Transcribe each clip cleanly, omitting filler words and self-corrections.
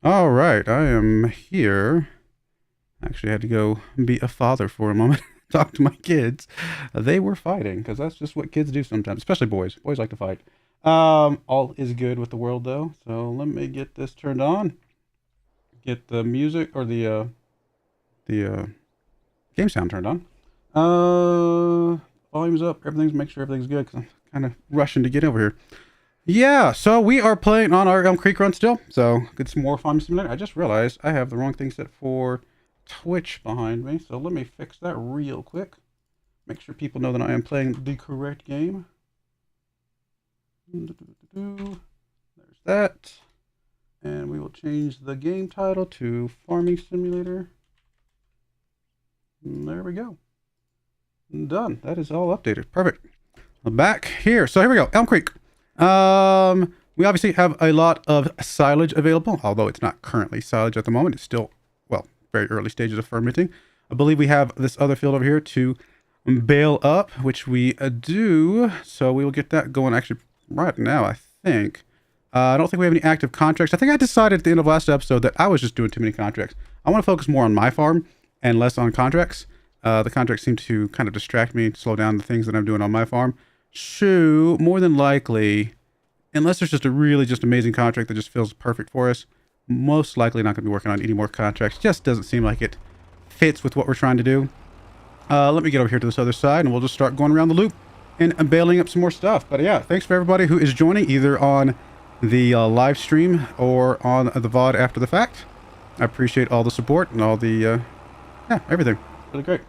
All right, I am here. Actually, I had to go be a father for a moment, talk to my kids. They were fighting because that's just what kids do sometimes, especially boys. Boys like to fight. All is good with the world though. So let me get this turned on. Get the music or the game sound turned on. Volume's up. Make sure everything's good because I'm kind of rushing to get over here. Yeah, so we are playing on our Elmcreek run still. So get some more Farming Simulator. I just realized I have the wrong thing set for Twitch behind me. So let me fix that real quick. Make sure people know that I am playing the correct game. There's that. And we will change the game title to Farming Simulator. And there we go. Done. That is all updated. Perfect. I'm back here. So here we go. Elmcreek. We obviously have a lot of silage available, although it's not currently silage at the moment. It's still, well, very early stages of fermenting. I believe we have this other field over here to bale up, which we do. So we will get that going actually right now, I think. I don't think we have any active contracts. I think I decided at the end of last episode that I was just doing too many contracts. I want to focus more on my farm and less on contracts. The contracts seem to kind of distract me, slow down the things that I'm doing on my farm. So, more than likely, unless there's just a really just amazing contract that just feels perfect for us, most likely not going to be working on any more contracts. Just doesn't seem like it fits with what we're trying to do. Let me get over here to this other side, and we'll just start going around the loop and baling up some more stuff. But yeah, thanks for everybody who is joining, either on the live stream or on the VOD after the fact. I appreciate all the support and all the, yeah, everything. Really great.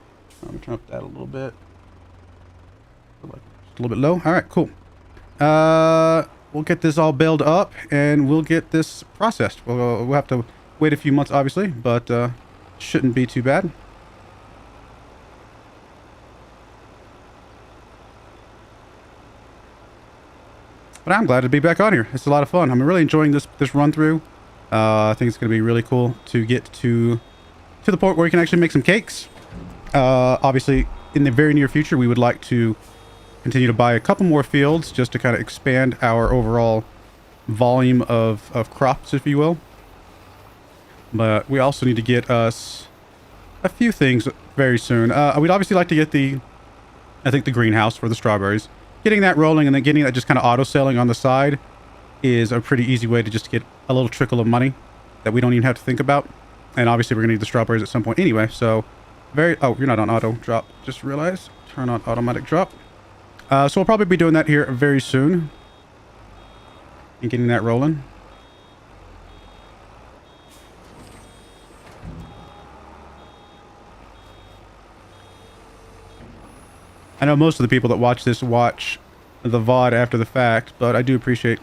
Let me turn up that a little bit. A little bit low. All right, cool. We'll get this all baled up and we'll get this processed. We'll have to wait a few months, obviously, but shouldn't be too bad. But I'm glad to be back on here. It's a lot of fun. I'm really enjoying this run through. I think it's going to be really cool to get to the point where we can actually make some cakes. Obviously, in the very near future, we would like to continue to buy a couple more fields just to kind of expand our overall volume of crops, if you will. But we also need to get us a few things very soon. We'd obviously like to get the greenhouse for the strawberries. Getting that rolling and then getting that just kind of auto-selling on the side is a pretty easy way to just get a little trickle of money that we don't even have to think about. And obviously we're going to need the strawberries at some point anyway, so oh, you're not on auto drop. Just realized. Turn on automatic drop. So we'll probably be doing that here very soon. And getting that rolling. I know most of the people that watch this watch the VOD after the fact, but I do appreciate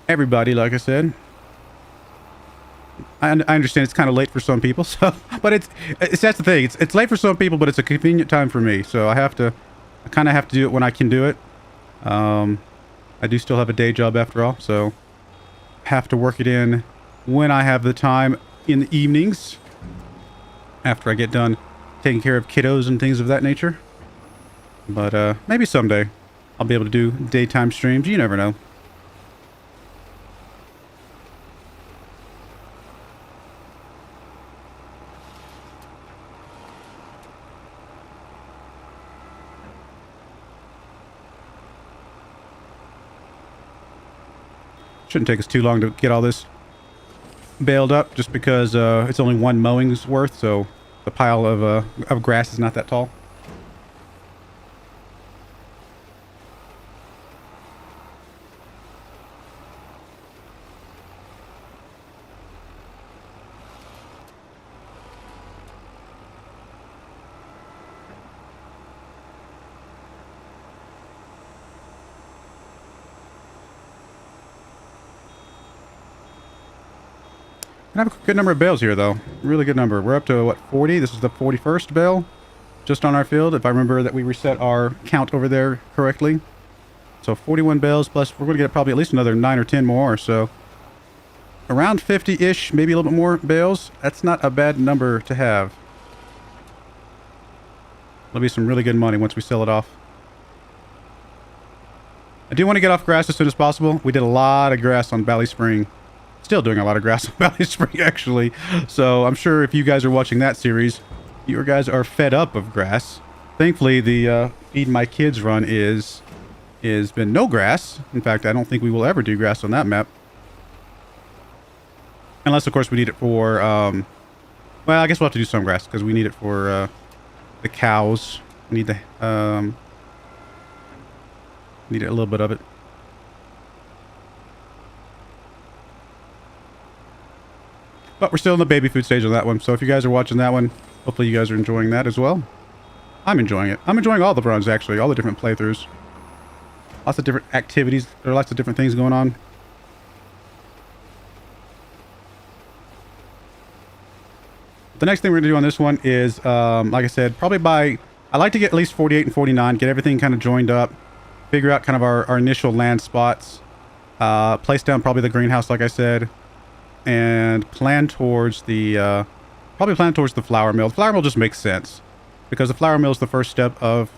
everybody, like I said. I understand it's kind of late for some people, so but it's that's the thing. It's late for some people, but it's a convenient time for me. So I kind of have to do it when I can do it. I do still have a day job after all, so have to work it in when I have the time in the evenings after I get done taking care of kiddos and things of that nature. But maybe someday I'll be able to do daytime streams. You never know. Shouldn't take us too long to get all this baled up, just because it's only one mowing's worth, so the pile of grass is not that tall. I have a good number of bales here, though. Really good number. We're up to, what, 40? This is the 41st bale just on our field, if I remember that we reset our count over there correctly. So 41 bales, plus we're going to get probably at least another 9 or 10 more, so around 50-ish, maybe a little bit more bales. That's not a bad number to have. That'll be some really good money once we sell it off. I do want to get off grass as soon as possible. We did a lot of grass on Valley Spring. still doing a lot of grass on Valley Spring, actually. So I'm sure if you guys are watching that series, you guys are fed up of grass. Thankfully, the Feed My Kids run is been no grass. In fact, I don't think we will ever do grass on that map. Unless, of course, we need it for, well, I guess we'll have to do some grass because we need it for the cows. We need the, need a little bit of it. But we're still in the baby food stage on that one. So if you guys are watching that one, hopefully you guys are enjoying that as well. I'm enjoying it. I'm enjoying all the runs, actually. All the different playthroughs. Lots of different activities. There are lots of different things going on. The next thing we're going to do on this one is, like I said, probably by... I like to get at least 48 and 49. Get everything kind of joined up. Figure out kind of our initial land spots. Place down probably the greenhouse, like I said. And plan towards the... probably plan towards the flour mill. The flour mill just makes sense. Because the flour mill is the first step of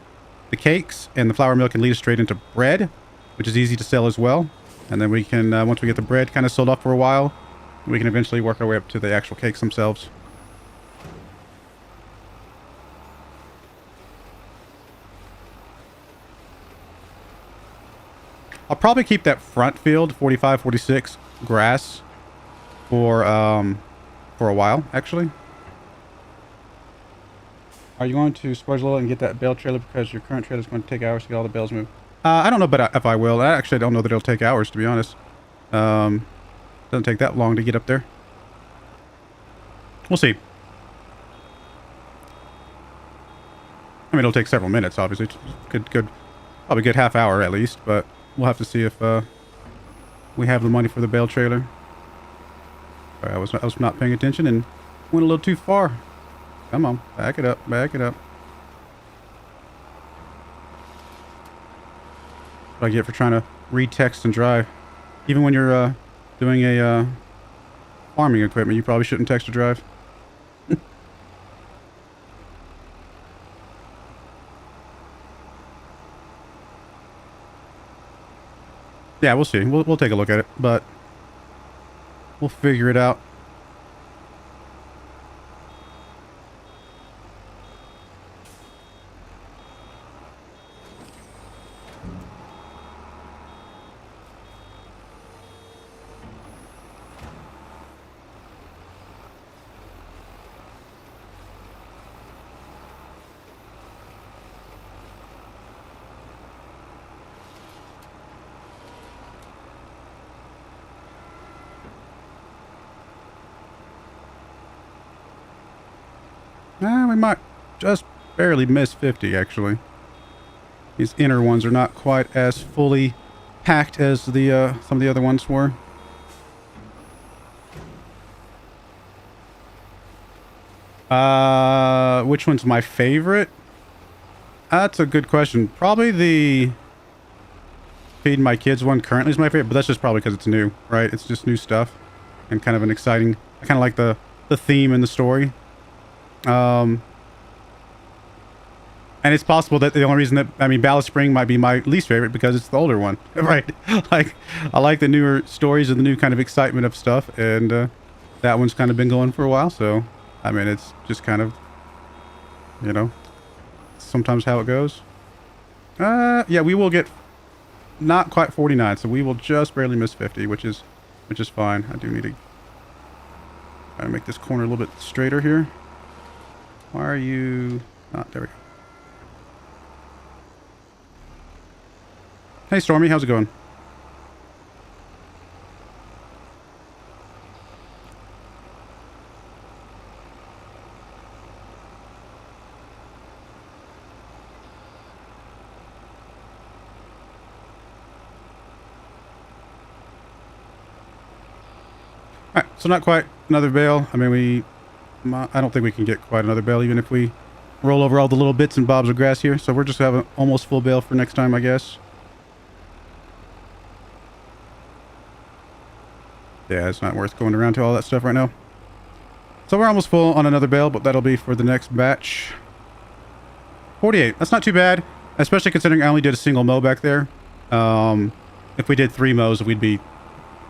the cakes. And the flour mill can lead us straight into bread. Which is easy to sell as well. And then we can, once we get the bread kind of sold off for a while, we can eventually work our way up to the actual cakes themselves. I'll probably keep that front field, 45, 46, grass for a while, actually. Are you going to Spudge Little and get that bale trailer because your current trailer is going to take hours to get all the bales moved? I don't know, but if I will. I actually don't know that it'll take hours, to be honest. Doesn't take that long to get up there. We'll see. I mean, it'll take several minutes, obviously. Good, probably a good half hour at least, but we'll have to see if we have the money for the bale trailer. Sorry, I was not paying attention and went a little too far. Come on, back it up, back it up. What I get for trying to read text and drive. Even when you're doing a farming equipment, you probably shouldn't text or drive. Yeah, we'll see. We'll take a look at it, but we'll figure it out. We might just barely miss 50, actually. These inner ones are not quite as fully packed as the some of the other ones were. Which one's my favorite? That's a good question. Probably the Feed My Kids one currently is my favorite, but that's just probably because it's new, right? It's just new stuff and kind of an exciting... I kind of like the theme and the story. And it's possible that the only reason that, I mean, Ballast Spring might be my least favorite because it's the older one, right? Like, I like the newer stories and the new kind of excitement of stuff, and that one's kind of been going for a while, so, I mean, it's just kind of, you know, sometimes how it goes. Yeah, we will get not quite 49, so we will just barely miss 50, which is fine. I do need to try to make this corner a little bit straighter here. Why are you... Ah, there we go. Hey, Stormy, how's it going? Alright, so not quite another bale. I mean, I don't think we can get quite another bale, even if we roll over all the little bits and bobs of grass here. So we're just having almost full bale for next time, I guess. Yeah, it's not worth going around to all that stuff right now. So we're almost full on another bale, but that'll be for the next batch. 48. That's not too bad, especially considering I only did a single mow back there. If we did 3 mows, we'd be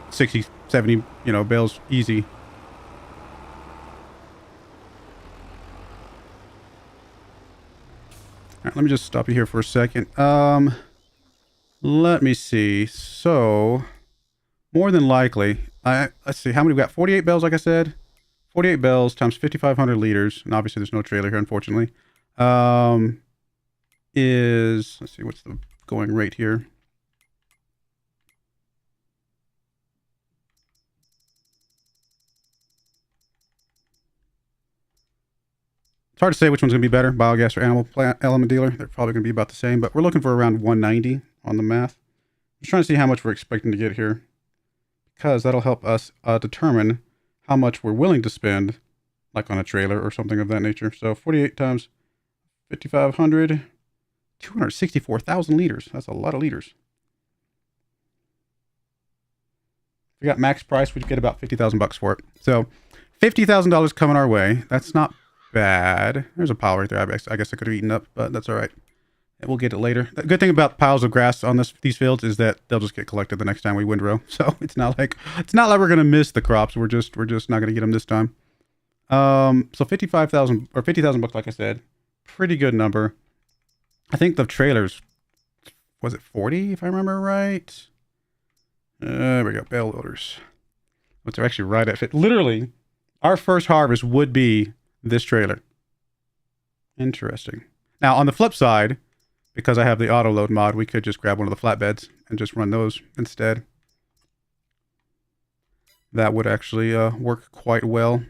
60, 70, you know, bales easy. All right, let me just stop you here for a second. Let me see. So, more than likely, let's see, how many we got? 48 bales, like I said. 48 bales times 5,500 liters. And obviously there's no trailer here, unfortunately. Let's see, what's the going rate here? It's hard to say which one's going to be better, biogas or animal element dealer. They're probably going to be about the same, but we're looking for around 190 on the math. Just trying to see how much we're expecting to get here, because that'll help us determine how much we're willing to spend, like on a trailer or something of that nature. So 48 times 5,500, 264,000 liters. That's a lot of liters. If we got max price, we'd get about 50,000 bucks for it. So $50,000 coming our way. That's not bad. There's a pile right there. I guess I could have eaten up, but that's all right. And we'll get it later. The good thing about piles of grass on these fields is that they'll just get collected the next time we windrow. So it's not like we're gonna miss the crops. We're just not gonna get them this time. So 55,000 or 50,000 bucks, like I said, pretty good number. I think the trailers, was it 40 if I remember right? There we go, bale loaders. Which are actually right at fit. Literally, our first harvest would be this trailer. Interesting. Now on the flip side, because I have the auto load mod, we could just grab one of the flatbeds and just run those instead. That would actually work quite well.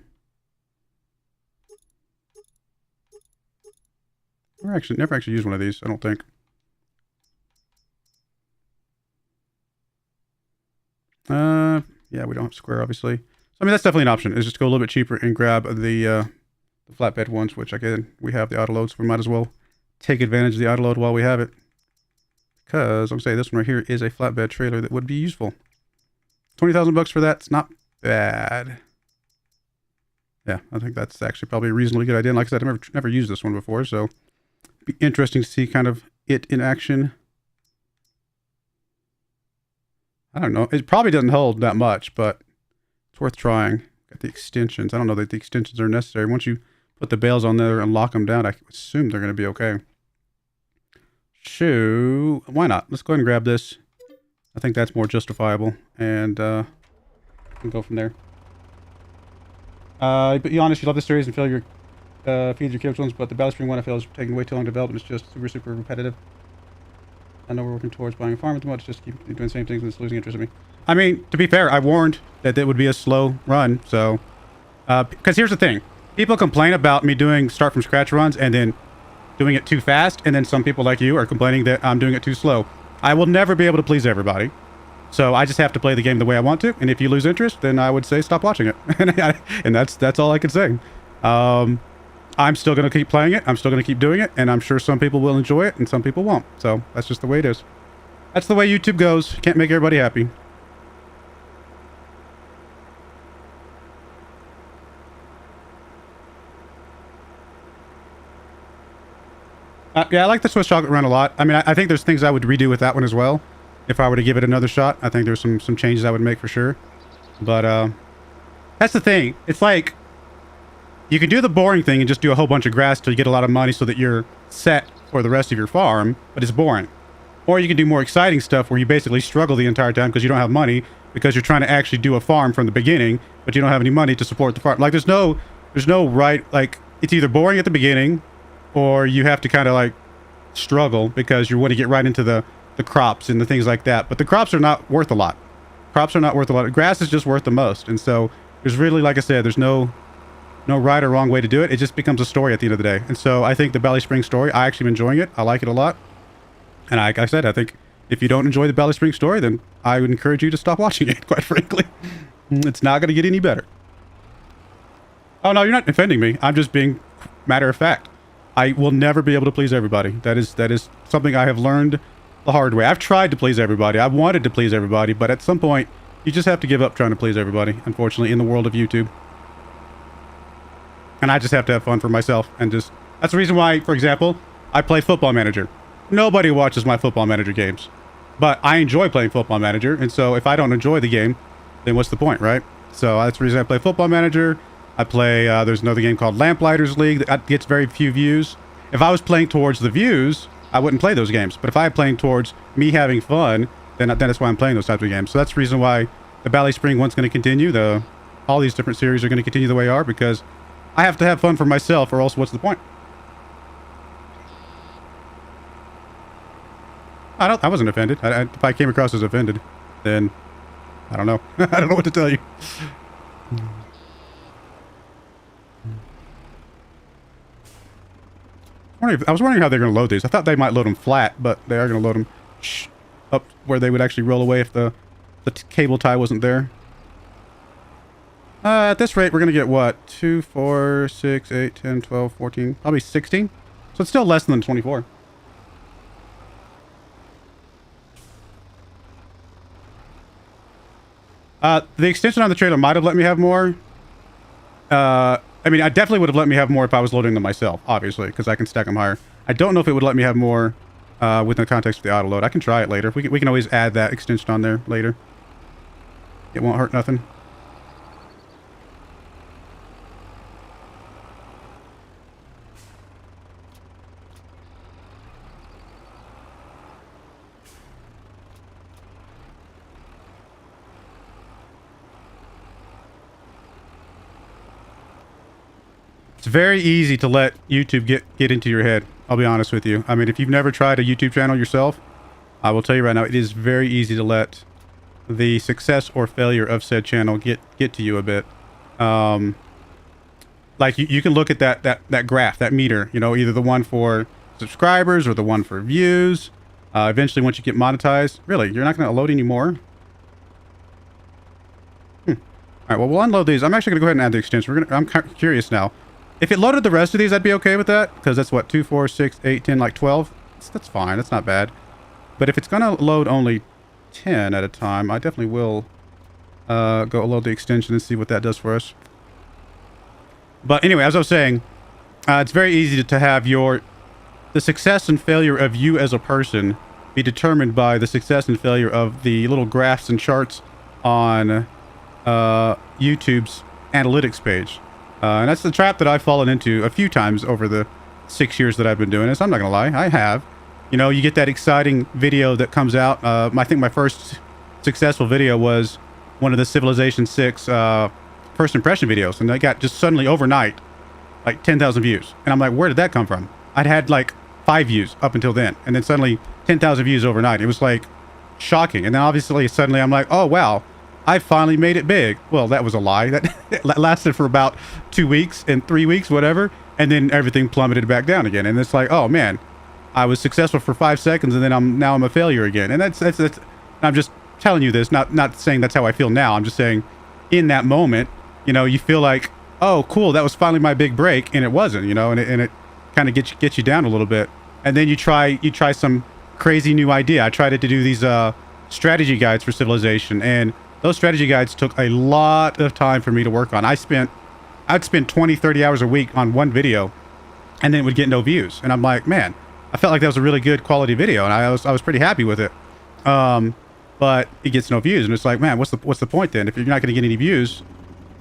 We're actually never actually used one of these, I don't think. Yeah, we don't have square, obviously. So, I mean, that's definitely an option, is just go a little bit cheaper and grab the flatbed ones, which again, we have the auto load, so we might as well take advantage of the auto load while we have it. Because I'm saying this one right here is a flatbed trailer that would be useful. 20,000 bucks for that's not bad. Yeah, I think that's actually probably a reasonably good idea. And like I said, I've never used this one before, so it'd be interesting to see kind of it in action. I don't know. It probably doesn't hold that much, but it's worth trying. Got the extensions. I don't know that the extensions are necessary. Once you put the bales on there and lock them down, I assume they're going to be okay. Shoo. Why not? Let's go ahead and grab this. I think that's more justifiable. And we'll go from there. But be honest, you love the series and feel your feeds your kids ones, but the Livestream one I feel is taking way too long to develop. It's just super repetitive. I know we're working towards buying a farm at the moment. Just keep doing the same things and it's losing interest in me. I mean, to be fair, I warned that it would be a slow run. So, because here's the thing. People complain about me doing start from scratch runs and then doing it too fast. And then some people like you are complaining that I'm doing it too slow. I will never be able to please everybody. So I just have to play the game the way I want to. And if you lose interest, then I would say stop watching it. And that's all I can say. I'm still going to keep playing it. I'm still going to keep doing it. And I'm sure some people will enjoy it and some people won't. So that's just the way it is. That's the way YouTube goes. Can't make everybody happy. Yeah, I like the Swiss chocolate run a lot. I mean, I think there's things I would redo with that one as well. If I were to give it another shot, I think there's some changes I would make for sure. But that's the thing. It's like, you can do the boring thing and just do a whole bunch of grass till you get a lot of money so that you're set for the rest of your farm, but it's boring. Or you can do more exciting stuff where you basically struggle the entire time because you don't have money, because you're trying to actually do a farm from the beginning, but you don't have any money to support the farm. Like, there's no right, like, it's either boring at the beginning, or you have to kind of like struggle because you want to get right into the crops and the things like that. But the crops are not worth a lot. Crops are not worth a lot. Grass is just worth the most. And so there's really, like I said, there's no right or wrong way to do it. It just becomes a story at the end of the day. And so I think the Valley Spring story, I actually am enjoying it. I like it a lot. And like I said, I think if you don't enjoy the Valley Spring story, then I would encourage you to stop watching it, quite frankly. It's not going to get any better. Oh, no, you're not offending me. I'm just being matter of fact. I will never be able to please everybody. That is something I have learned the hard way. I've tried to please everybody. I've wanted to please everybody, but at some point, you just have to give up trying to please everybody, unfortunately, in the world of YouTube. And I just have to have fun for myself. And just, that's the reason why, for example, I play Football Manager. Nobody watches my Football Manager games. But I enjoy playing Football Manager, and so if I don't enjoy the game, then what's the point, right? So that's the reason I play Football Manager. I play, there's another game called Lamplighters League that gets very few views. If I was playing towards the views, I wouldn't play those games. But if I'm playing towards me having fun, then that's why I'm playing those types of games. So that's the reason why the Valley Spring one's going to continue. All these different series are going to continue the way they are, because I have to have fun for myself, or else what's the point? I wasn't offended. If I came across as offended, then I don't know. I don't know what to tell you. I was wondering how they're going to load these. I thought they might load them flat, but they are going to load them up where they would actually roll away if the cable tie wasn't there. At this rate, we're going to get what? 2, 4, 6, 8, 10, 12, 14, probably 16. So it's still less than 24. The extension on the trailer might have let me have more. I mean, I definitely would have let me have more if I was loading them myself, obviously, because I can stack them higher. I don't know if it would let me have more within the context of the auto load. I can try it later. We can always add that extension on there later. It won't hurt nothing. It's very easy to let YouTube get into your head. I'll be honest with you. I mean, if you've never tried a YouTube channel yourself, I will tell you right now, it is very easy to let the success or failure of said channel get to you a bit. Like you can look at that graph, that meter, you know, either the one for subscribers or the one for views. Eventually, once you get monetized, really, you're not going to load anymore. All right, well, we'll unload these. I'm actually going to go ahead and add the extension. I'm curious now. If it loaded the rest of these, I'd be okay with that, because that's what, 2, 4, 6, 8, 10, like 12. That's fine. That's not bad. But if it's going to load only 10 at a time, I definitely will go load the extension and see what that does for us. But anyway, as I was saying, it's very easy to have the success and failure of you as a person be determined by the success and failure of the little graphs and charts on YouTube's analytics page. And that's the trap that I've fallen into a few times over the 6 years that I've been doing this. I'm not going to lie. I have. You know, you get that exciting video that comes out. I think my first successful video was one of the Civilization 6 first impression videos. And I got just suddenly overnight, like 10,000 views. And I'm like, where did that come from? I'd had like 5 views up until then. And then suddenly 10,000 views overnight. It was like shocking. And then obviously suddenly I'm like, oh, wow. I finally made it big. Well, that was a lie. That lasted for about 2 weeks and 3 weeks, whatever. And then everything plummeted back down again. And it's like, oh man, I was successful for 5 seconds and then now I'm a failure again. And that's I'm just telling you this, not saying that's how I feel now. I'm just saying in that moment, you know, you feel like, oh, cool, that was finally my big break. And it wasn't, you know, and it kind of gets you down a little bit. And then you try some crazy new idea. I tried to do these strategy guides for Civilization, and those strategy guides took a lot of time for me to work on. I'd spend 20, 30 hours a week on one video, and then it would get no views. And I'm like, man, I felt like that was a really good quality video, and I was pretty happy with it. But it gets no views, and it's like, man, what's the point then? If you're not going to get any views,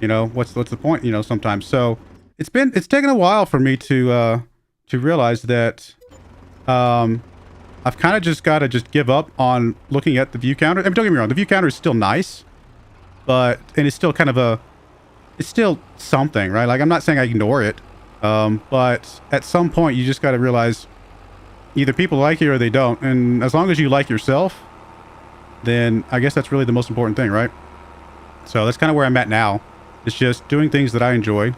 you know, what's the point? You know, sometimes. So it's taken a while for me to realize that I've kind of just got to give up on looking at the view counter. I mean, don't get me wrong, the view counter is still nice. And it's still kind of it's still something, right? Like, I'm not saying I ignore it. But at some point, you just got to realize either people like you or they don't. And as long as you like yourself, then I guess that's really the most important thing, right? So that's kind of where I'm at now. It's just doing things that I enjoy.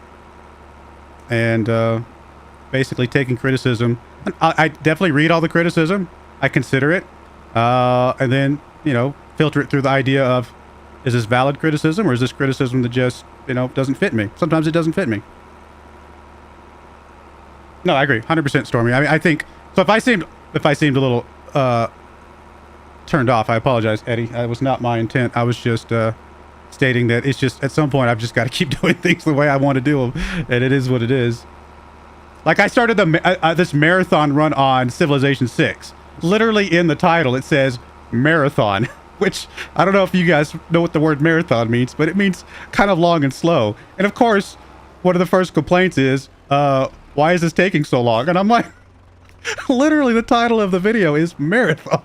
And basically taking criticism. I definitely read all the criticism. I consider it. And then, you know, filter it through the idea of, is this valid criticism, or is this criticism that just, you know, doesn't fit me? Sometimes it doesn't fit me. No, I agree. 100% Stormy. I mean, I think, so if I seemed a little turned off, I apologize, Eddie. That was not my intent. I was just stating that it's just, at some point, I've just got to keep doing things the way I want to do them. And it is what it is. Like, I started this marathon run on Civilization 6. Literally in the title, it says marathon. which I don't know if you guys know what the word marathon means, but it means kind of long and slow. And of course, one of the first complaints is, why is this taking so long? And I'm like, literally the title of the video is marathon.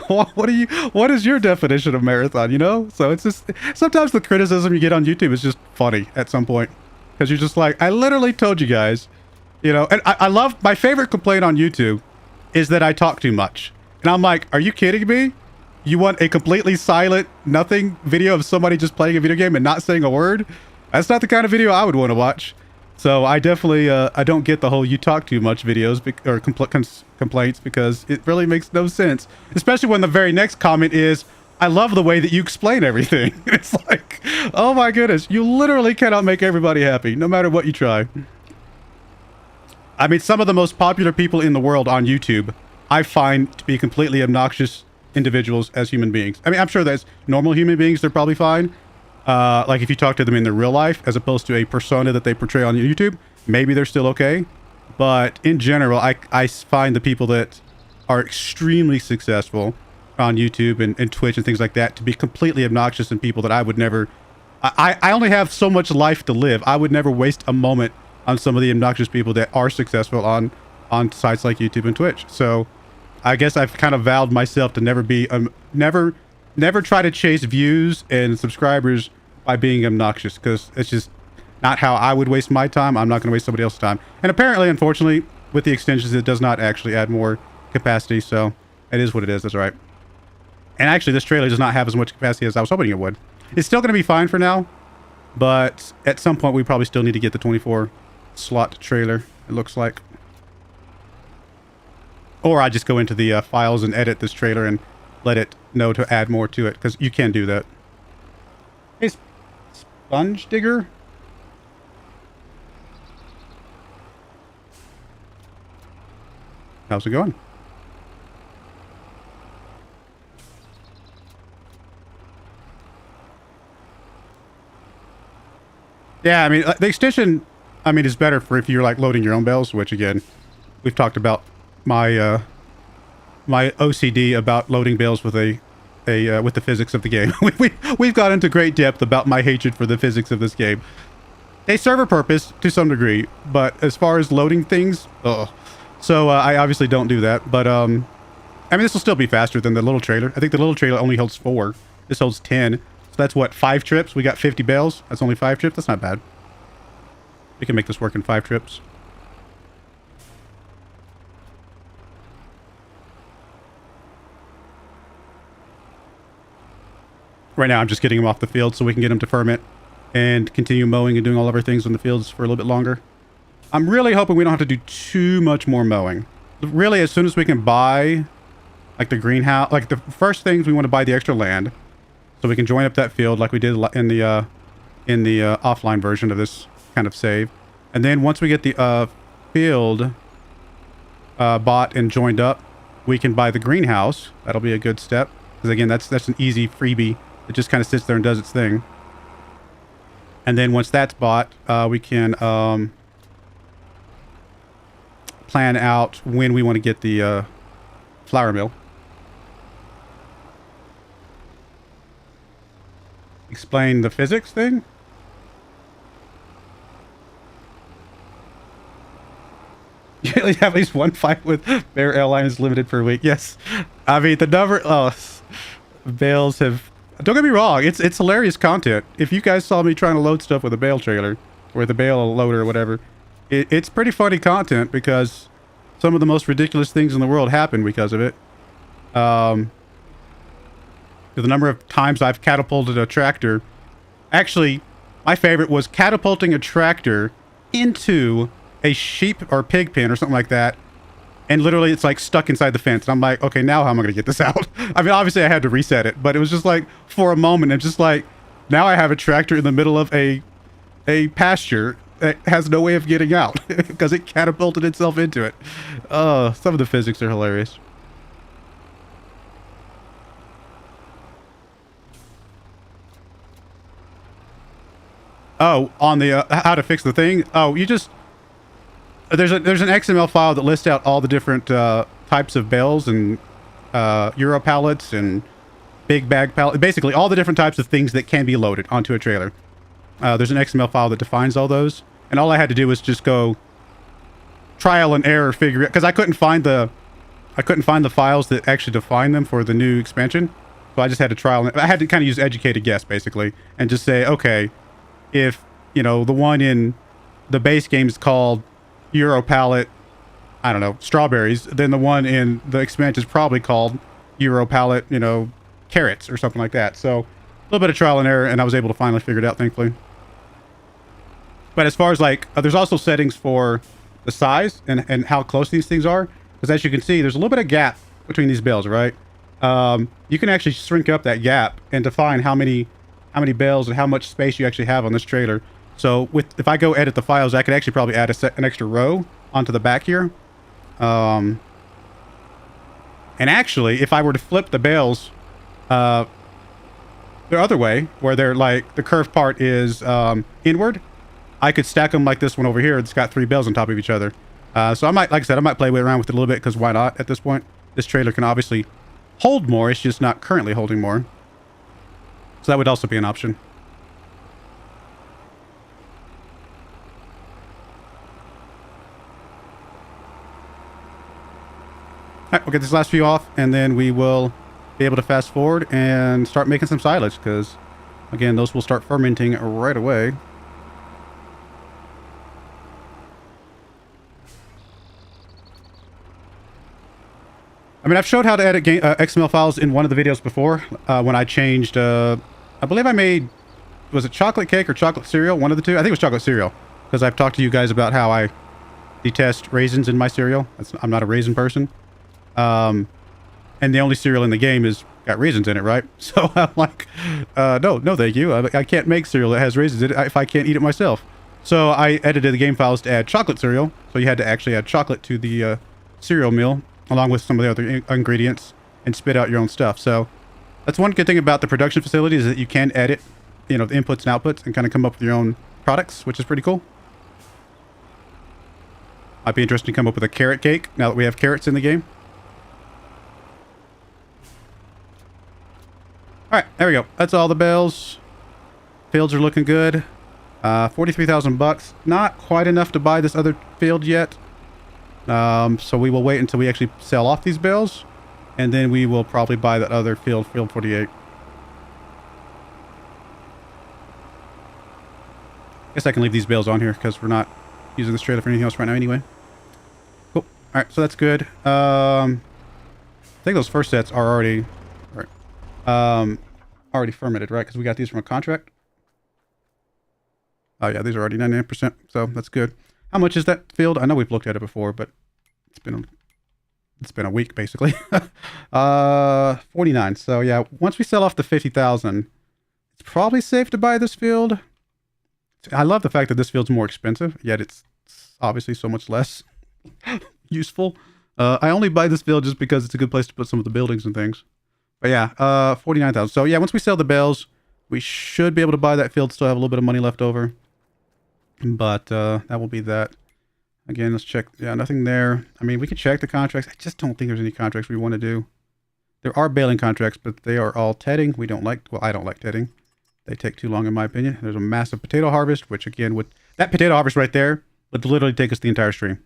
What is your definition of marathon, you know? So it's just, sometimes the criticism you get on YouTube is just funny at some point. Because you're just like, I literally told you guys, you know, and I love, my favorite complaint on YouTube is that I talk too much. And I'm like, are you kidding me? You want a completely silent, nothing video of somebody just playing a video game and not saying a word? That's not the kind of video I would want to watch. So I definitely, I don't get the whole you talk too much videos or complaints, because it really makes no sense. Especially when the very next comment is, I love the way that you explain everything. It's like, oh my goodness, you literally cannot make everybody happy, no matter what you try. I mean, some of the most popular people in the world on YouTube, I find to be completely obnoxious individuals as human beings. I mean, I'm sure that as normal human beings, they're probably fine. Like if you talk to them in their real life, as opposed to a persona that they portray on YouTube, maybe they're still okay. But in general, I find the people that are extremely successful on YouTube and Twitch and things like that to be completely obnoxious, and people that I would never... I only have so much life to live. I would never waste a moment on some of the obnoxious people that are successful on sites like YouTube and Twitch. So I guess I've kind of vowed myself to never be... never try to chase views and subscribers by being obnoxious, because it's just not how I would waste my time. I'm not going to waste somebody else's time. And apparently, unfortunately, with the extensions, it does not actually add more capacity. So it is what it is. That's right. And actually, this trailer does not have as much capacity as I was hoping it would. It's still going to be fine for now, but at some point, we probably still need to get the 24 slot trailer, it looks like. Or I just go into the files and edit this trailer and let it know to add more to it, because you can do that. Hey, Sponge Digger? How's it going? Yeah, I mean, the extension, I mean, is better for if you're like loading your own bells, which again, we've talked about my my OCD about loading bells with with the physics of the game. We've got into great depth about my hatred for the physics of this game. They serve a purpose to some degree, but as far as loading things, so I obviously don't do that. But I mean, this will still be faster than the little trailer. I think the little trailer only holds 4. This holds 10. So that's what, 5 trips? We got 50 bells. That's only 5 trips. That's not bad. We can make this work in 5 trips. Right now, I'm just getting them off the field so we can get them to ferment and continue mowing and doing all of our things in the fields for a little bit longer. I'm really hoping we don't have to do too much more mowing. Really, as soon as we can buy, like the greenhouse, like the first things we want to buy the extra land, so we can join up that field like we did in the offline version of this kind of save. And then once we get the field bought and joined up, we can buy the greenhouse. That'll be a good step, because again, that's an easy freebie. It just kind of sits there and does its thing. And then once that's bought, we can plan out when we want to get the flour mill. Explain the physics thing? You only have at least one fight with Bear Airlines limited per week. Yes. I mean, the number... bales have... Don't get me wrong, it's hilarious content. If you guys saw me trying to load stuff with a bale trailer, or the bale loader or whatever, it's pretty funny content, because some of the most ridiculous things in the world happen because of it. The number of times I've catapulted a tractor... Actually, my favorite was catapulting a tractor into a sheep or pig pen or something like that, and literally it's like stuck inside the fence. And I'm like, okay, now how am I going to get this out? I mean, obviously I had to reset it, but it was just like, for a moment, it's just like, now I have a tractor in the middle of a pasture that has no way of getting out because it catapulted itself into it. Some of the physics are hilarious. Oh, on the how to fix the thing. Oh, you just... There's an XML file that lists out all the different types of bales and Euro pallets and big bag pallet, basically all the different types of things that can be loaded onto a trailer. There's an XML file that defines all those, and all I had to do was just go trial and error figure it, because I couldn't find the files that actually define them for the new expansion. So I just had to I had to kind of use educated guess basically, and just say, okay, if you know the one in the base game is called Euro Palette, I don't know, strawberries, then the one in the expansion is probably called Euro Palette, you know, carrots or something like that. So a little bit of trial and error, and I was able to finally figure it out, thankfully. But as far as like, there's also settings for the size and how close these things are. Because as you can see, there's a little bit of gap between these bales, right? You can actually shrink up that gap and define how many bales and how much space you actually have on this trailer. So if I go edit the files, I could actually probably add an extra row onto the back here. And actually, if I were to flip the bales the other way, where they're like the curved part is inward, I could stack them like this one over here. It's got 3 bales on top of each other. So I might, like I said, I might play around with it a little bit, because why not at this point? This trailer can obviously hold more. It's just not currently holding more. So that would also be an option. All right, we'll get this last few off, and then we will be able to fast forward and start making some silage, because, again, those will start fermenting right away. I mean, I've showed how to edit XML files in one of the videos before, when I changed, I believe I made, was it chocolate cake or chocolate cereal? One of the two? I think it was chocolate cereal, because I've talked to you guys about how I detest raisins in my cereal. I'm not a raisin person. And the only cereal in the game is got raisins in it, right? So I'm like, no, thank you. I can't make cereal that has raisins in it if I can't eat it myself. So I edited the game files to add chocolate cereal. So you had to actually add chocolate to the cereal meal, along with some of the other ingredients, and spit out your own stuff. So that's one good thing about the production facility, is that you can edit, you know, the inputs and outputs and kind of come up with your own products, which is pretty cool. Might be interesting to come up with a carrot cake now that we have carrots in the game. All right, there we go. That's all the bales. Fields are looking good. 43,000 bucks. Not quite enough to buy this other field yet. So we will wait until we actually sell off these bales, and then we will probably buy that other field 48. Guess I can leave these bales on here, because we're not using this trailer for anything else right now anyway. Cool. All right, so that's good. I think those first sets are already already fermented, right? Because we got these from a contract. Oh yeah, these are already 99%, so that's good. How much is that field? I know we've looked at it before, but it's been a week basically. 49. So yeah, once we sell off the 50,000, it's probably safe to buy this field. I love the fact that this field's more expensive, yet it's obviously so much less useful. I only buy this field just because it's a good place to put some of the buildings and things. But yeah, 49,000. So yeah, once we sell the bales, we should be able to buy that field. Still have a little bit of money left over. But that will be that. Again, let's check. Yeah, nothing there. I mean, we can check the contracts. I just don't think there's any contracts we want to do. There are baling contracts, but they are all tedding. We don't like, well, I don't like tedding. They take too long in my opinion. There's a massive potato harvest, which again, with that potato harvest right there, would literally take us the entire stream.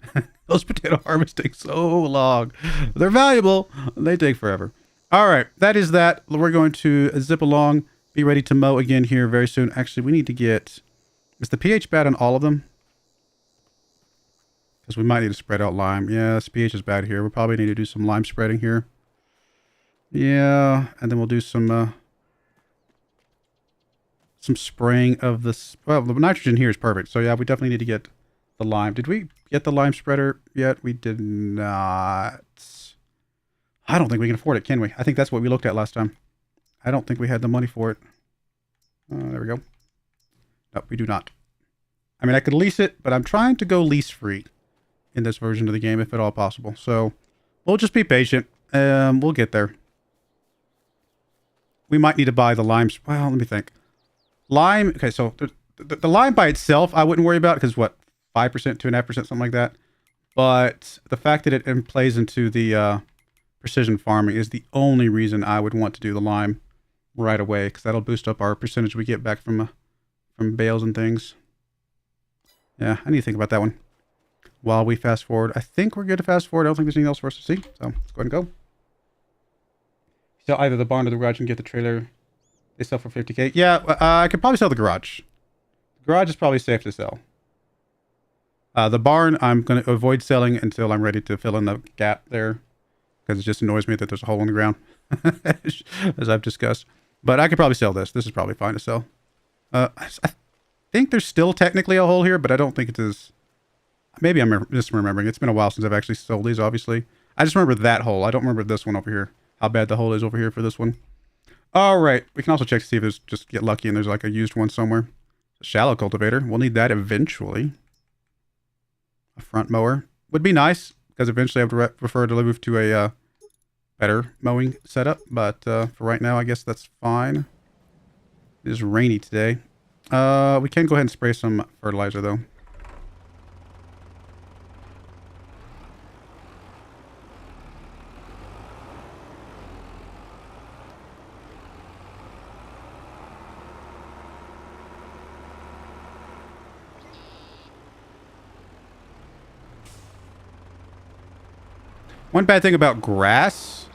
Those potato harvests take so long. They're valuable. They take forever. All right, that is that. We're going to zip along, be ready to mow again here very soon. Actually, we need to get, is the pH bad on all of them? Because we might need to spread out lime. Yeah, this pH is bad here. We probably need to do some lime spreading here. Yeah, and then we'll do some spraying of this. Well, the nitrogen here is perfect. So yeah, we definitely need to get the lime. Did we get the lime spreader yet? We did not. I don't think we can afford it, can we? I think that's what we looked at last time. I don't think we had the money for it. There we go. No, we do not. I mean, I could lease it, but I'm trying to go lease free in this version of the game, if at all possible. So we'll just be patient. We'll get there. We might need to buy the limes. Well, let me think. Lime. Okay, so the lime by itself, I wouldn't worry about, because what, 5%, 2.5%, something like that. But the fact that it plays into the precision farming is the only reason I would want to do the lime. right away, because that'll boost up our percentage we get back from bales and things. Yeah, I need to think about that one. While we fast forward, I think we're good to fast forward. I don't think there's anything else for us to see. So let's go ahead and go. Sell either the barn or the garage and get the trailer. They sell for 50K. Yeah, I could probably sell the garage. The garage is probably safe to sell. The barn, I'm going to avoid selling until I'm ready to fill in the gap there. Because it just annoys me that there's a hole in the ground. As I've discussed. But I could probably sell this. This is probably fine to sell. I think there's still technically a hole here, but I don't think it is. Maybe I'm misremembering. It's been a while since I've actually sold these, obviously. I just remember that hole. I don't remember this one over here. How bad the hole is over here for this one. All right. We can also check to see if there's, just get lucky and there's like a used one somewhere. A shallow cultivator. We'll need that eventually. A front mower would be nice, because eventually I would prefer to move to a better mowing setup. But for right now, I guess that's fine. It is rainy today. We can go ahead and spray some fertilizer, though. One bad thing about grass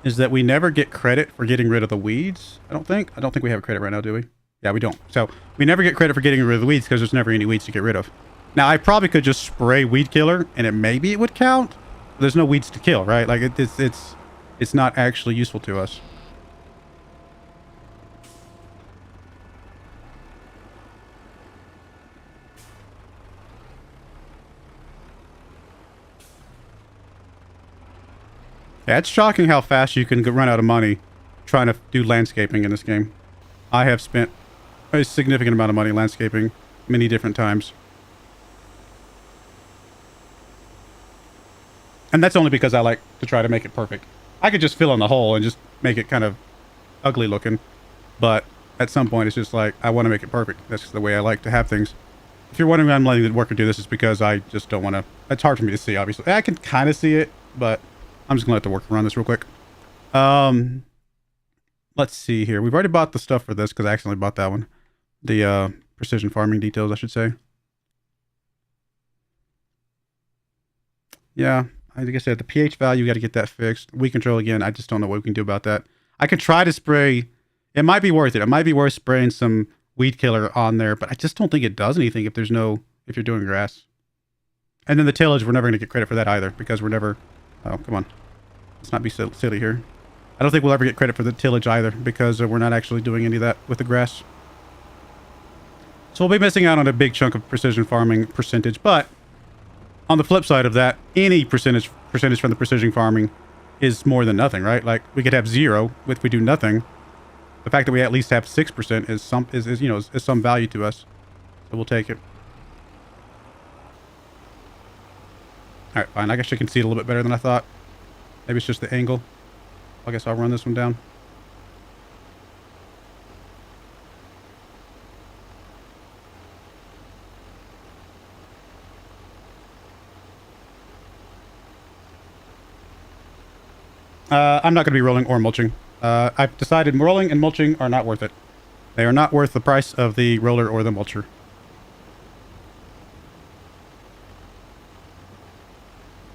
is that we never get credit for getting rid of the weeds. I don't think we have credit right now, do we? Yeah, we don't. So we never get credit for getting rid of the weeds because there's never any weeds to get rid of. Now, I probably could just spray weed killer and maybe it would count. But there's no weeds to kill, right? Like it's not actually useful to us. Yeah, it's shocking how fast you can run out of money trying to do landscaping in this game. I have spent a significant amount of money landscaping many different times. And that's only because I like to try to make it perfect. I could just fill in the hole and just make it kind of ugly looking. But at some point, it's just like, I want to make it perfect. That's just the way I like to have things. If you're wondering why I'm letting the worker do this, it's because I just don't want to... It's hard for me to see, obviously. I can kind of see it, but... I'm just going to let the worker run this real quick. Let's see here. We've already bought the stuff for this because I accidentally bought that one. The precision farming details, I should say. Yeah, like I said, the pH value, we got to get that fixed. Weed control, again, I just don't know what we can do about that. I can try to spray. It might be worth it. It might be worth spraying some weed killer on there, but I just don't think it does anything if you're doing grass. And then the tillage, we're never going to get credit for that either because we're never... Oh, come on. Let's not be silly here. I don't think we'll ever get credit for the tillage either because we're not actually doing any of that with the grass. So we'll be missing out on a big chunk of precision farming percentage. But on the flip side of that, any percentage from the precision farming is more than nothing, right? Like we could have 0 if we do nothing. The fact that we at least have 6% is some value to us. So we'll take it. All right, fine. I guess you can see it a little bit better than I thought. Maybe it's just the angle. I guess I'll run this one down. I'm not going to be rolling or mulching. I've decided rolling and mulching are not worth it. They are not worth the price of the roller or the mulcher.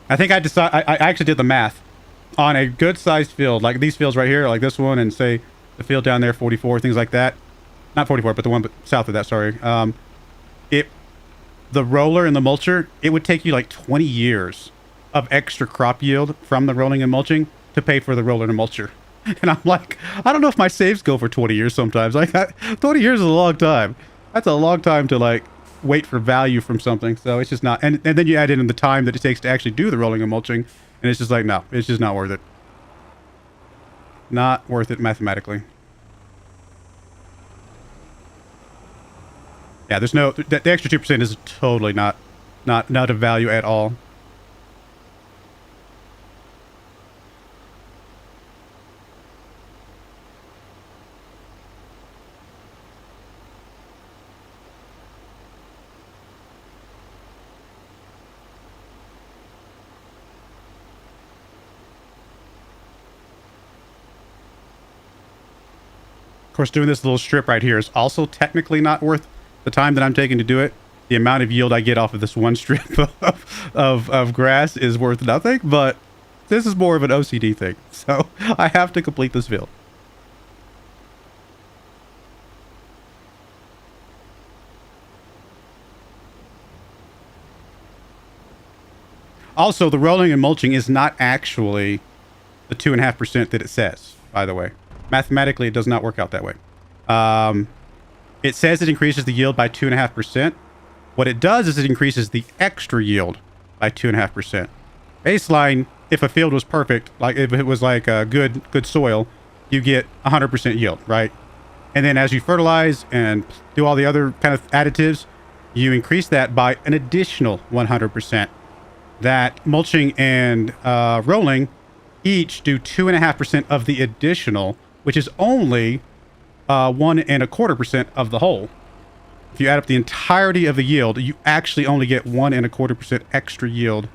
I think I actually did the math on a good sized field, like these fields right here, like this one, and say the field down there, 44, things like that. Not 44, but the one south of that, sorry. The roller and the mulcher, it would take you like 20 years of extra crop yield from the rolling and mulching to pay for the roller and mulcher. And I'm like, I don't know if my saves go for 20 years sometimes. Like 20 years is a long time. That's a long time to like wait for value from something. So it's just not, and then you add in the time that it takes to actually do the rolling and mulching, and it's just like, no, it's just not worth it. Not worth it mathematically. Yeah, there's no, the extra 2% is totally not a value at all. course, doing this little strip right here is also technically not worth the time that I'm taking to do it. The amount of yield I get off of this one strip of grass is worth nothing, but this is more of an OCD thing. So I have to complete this field. Also, the rolling and mulching is not actually the 2.5% that it says, by the way. Mathematically, it does not work out that way. It says it increases the yield by 2.5%. What it does is it increases the extra yield by 2.5%. Baseline, if a field was perfect, like if it was like a good soil, you get 100% yield, right? And then as you fertilize and do all the other kind of additives, you increase that by an additional 100%. That mulching and rolling each do 2.5% of the additional, which is only 1.25% of the whole. If you add up the entirety of the yield, you actually only get 1.25% extra yield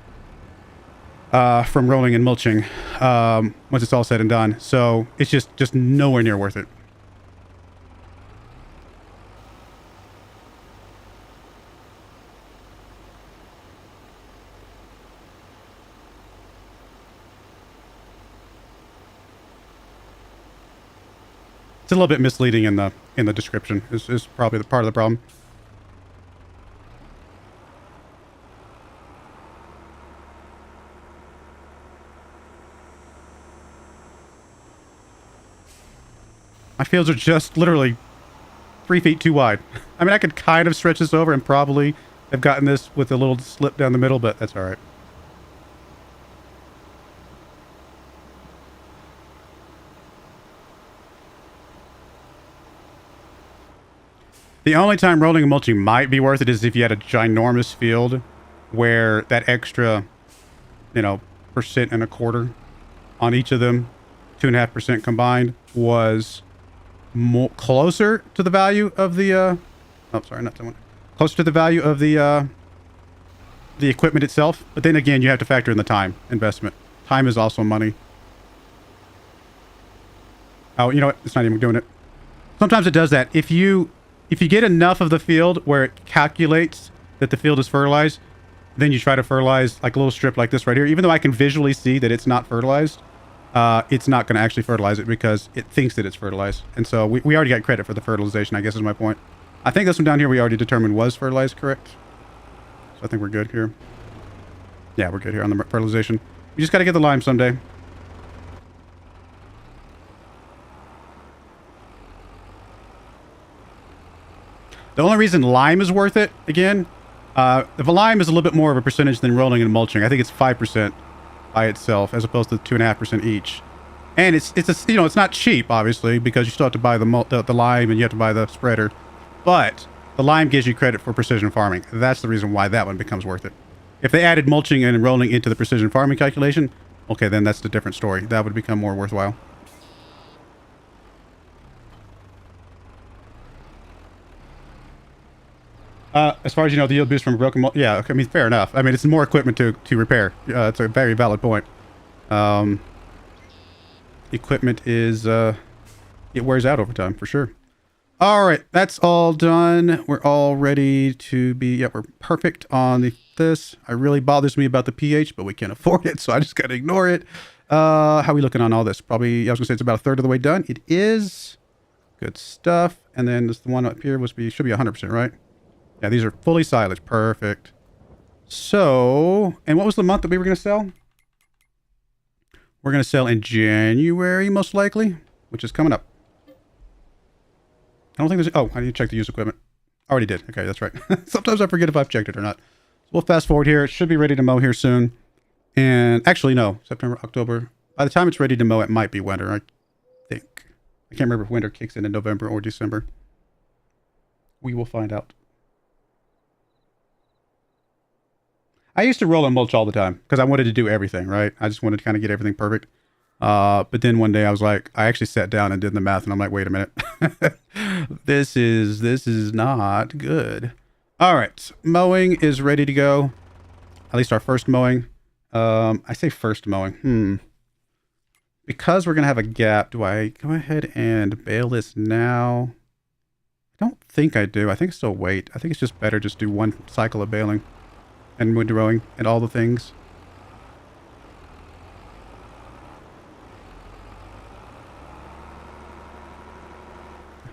from rolling and mulching once it's all said and done. So it's just nowhere near worth it. It's a little bit misleading in the description. Is probably the part of the problem. My fields are just literally 3 feet too wide. I mean, I could kind of stretch this over and probably have gotten this with a little slip down the middle, but that's all right. The only time rolling and mulching might be worth it is if you had a ginormous field where that extra, 1.25% on each of them, 2.5% combined, was closer to the value of the, closer to the value of the equipment itself. But then again, you have to factor in the time investment. Time is also money. Oh, you know what? It's not even doing it. Sometimes it does that. If you get enough of the field where it calculates that the field is fertilized, then you try to fertilize like a little strip like this right here. Even though I can visually see that it's not fertilized, it's not going to actually fertilize it because it thinks that it's fertilized. And so we already got credit for the fertilization, I guess is my point. I think this one down here we already determined was fertilized, correct? So I think we're good here. Yeah, we're good here on the fertilization. We just got to get the lime someday. The only reason lime is worth it, again, if a lime is a little bit more of a percentage than rolling and mulching. I think it's 5% by itself as opposed to 2.5% each. And it's not cheap, obviously, because you still have to buy the lime and you have to buy the spreader. But the lime gives you credit for precision farming. That's the reason why that one becomes worth it. If they added mulching and rolling into the precision farming calculation, okay, then that's the different story. That would become more worthwhile. As far as you know, the yield boost from a broken yeah, I mean, fair enough. I mean, it's more equipment to repair. It's a very valid point. Equipment is, it wears out over time, for sure. All right, that's all done. We're all ready to be, yeah, we're perfect on this. It really bothers me about the pH, but we can't afford it, so I just got to ignore it. How are we looking on all this? Probably, I was going to say it's about a third of the way done. It is. Good stuff. And then this, the one up here should be 100%, right? Yeah, these are fully silage. Perfect. So, and what was the month that we were going to sell? We're going to sell in January, most likely, which is coming up. I don't think there's... Oh, I need to check the used equipment. Already did. Okay, that's right. Sometimes I forget if I've checked it or not. So we'll fast forward here. It should be ready to mow here soon. And actually, no. September, October. By the time it's ready to mow, it might be winter, I think. I can't remember if winter kicks in November or December. We will find out. I used to roll and mulch all the time because I wanted to do everything, right? I just wanted to kind of get everything perfect. But then one day I was like, I actually sat down and did the math and I'm like, wait a minute. This is not good. All right. Mowing is ready to go. At least our first mowing. I say first mowing. because we're going to have a gap, do I go ahead and bale this now? I don't think I do. I think I still wait. I think it's just better just do one cycle of baling and windrowing and all the things.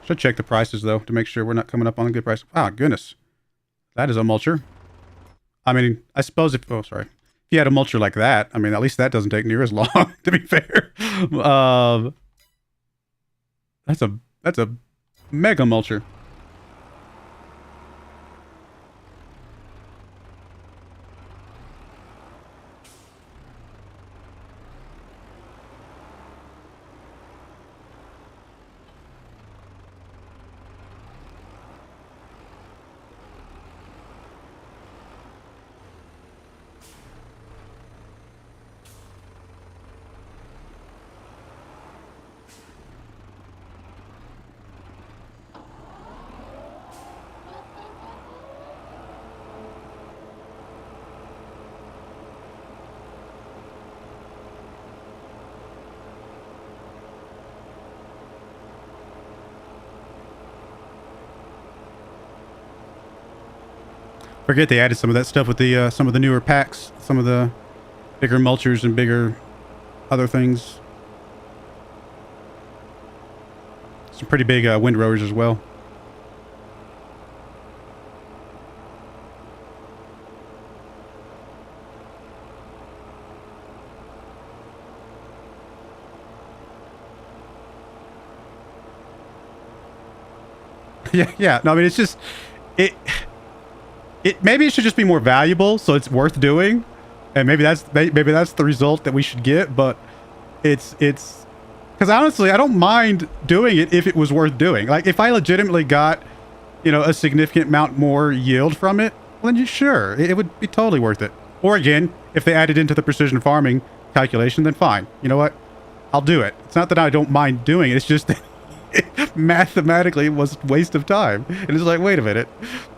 Should check the prices, though, to make sure we're not coming up on a good price. Ah, goodness. That is a mulcher. I mean, I suppose if... Oh, sorry. If you had a mulcher like that, I mean, at least that doesn't take near as long, to be fair. That's a mega mulcher. Forget they added some of that stuff with the some of the newer packs, some of the bigger mulchers and bigger other things. Some pretty big windrowers as well. Yeah. No, I mean, it's just maybe it should just be more valuable, so it's worth doing, and maybe that's the result that we should get. But it's because honestly, I don't mind doing it if it was worth doing. Like if I legitimately got, a significant amount more yield from it, well, then sure, it would be totally worth it. Or again, if they added into the precision farming calculation, then fine. You know what? I'll do it. It's not that I don't mind doing it. It's just that mathematically it was a waste of time. And it's like, wait a minute,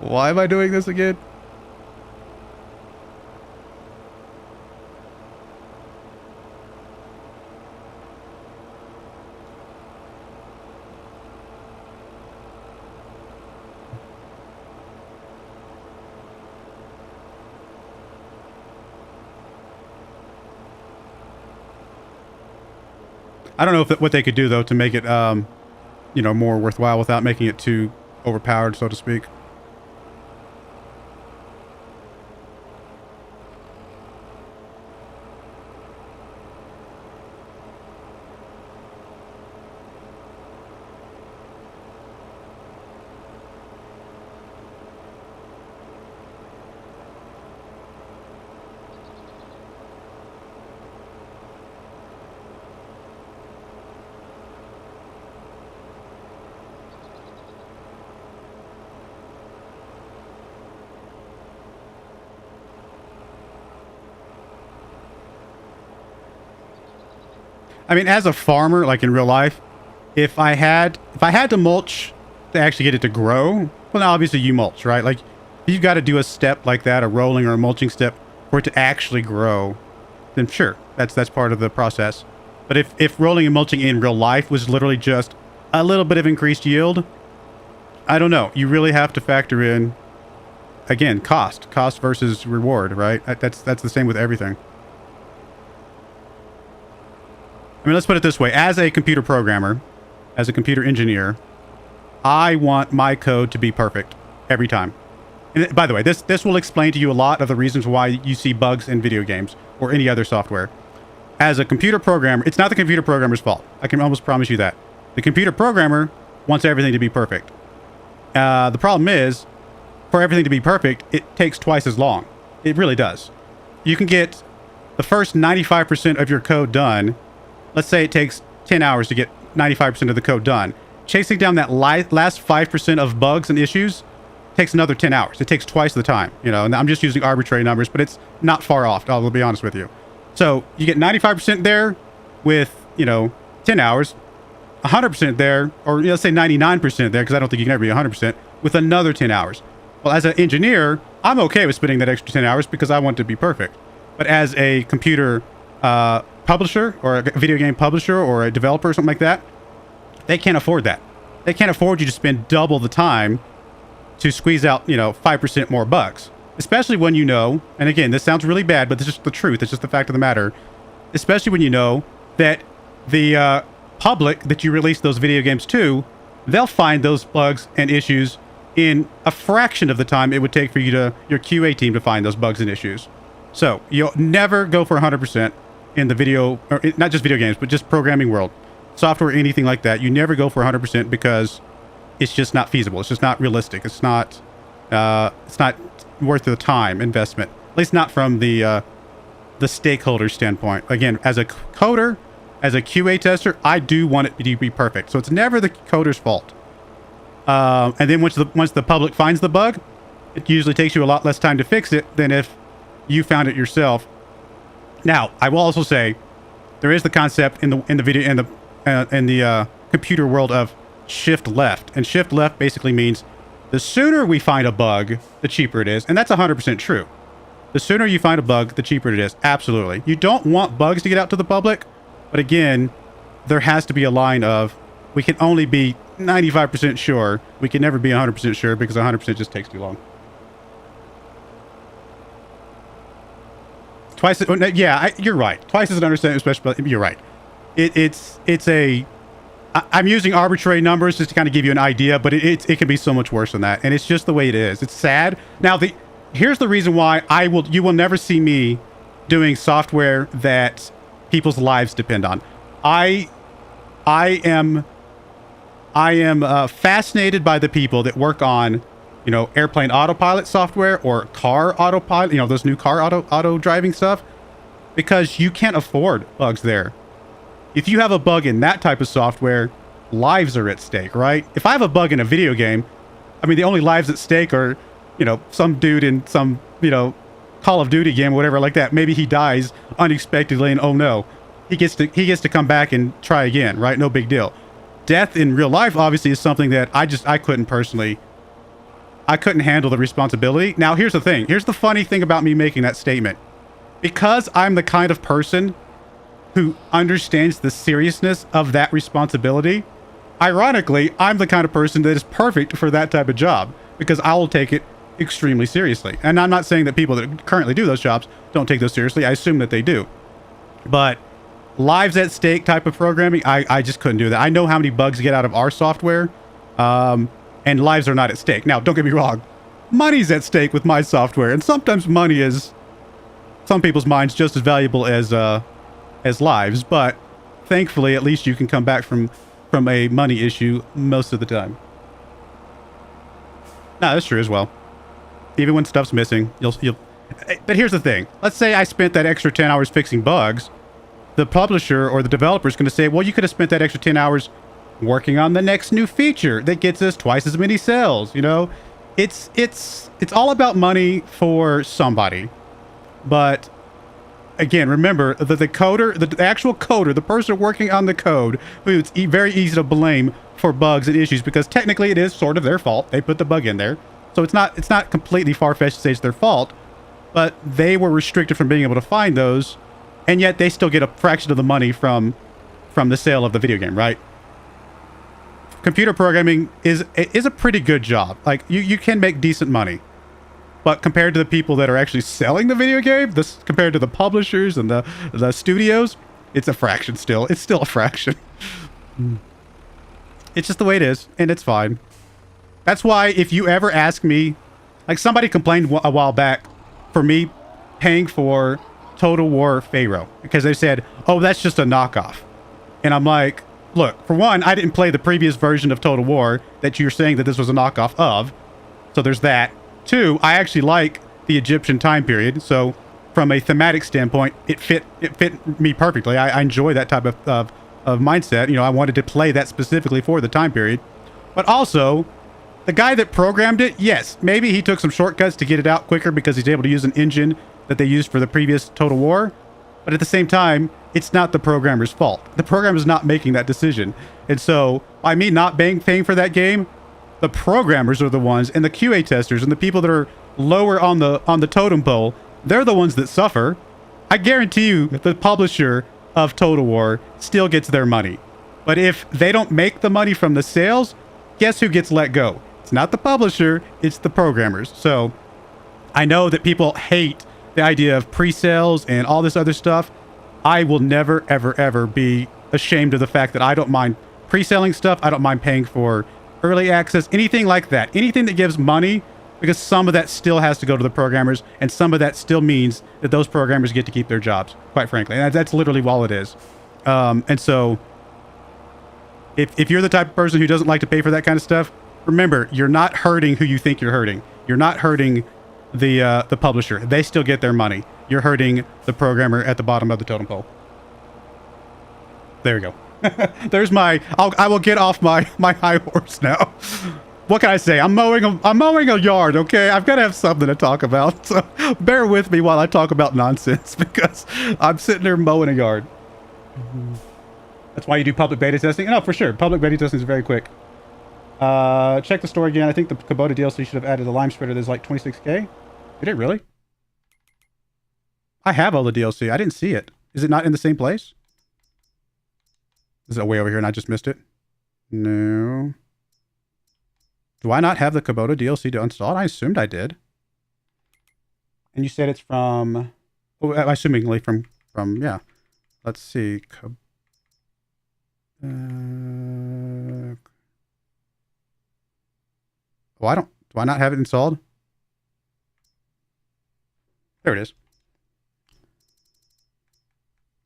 why am I doing this again? I don't know what they could do though to make it more worthwhile without making it too overpowered, so to speak. I mean, as a farmer, like in real life, if I had to mulch to actually get it to grow, well, now obviously you mulch, right? Like you've got to do a step like that, a rolling or a mulching step, for it to actually grow. Then sure, that's part of the process. But if rolling and mulching in real life was literally just a little bit of increased yield, I don't know. You really have to factor in, again, cost versus reward, right? That's the same with everything. I mean, let's put it this way. As a computer programmer, as a computer engineer, I want my code to be perfect every time. And by the way, this will explain to you a lot of the reasons why you see bugs in video games or any other software. As a computer programmer, it's not the computer programmer's fault. I can almost promise you that. The computer programmer wants everything to be perfect. The problem is, for everything to be perfect, it takes twice as long. It really does. You can get the first 95% of your code done. Let's say it takes 10 hours to get 95% of the code done. Chasing down that last 5% of bugs and issues takes another 10 hours. It takes twice the time, and I'm just using arbitrary numbers, but it's not far off, I'll be honest with you. So you get 95% there with, 10 hours, 100% there, or let's say 99% there, because I don't think you can ever be 100%, with another 10 hours. Well, as an engineer, I'm okay with spending that extra 10 hours because I want it to be perfect. But as a computer publisher or a video game publisher or a developer or something like that, they can't afford that. They can't afford you to spend double the time to squeeze out, 5% more bugs. Especially when you know, and again, this sounds really bad, but this is the truth. It's just the fact of the matter. Especially when you know that the public that you release those video games to, they'll find those bugs and issues in a fraction of the time it would take for your QA team to find those bugs and issues. So you'll never go for 100% in the video, or not just video games, but just programming world, software, anything like that. You never go for 100% because it's just not feasible. It's just not realistic. It's not worth the time investment, at least not from the stakeholder standpoint. Again, as a coder, as a QA tester, I do want it to be perfect. So it's never the coder's fault. And then once the public finds the bug, it usually takes you a lot less time to fix it than if you found it yourself. Now, I will also say there is the concept in the computer world of shift left, and shift left basically means the sooner we find a bug, the cheaper it is, and that's 100% true. The sooner you find a bug, the cheaper it is. Absolutely. You don't want bugs to get out to the public, but again, there has to be a line of we can only be 95% sure. We can never be 100% sure because 100% just takes too long. You're right. Twice as an understanding, especially, you're right. I'm using arbitrary numbers just to kind of give you an idea, but it can be so much worse than that. And it's just the way it is. It's sad. Now, here's the reason why you will never see me doing software that people's lives depend on. I am fascinated by the people that work on, airplane autopilot software or car autopilot, those new car auto driving stuff, because you can't afford bugs there. If you have a bug in that type of software, lives are at stake, right? If I have a bug in a video game, I mean, the only lives at stake are, some dude in some, Call of Duty game or whatever like that. Maybe he dies unexpectedly and oh no, he gets to come back and try again, right? No big deal. Death in real life obviously is something that I couldn't handle the responsibility. Now, here's the thing. Here's the funny thing about me making that statement. Because I'm the kind of person who understands the seriousness of that responsibility, ironically, I'm the kind of person that is perfect for that type of job because I will take it extremely seriously. And I'm not saying that people that currently do those jobs don't take those seriously. I assume that they do. But lives at stake type of programming, I just couldn't do that. I know how many bugs get out of our software, and lives are not at stake. Now, don't get me wrong. Money's at stake with my software, and sometimes money is, some people's minds, just as valuable as lives, but thankfully, at least you can come back from a money issue most of the time. No, that's true as well. Even when stuff's missing, you'll. But here's the thing. Let's say I spent that extra 10 hours fixing bugs. The publisher or the developer is going to say, well, you could have spent that extra 10 hours working on the next new feature that gets us twice as many sales. It's all about money for somebody. But again, remember that the coder, the actual coder, the person working on the code, who it's very easy to blame for bugs and issues because technically it is sort of their fault. They put the bug in there. So it's not completely far-fetched to say it's their fault, but they were restricted from being able to find those, and yet they still get a fraction of the money from the sale of the video game, right? Computer programming is a pretty good job. Like, you can make decent money. But compared to the people that are actually selling the video game, compared to the publishers and the studios, it's a fraction still. It's still a fraction. It's just the way it is, and it's fine. That's why if you ever ask me, like somebody complained a while back for me paying for Total War Pharaoh because they said, oh, that's just a knockoff. And I'm like, look, for one, I didn't play the previous version of Total War that you're saying that this was a knockoff of. So there's that. Two, I actually like the Egyptian time period. So from a thematic standpoint, it fit me perfectly. I enjoy that type of mindset. I wanted to play that specifically for the time period. But also, the guy that programmed it, yes, maybe he took some shortcuts to get it out quicker because he's able to use an engine that they used for the previous Total War. But at the same time, it's not the programmer's fault. The programmer's not making that decision. And so, by me not paying for that game, the programmers are the ones, and the QA testers, and the people that are lower on the totem pole, they're the ones that suffer. I guarantee you that the publisher of Total War still gets their money. But if they don't make the money from the sales, guess who gets let go? It's not the publisher, it's the programmers. So I know that people hate the idea of pre-sales and all this other stuff. I will never, ever, ever be ashamed of the fact that I don't mind pre-selling stuff. I don't mind paying for early access, anything like that. Anything that gives money, because some of that still has to go to the programmers, and some of that still means that those programmers get to keep their jobs, quite frankly. And that's literally all it is. And so if you're the type of person who doesn't like to pay for that kind of stuff, remember, you're not hurting who you think you're hurting. You're not hurting the publisher. They still get their money. You're hurting the programmer at the bottom of the totem pole. There we go. There's I will get off my high horse now. What can I say? I'm mowing a yard, okay? I've got to have something to talk about. So bear with me while I talk about nonsense, because I'm sitting there mowing a yard. That's why you do public beta testing? No, for sure. Public beta testing is very quick. Check the store again. I think the Kubota DLC should have added the lime spreader. There's like 26k. Did it really? I have all the DLC. I didn't see it. Is it not in the same place? Is it way over here and I just missed it? No. Do I not have the Kubota DLC to install? I assumed I did. And you said it's from... Oh, assumingly from yeah. Let's see. Oh, do I not have it installed? There it is.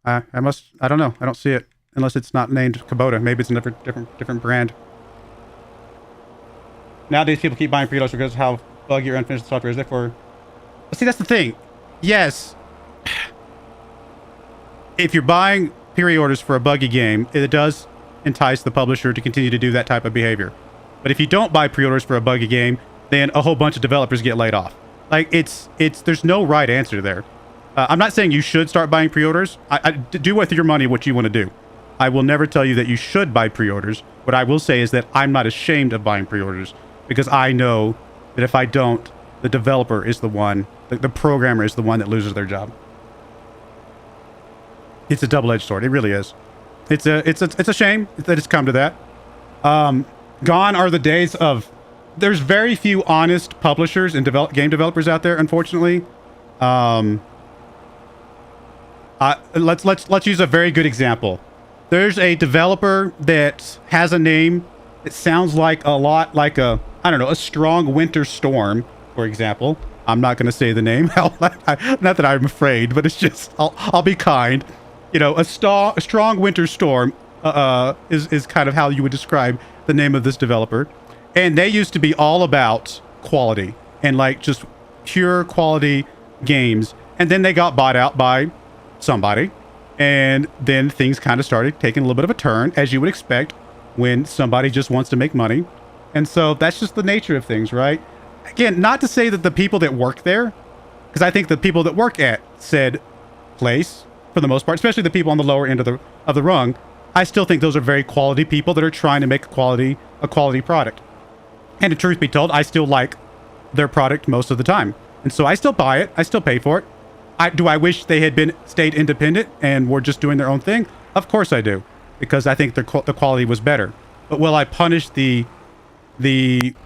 I don't know. I don't see it. Unless it's not named Kubota. Maybe it's a different brand. Nowadays, people keep buying pre-orders because of how buggy or unfinished the software is. Therefore, see, that's the thing. Yes. If you're buying pre-orders for a buggy game, it does entice the publisher to continue to do that type of behavior. But if you don't buy pre-orders for a buggy game, then a whole bunch of developers get laid off. Like, there's no right answer there. I'm not saying you should start buying pre-orders. I do with your money what you want to do. I will never tell you that you should buy pre-orders. What I will say is that I'm not ashamed of buying pre-orders, because I know that if I don't, the developer is the one, the programmer is the one that loses their job. It's a double-edged sword. It really is. It's a shame that it's come to that. Gone are the days of... There's very few honest publishers and game developers out there, unfortunately. Let's use a very good example. There's a developer that has a name that sounds like a lot like a strong winter storm, for example. I'm not going to say the name. Not that I'm afraid, but it's just, I'll be kind. You know, a strong winter storm is kind of how you would describe the name of this developer. And they used to be all about quality and like just pure quality games. And then they got bought out by somebody. And then things kind of started taking a little bit of a turn, as you would expect when somebody just wants to make money. And so that's just the nature of things, right? Again, not to say that the people that work there, because I think the people that work at said place, for the most part, especially the people on the lower end of the rung, I still think those are very quality people that are trying to make a quality product. And the truth be told, I still like their product most of the time. And so I still buy it. I still pay for it. Do I wish they had stayed independent and were just doing their own thing? Of course I do, because I think the quality was better. But will I punish the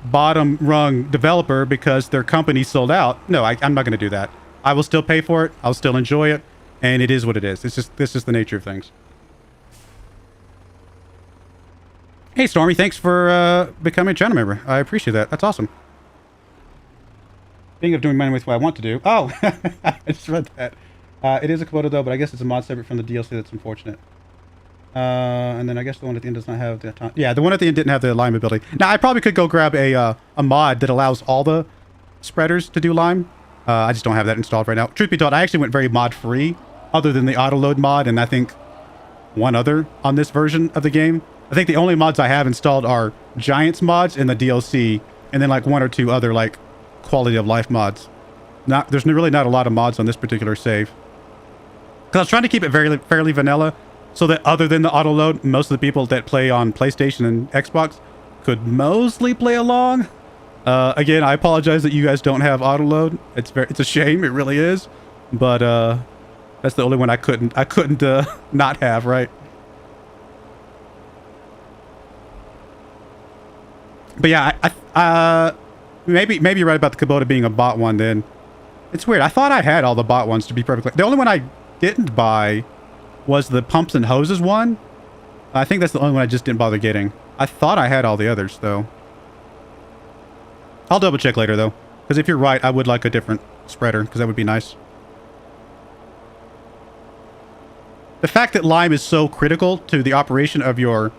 bottom rung developer because their company sold out? No, I'm not going to do that. I will still pay for it. I'll still enjoy it, and it is what it is. It's just the nature of things. Hey, Stormy, thanks for becoming a channel member. I appreciate that. That's awesome. Speaking of doing money with what I want to do. Oh, I just read that. It is a Kubota though, but I guess it's a mod separate from the DLC. That's unfortunate. And then I guess the one at the end does not have the... Yeah, the one at the end didn't have the lime ability. Now, I probably could go grab a mod that allows all the spreaders to do lime. I just don't have that installed right now. Truth be told, I actually went very mod-free, other than the auto-load mod, and I think one other on this version of the game. I think the only mods I have installed are Giants mods in the DLC, and then like one or two other like quality of life mods. There's really not a lot of mods on this particular save. Because I was trying to keep it fairly vanilla, so that other than the auto load, most of the people that play on PlayStation and Xbox could mostly play along. Again, I apologize that you guys don't have auto load. It's a shame, it really is. But That's the only one I couldn't not have, right? But yeah, maybe you're right about the Kubota being a bot one then. It's weird. I thought I had all the bot ones, to be perfectly. The only one I didn't buy was the pumps and hoses one. I think that's the only one I just didn't bother getting. I thought I had all the others, though. I'll double check later, though. Because if you're right, I would like a different spreader, because that would be nice. The fact that lime is so critical to the operation of your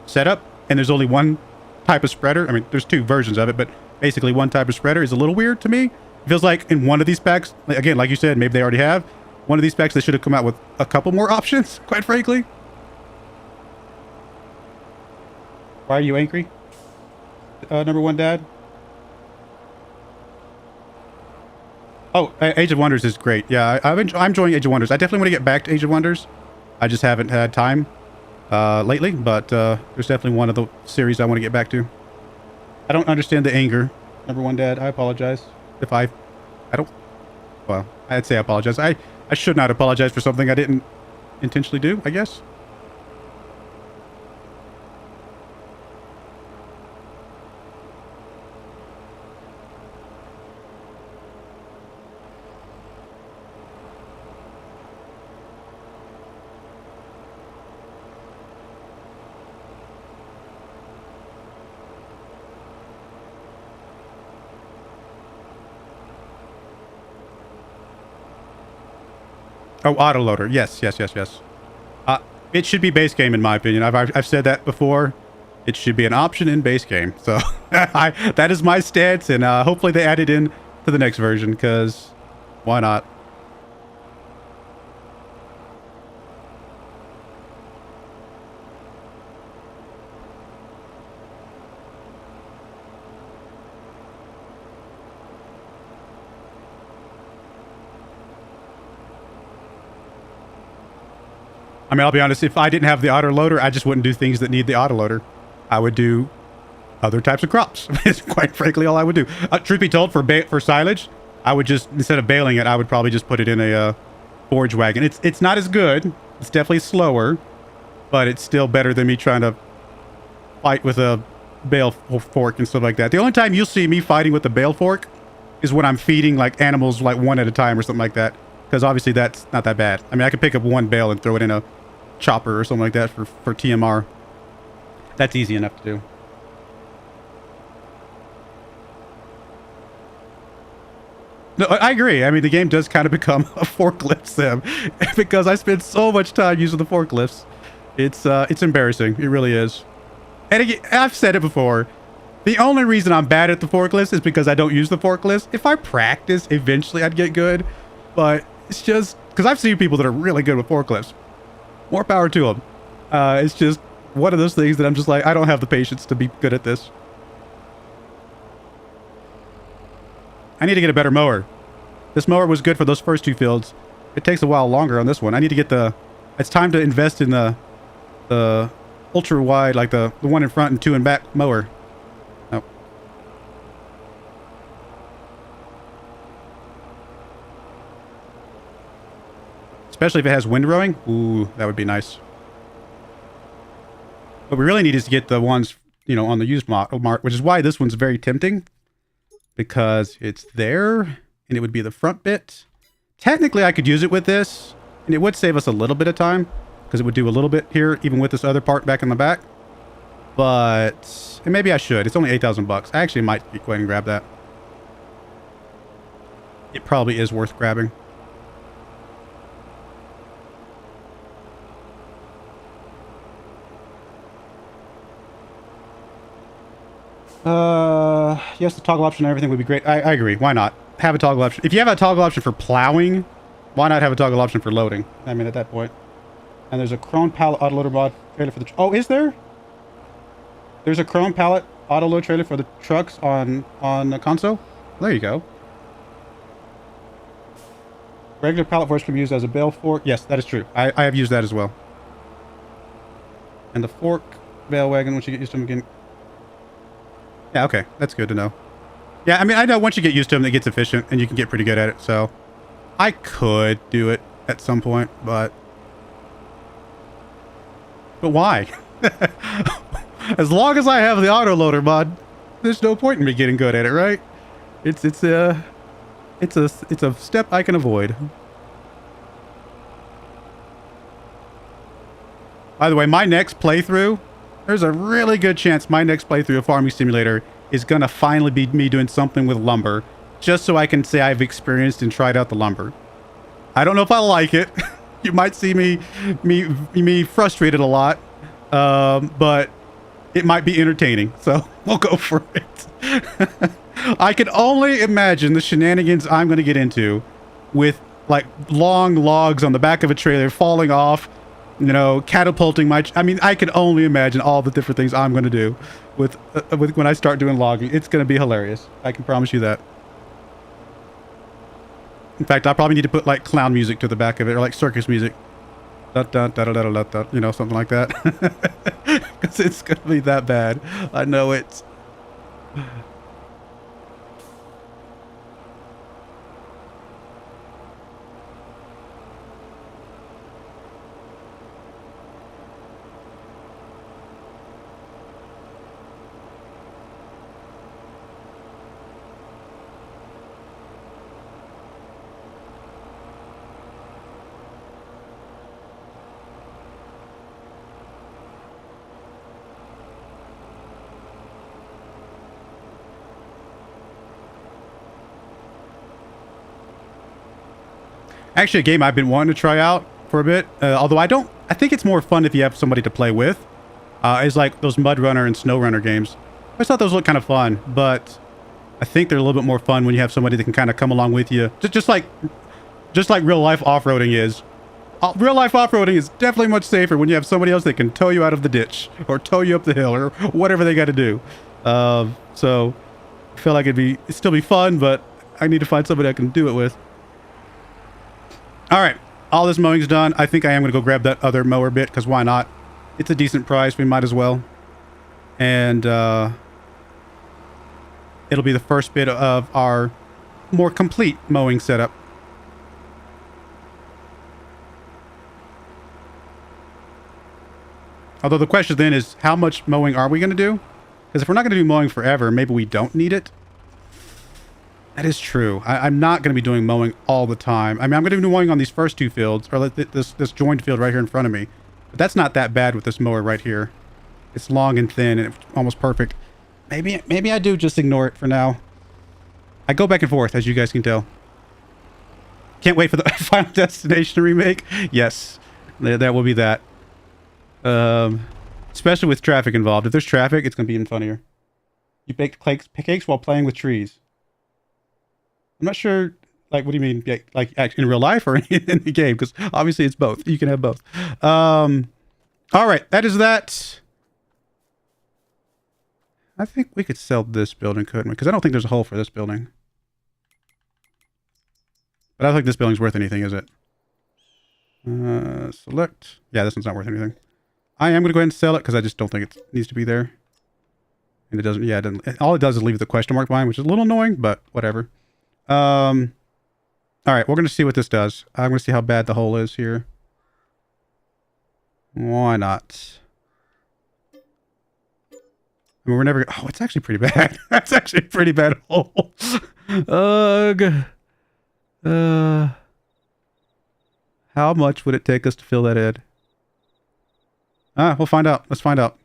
setup, and there's only one type of spreader. I mean, there's two versions of it, but basically one type of spreader is a little weird to me. It feels like in one of these packs, again, like you said, maybe they already have. One of these packs, they should have come out with a couple more options, quite frankly. Why are you angry? Number one dad? Oh, Age of Wonders is great. Yeah, I'm enjoying Age of Wonders. I definitely want to get back to Age of Wonders. I just haven't had time lately, but there's definitely one of the series I want to get back to. I don't understand the anger, number one dad. I apologize if I don't. Well, I'd say I apologize. I should not apologize for something I didn't intentionally do, I guess. Oh, autoloader. Yes. It should be base game, in my opinion. I've said that before. It should be an option in base game. So that is my stance, and hopefully they add it in to the next version, because why not? I mean, I'll be honest, if I didn't have the autoloader, I just wouldn't do things that need the autoloader. I would do other types of crops. It's quite frankly all I would do. Truth be told, for silage, I would just, instead of baling it, I would probably just put it in a forage wagon. It's not as good. It's definitely slower, but it's still better than me trying to fight with a bale fork and stuff like that. The only time you'll see me fighting with the bale fork is when I'm feeding like animals like one at a time or something like that. Because obviously that's not that bad. I mean, I could pick up one bale and throw it in a chopper or something like that for TMR. That's easy enough to do. No, I agree. I mean, the game does kind of become a forklift sim because I spend so much time using the forklifts. It's embarrassing. It really is. And again, I've said it before. The only reason I'm bad at the forklifts is because I don't use the forklifts. If I practice, eventually I'd get good. But it's just because I've seen people that are really good with forklifts. More power to them. It's just one of those things that I'm just like, I don't have the patience to be good at this. I need to get a better mower. This mower was good for those first two fields. It takes a while longer on this one. I need to get the... It's time to invest in the ultra wide, like the one in front and two in back mower. Nope. Especially if it has windrowing. Ooh, that would be nice. What we really need is to get the ones, you know, on the used mart, which is why this one's very tempting. Because it's there, and it would be the front bit. Technically, I could use it with this, and it would save us a little bit of time, because it would do a little bit here, even with this other part back in the back. But, and maybe I should. It's only 8,000 bucks. I actually might go ahead and grab that. It probably is worth grabbing. Yes, the toggle option and everything would be great. I agree. Why not? Have a toggle option. If you have a toggle option for plowing, why not have a toggle option for loading? I mean, at that point. And there's a Chrome pallet autoloader mod trailer for the... Oh, is there? There's a Chrome pallet autoload trailer for the trucks on the console? There you go. Regular pallet forks can be used as a bale fork. Yes, that is true. I have used that as well. And the fork bale wagon, once you get used to them again... Yeah, okay. That's good to know. Yeah, I mean, I know once you get used to them, it gets efficient, and you can get pretty good at it, so... I could do it at some point, but why? As long as I have the autoloader mod, there's no point in me getting good at it, right? It's a step I can avoid. By the way, my next playthrough, there's a really good chance my next playthrough of Farming Simulator is gonna finally be me doing something with lumber, just so I can say I've experienced and tried out the lumber. I don't know if I like it. You might see me frustrated a lot, but it might be entertaining, so we'll go for it. I can only imagine the shenanigans I'm going to get into with, like, long logs on the back of a trailer falling off, you know, catapulting my... I mean, I can only imagine all the different things I'm going to do with when I start doing logging. It's going to be hilarious. I can promise you that. In fact, I probably need to put, like, clown music to the back of it, or, like, circus music. Da, da, da, da, da, da, da, you know, something like that. Because it's going to be that bad. I know it. Actually, a game I've been wanting to try out for a bit, although I think it's more fun if you have somebody to play with, is like those Mud Runner and Snow Runner games. I just thought those looked kind of fun, but I think they're a little bit more fun when you have somebody that can kind of come along with you. Just like real life off-roading is. Real life off-roading is definitely much safer when you have somebody else that can tow you out of the ditch, or tow you up the hill, or whatever they got to do. So I feel like it'd still be fun, but I need to find somebody I can do it with. All right, all this mowing's done. I think I am going to go grab that other mower bit, because why not? It's a decent price. We might as well. And it'll be the first bit of our more complete mowing setup. Although the question then is, how much mowing are we going to do? Because if we're not going to do mowing forever, maybe we don't need it. That is true. I'm not going to be doing mowing all the time. I mean, I'm going to be mowing on these first two fields, or this joined field right here in front of me. But that's not that bad with this mower right here. It's long and thin, and it's almost perfect. Maybe I do just ignore it for now. I go back and forth, as you guys can tell. Can't wait for the Final Destination remake. Yes, that will be that. Especially with traffic involved. If there's traffic, it's going to be even funnier. You baked cakes while playing with trees. I'm not sure, like, what do you mean? Like in real life or in the game? Because obviously it's both. You can have both. All right, that is that. I think we could sell this building, couldn't we? Because I don't think there's a hole for this building. But I don't think this building's worth anything, is it? Select. Yeah, this one's not worth anything. I am going to go ahead and sell it because I just don't think it needs to be there. And it doesn't, yeah, it doesn't, all it does is leave the question mark behind, which is a little annoying, but whatever. All right, we're going to see what this does. I'm going to see how bad the hole is here. Why not? I mean, we're never... Oh, it's actually pretty bad. That's actually a pretty bad hole. Ugh. How much would it take us to fill that in? We'll find out. Let's find out.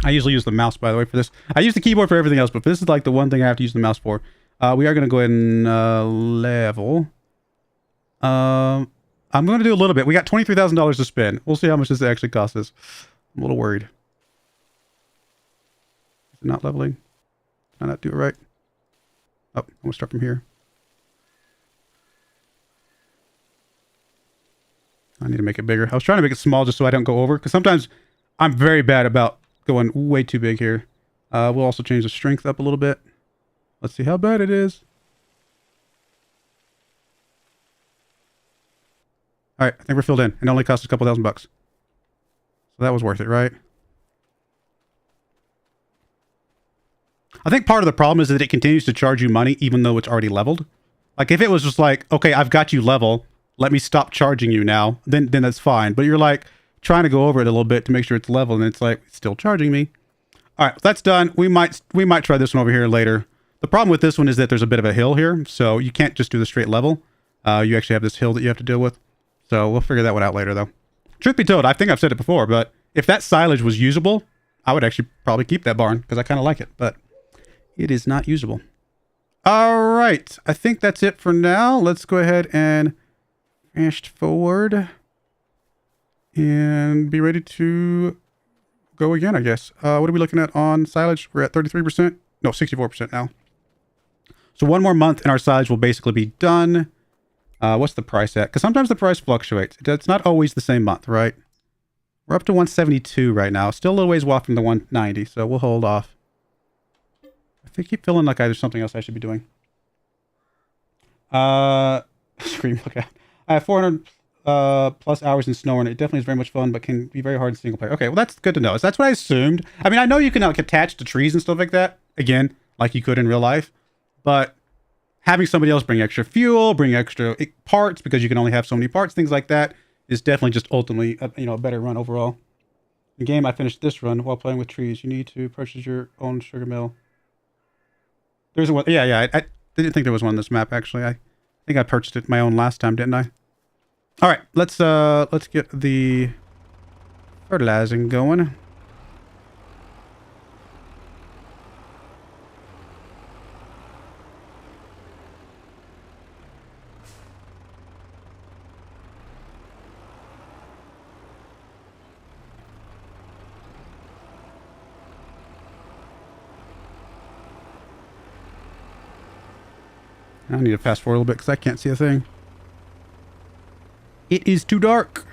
I usually use the mouse, by the way, for this. I use the keyboard for everything else, but this is like the one thing I have to use the mouse for. We are going to go ahead and level. I'm going to do a little bit. We got $23,000 to spend. We'll see how much this actually costs us. I'm a little worried. Is it not leveling? Did I not do it right? Oh, I'm going to start from here. I need to make it bigger. I was trying to make it small just so I don't go over, because sometimes I'm very bad about going way too big here. We'll also change the strength up a little bit. Let's see how bad it is. All right, I think we're filled in. It only cost us a couple $1,000. So that was worth it, right? I think part of the problem is that it continues to charge you money even though it's already leveled. Like if it was just like, okay, I've got you level, let me stop charging you now, then that's fine. But you're like trying to go over it a little bit to make sure it's level, and it's like it's still charging me. All right, that's done. We might try this one over here later. The problem with this one is that there's a bit of a hill here, so you can't just do the straight level. You actually have this hill that you have to deal with. So we'll figure that one out later, though. Truth be told, I think I've said it before, but if that silage was usable, I would actually probably keep that barn because I kind of like it, but it is not usable. All right, I think that's it for now. Let's go ahead and fast forward and be ready to go again, I guess. What are we looking at on silage? We're at 33%. No, 64% now. So one more month and our silage will basically be done. What's the price at? Because sometimes the price fluctuates. It's not always the same month, right? We're up to 172 right now. Still a little ways off from the 190, so we'll hold off. I keep feeling like there's something else I should be doing. Scream, look out. I have 400 plus hours in snow, and it definitely is very much fun, but can be very hard in single player. Okay, well, that's good to know. That's what I assumed. I mean, I know you can like attach to trees and stuff like that, again, like you could in real life, but having somebody else bring extra fuel, bring extra parts, because you can only have so many parts, things like that, is definitely just ultimately a better run overall. The game I finished this run while playing with trees. You need to purchase your own sugar mill. There's one. Yeah. I didn't think there was one on this map, actually. I think I purchased it my own last time, didn't I? All right, let's get the fertilizing going. I need to fast forward a little bit because I can't see a thing. It is too dark.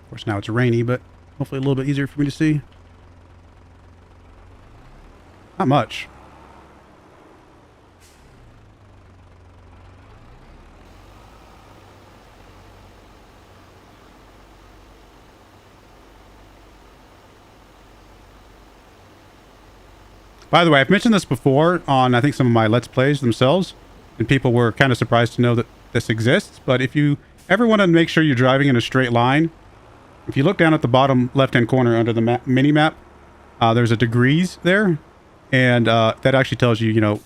Of course, now it's rainy, but hopefully a little bit easier for me to see. Not much. By the way, I've mentioned this before on, I think, some of my Let's Plays themselves, and people were kind of surprised to know that this exists. But if you ever want to make sure you're driving in a straight line, if you look down at the bottom left-hand corner under the mini-map, there's a degrees there, and that actually tells you,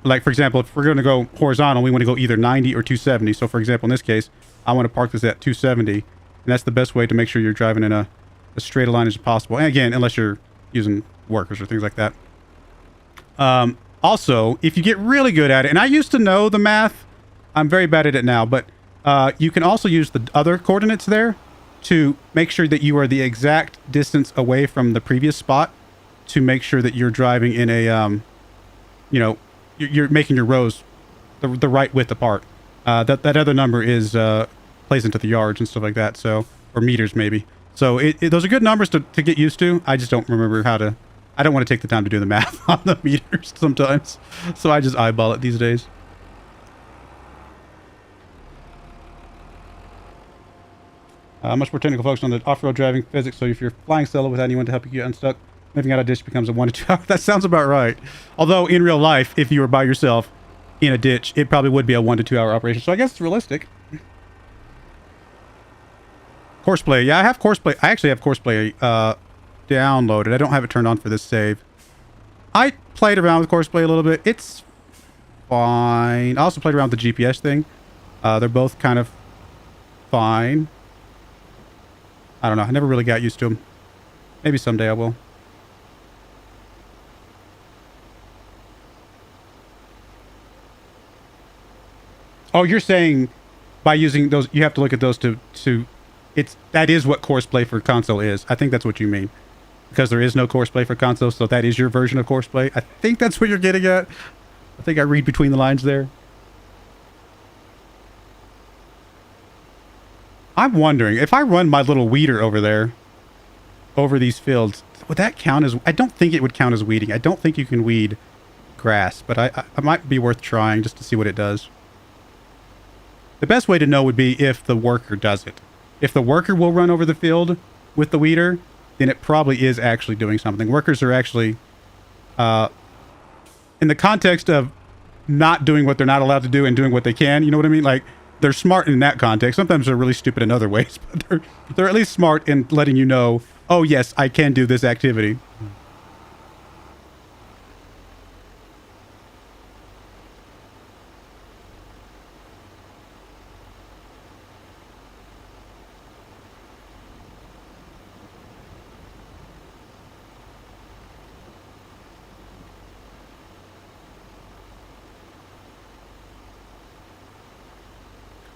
like, for example, if we're going to go horizontal, we want to go either 90 or 270. So, for example, in this case, I want to park this at 270, and that's the best way to make sure you're driving in a straight line as possible. And again, unless you're using workers or things like that. Also, if you get really good at it, and I used to know the math, I'm very bad at it now, but you can also use the other coordinates there to make sure that you are the exact distance away from the previous spot to make sure that you're driving in a, you're making your rows the right width apart. That other number is plays into the yards and stuff like that, so, or meters maybe. So those are good numbers to get used to. I just don't remember how to. I don't want to take the time to do the math on the meters sometimes, so I just eyeball it these days. Much more technical focus on the off-road driving physics, so if you're flying solo without anyone to help you get unstuck, moving out of ditch becomes a 1 to 2 hour. That sounds about right. Although in real life, if you were by yourself in a ditch, it probably would be a 1 to 2 hour operation, so I guess it's realistic. Courseplay. Yeah, I have Courseplay. I actually have Courseplay downloaded. I don't have it turned on for this save. I played around with Courseplay a little bit. It's fine. I also played around with the GPS thing. They're both kind of fine. I don't know. I never really got used to them. Maybe someday I will. Oh, you're saying by using those, you have to look at those to that is what Courseplay for console is. I think that's what you mean. Because there is no Courseplay for console, so that is your version of Courseplay. I think that's what you're getting at. I think I read between the lines there. I'm wondering, if I run my little weeder over there, over these fields, would that count as... I don't think it would count as weeding. I don't think you can weed grass, but I might be worth trying just to see what it does. The best way to know would be if the worker does it. If the worker will run over the field with the weeder, then it probably is actually doing something. Workers are actually, in the context of not doing what they're not allowed to do and doing what they can, you know what I mean? Like, they're smart in that context. Sometimes they're really stupid in other ways, but they're at least smart in letting you know, oh yes, I can do this activity.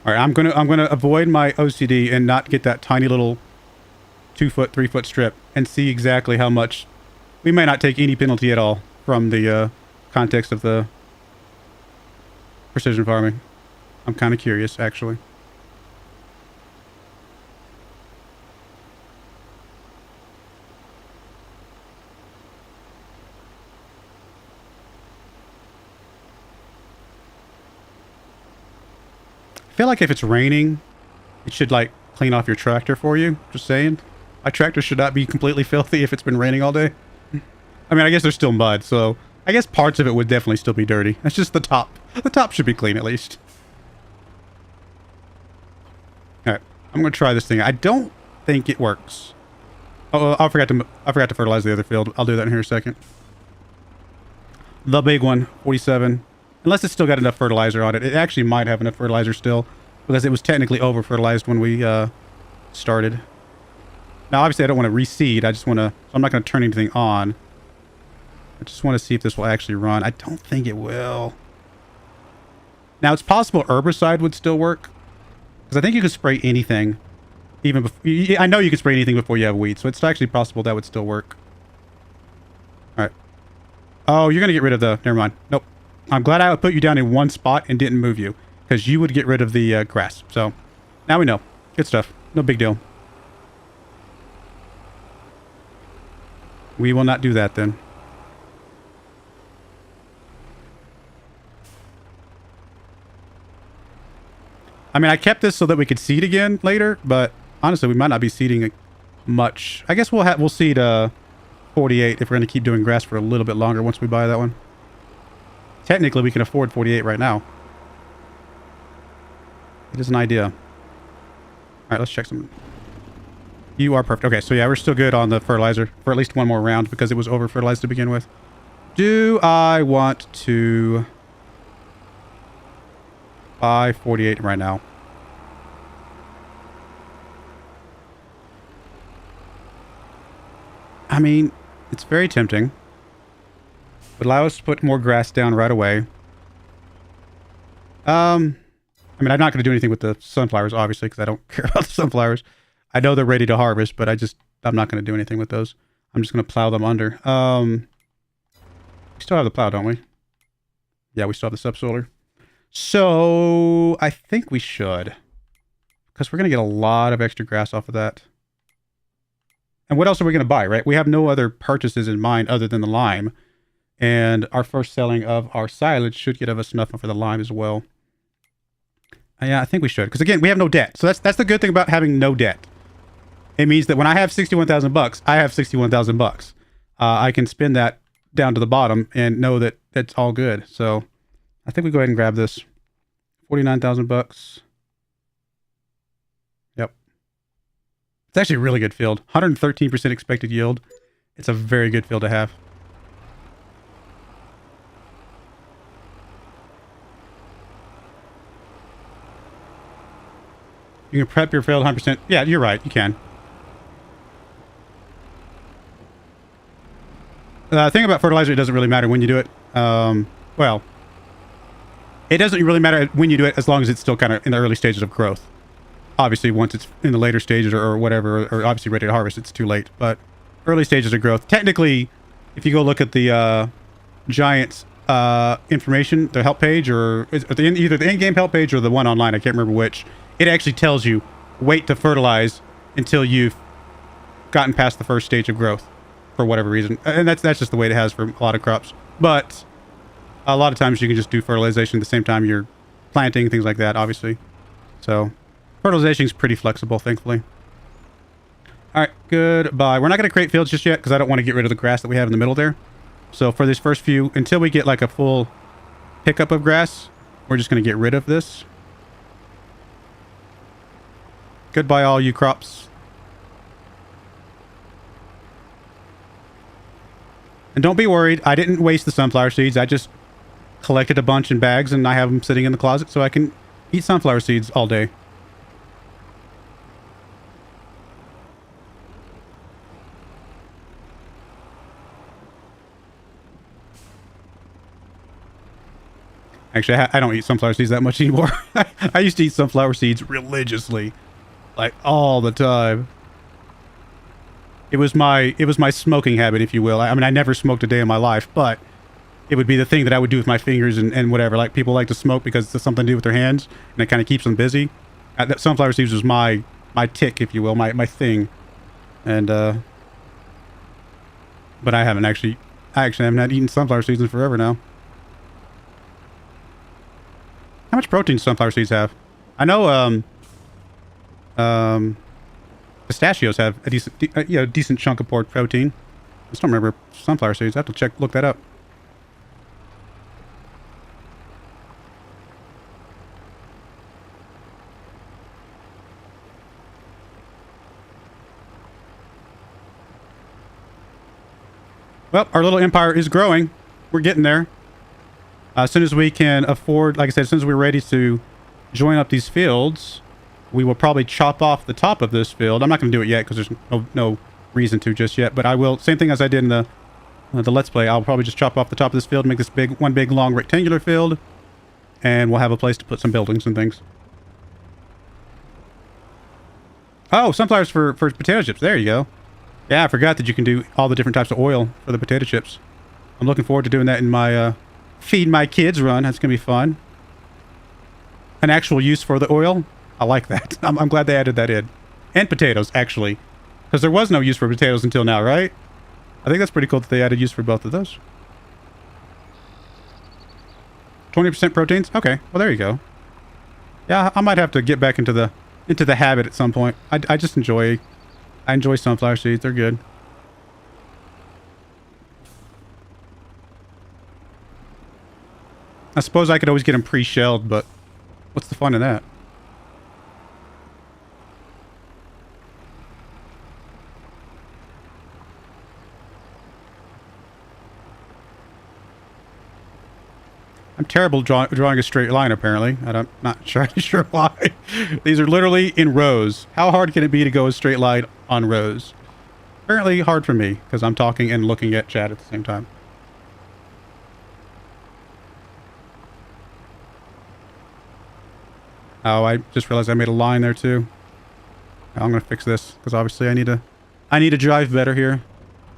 All right, I'm gonna avoid my OCD and not get that tiny little 2 foot, 3 foot strip and see exactly how much. We may not take any penalty at all from the context of the precision farming. I'm kind of curious, actually. I feel like if it's raining, it should like clean off your tractor for you. Just saying. My tractor should not be completely filthy if it's been raining all day. I mean, I guess there's still mud, so I guess parts of it would definitely still be dirty. That's just the top. The top should be clean at least. Alright, I'm gonna try this thing. I don't think it works. Oh, I forgot to fertilize the other field. I'll do that in here in a second. The big one, 47. Unless it's still got enough fertilizer on it. It actually might have enough fertilizer still, because it was technically over-fertilized when we started. Now, obviously, I don't want to reseed. I just want to... So I'm not going to turn anything on. I just want to see if this will actually run. I don't think it will. Now, it's possible herbicide would still work, because I think you could spray anything. Even before... I know you can spray anything before you have weeds, so it's actually possible that would still work. Alright. Oh, you're going to get rid of the... Never mind. Nope. I'm glad I put you down in one spot and didn't move you, because you would get rid of the grass. So, now we know. Good stuff. No big deal. We will not do that then. I mean, I kept this so that we could seed again later, but honestly, we might not be seeding much. I guess we'll seed 48 if we're going to keep doing grass for a little bit longer once we buy that one. Technically, we can afford 48 right now. It is an idea. All right, let's check some. You are perfect. Okay, so yeah, we're still good on the fertilizer for at least one more round because it was over-fertilized to begin with. Do I want to buy 48 right now? I mean, it's very tempting. Would allow us to put more grass down right away. I mean, I'm not going to do anything with the sunflowers, obviously, because I don't care about the sunflowers. I know they're ready to harvest, but I'm not going to do anything with those. I'm just going to plow them under. We still have the plow, don't we? Yeah, we still have the subsoiler. So, I think we should. Because we're going to get a lot of extra grass off of that. And what else are we going to buy, right? We have no other purchases in mind other than the lime. And our first selling of our silage should get us enough for the lime as well. Yeah, I think we should. Because again, we have no debt. So that's the good thing about having no debt. It means that when I have 61,000 bucks, I have 61,000 bucks. I can spend that down to the bottom and know that it's all good. So I think we go ahead and grab this. 49,000 bucks. Yep. It's actually a really good field. 113% expected yield. It's a very good field to have. You can prep your field 100%. Yeah, you're right. You can. The thing about fertilizer, it doesn't really matter when you do it. Well, it doesn't really matter when you do it as long as it's still kind of in the early stages of growth. Obviously, once it's in the later stages or whatever, or obviously ready to harvest, it's too late. But early stages of growth. Technically, if you go look at the Giants information, the help page, or either the in-game help page or the one online, I can't remember which, it actually tells you, wait to fertilize until you've gotten past the first stage of growth for whatever reason. And that's just the way it has for a lot of crops. But a lot of times you can just do fertilization at the same time you're planting, things like that, obviously. So fertilization is pretty flexible, thankfully. All right, goodbye. We're not going to create fields just yet because I don't want to get rid of the grass that we have in the middle there. So for this first few, until we get like a full pickup of grass, we're just going to get rid of this. Goodbye, all you crops. And don't be worried. I didn't waste the sunflower seeds. I just collected a bunch in bags and I have them sitting in the closet so I can eat sunflower seeds all day. Actually, I don't eat sunflower seeds that much anymore. I used to eat sunflower seeds religiously, like all the time. It was my smoking habit, if you will. I mean, I never smoked a day in my life, but it would be the thing that I would do with my fingers and whatever. Like people like to smoke because it's something to do with their hands, and it kind of keeps them busy. That sunflower seeds was my tick, if you will, my thing. And but I haven't actually. I actually haven't had eaten sunflower seeds in forever now. How much protein do sunflower seeds have? I know pistachios have a decent chunk of protein. I just don't remember sunflower seeds. I have to look that up. Well, our little empire is growing. We're getting there. As soon as we can afford, like I said, as soon as we're ready to join up these fields, we will probably chop off the top of this field. I'm not going to do it yet because there's no reason to just yet. But I will, same thing as I did in the Let's Play. I'll probably just chop off the top of this field, make this one big long rectangular field, and we'll have a place to put some buildings and things. Oh, sunflowers for potato chips. There you go. Yeah, I forgot that you can do all the different types of oil for the potato chips. I'm looking forward to doing that in my Feed My Kids run. That's going to be fun. An actual use for the oil. I like that. I'm glad they added that in. And potatoes, actually. Because there was no use for potatoes until now, right? I think that's pretty cool that they added use for both of those. 20% proteins? Okay. Well, there you go. Yeah, I might have to get back into the habit at some point. I just enjoy sunflower seeds. They're good. I suppose I could always get them pre-shelled, but what's the fun in that? I'm terrible drawing a straight line, apparently. I'm not sure why. These are literally in rows. How hard can it be to go a straight line on rows? Apparently hard for me, because I'm talking and looking at chat at the same time. Oh, I just realized I made a line there too. I'm gonna fix this because obviously I need to drive better here.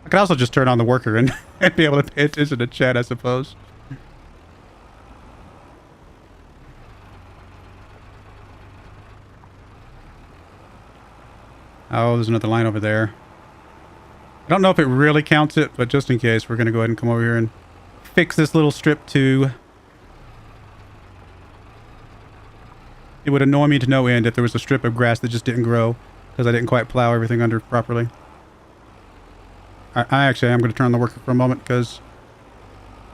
I could also just turn on the worker and be able to pay attention to chat, I suppose. Oh, there's another line over there. I don't know if it really counts it, but just in case, we're gonna go ahead and come over here and fix this little strip too. It would annoy me to no end if there was a strip of grass that just didn't grow because I didn't quite plow everything under properly. I actually am going to turn on the worker for a moment because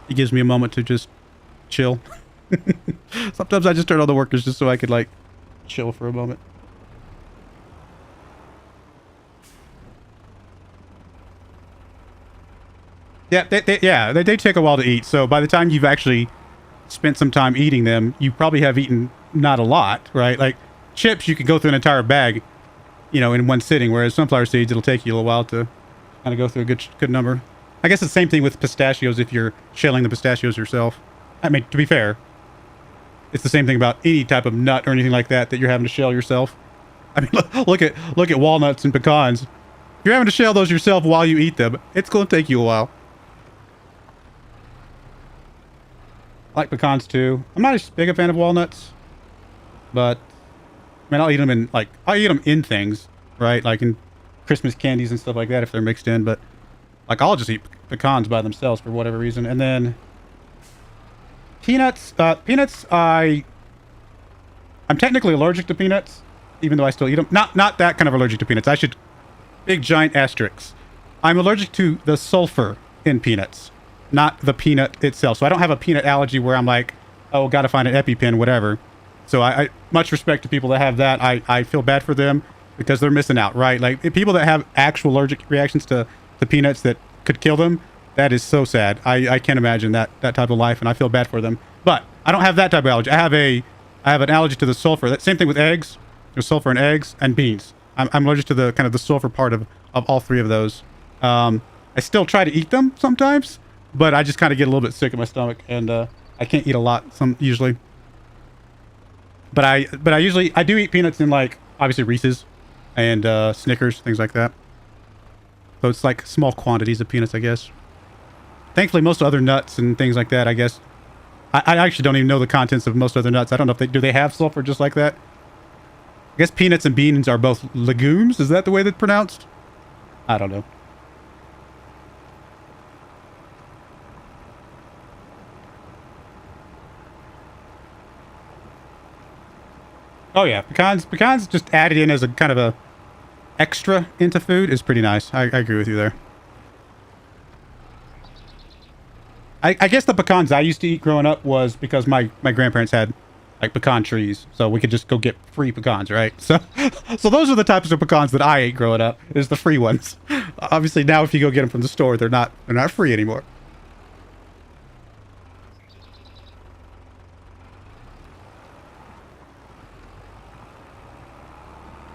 it gives me a moment to just chill. Sometimes I just turn on the workers just so I could like chill for a moment. Yeah, they take a while to eat. So by the time you've actually spent some time eating them, you probably have eaten not a lot, right? Like chips, you can go through an entire bag, you know, in one sitting, whereas sunflower seeds, it'll take you a little while to kind of go through a good number. I guess it's the same thing with pistachios if you're shelling the pistachios yourself. I mean, to be fair, it's the same thing about any type of nut or anything like that you're having to shell yourself. I mean, look at walnuts and pecans. If you're having to shell those yourself while you eat them, it's going to take you a while. I like pecans too. I'm not as big a fan of walnuts, but I mean, I'll eat them in things, right? Like in Christmas candies and stuff like that if they're mixed in, but like I'll just eat pecans by themselves for whatever reason. And then peanuts, I'm technically allergic to peanuts, even though I still eat them. Not that kind of allergic to peanuts. big giant asterisk. I'm allergic to the sulfur in peanuts, not the peanut itself. So I don't have a peanut allergy where I'm like, oh, gotta find an EpiPen, whatever. So I much respect to people that have that. I feel bad for them because they're missing out, right? Like people that have actual allergic reactions to peanuts that could kill them, that is so sad. I can't imagine that type of life, and I feel bad for them. But I don't have that type of allergy. I have an allergy to the sulfur. That same thing with eggs. There's sulfur in eggs and beans. I'm allergic to the kind of the sulfur part of all three of those. I still try to eat them sometimes, but I just kind of get a little bit sick in my stomach, and I can't eat a lot usually. But I do eat peanuts in, like, obviously Reese's and Snickers, things like that. So it's like small quantities of peanuts, I guess. Thankfully, most other nuts and things like that, I guess. I actually don't even know the contents of most other nuts. I don't know if do they have sulfur just like that? I guess peanuts and beans are both legumes. Is that the way that's pronounced? I don't know. Oh yeah, pecans just added in as a kind of a extra into food is pretty nice. I agree with you there. I guess the pecans I used to eat growing up was because my grandparents had like pecan trees, so we could just go get free pecans, right? So those are the types of pecans that I ate growing up, is the free ones. Obviously now if you go get them from the store, they're not free anymore.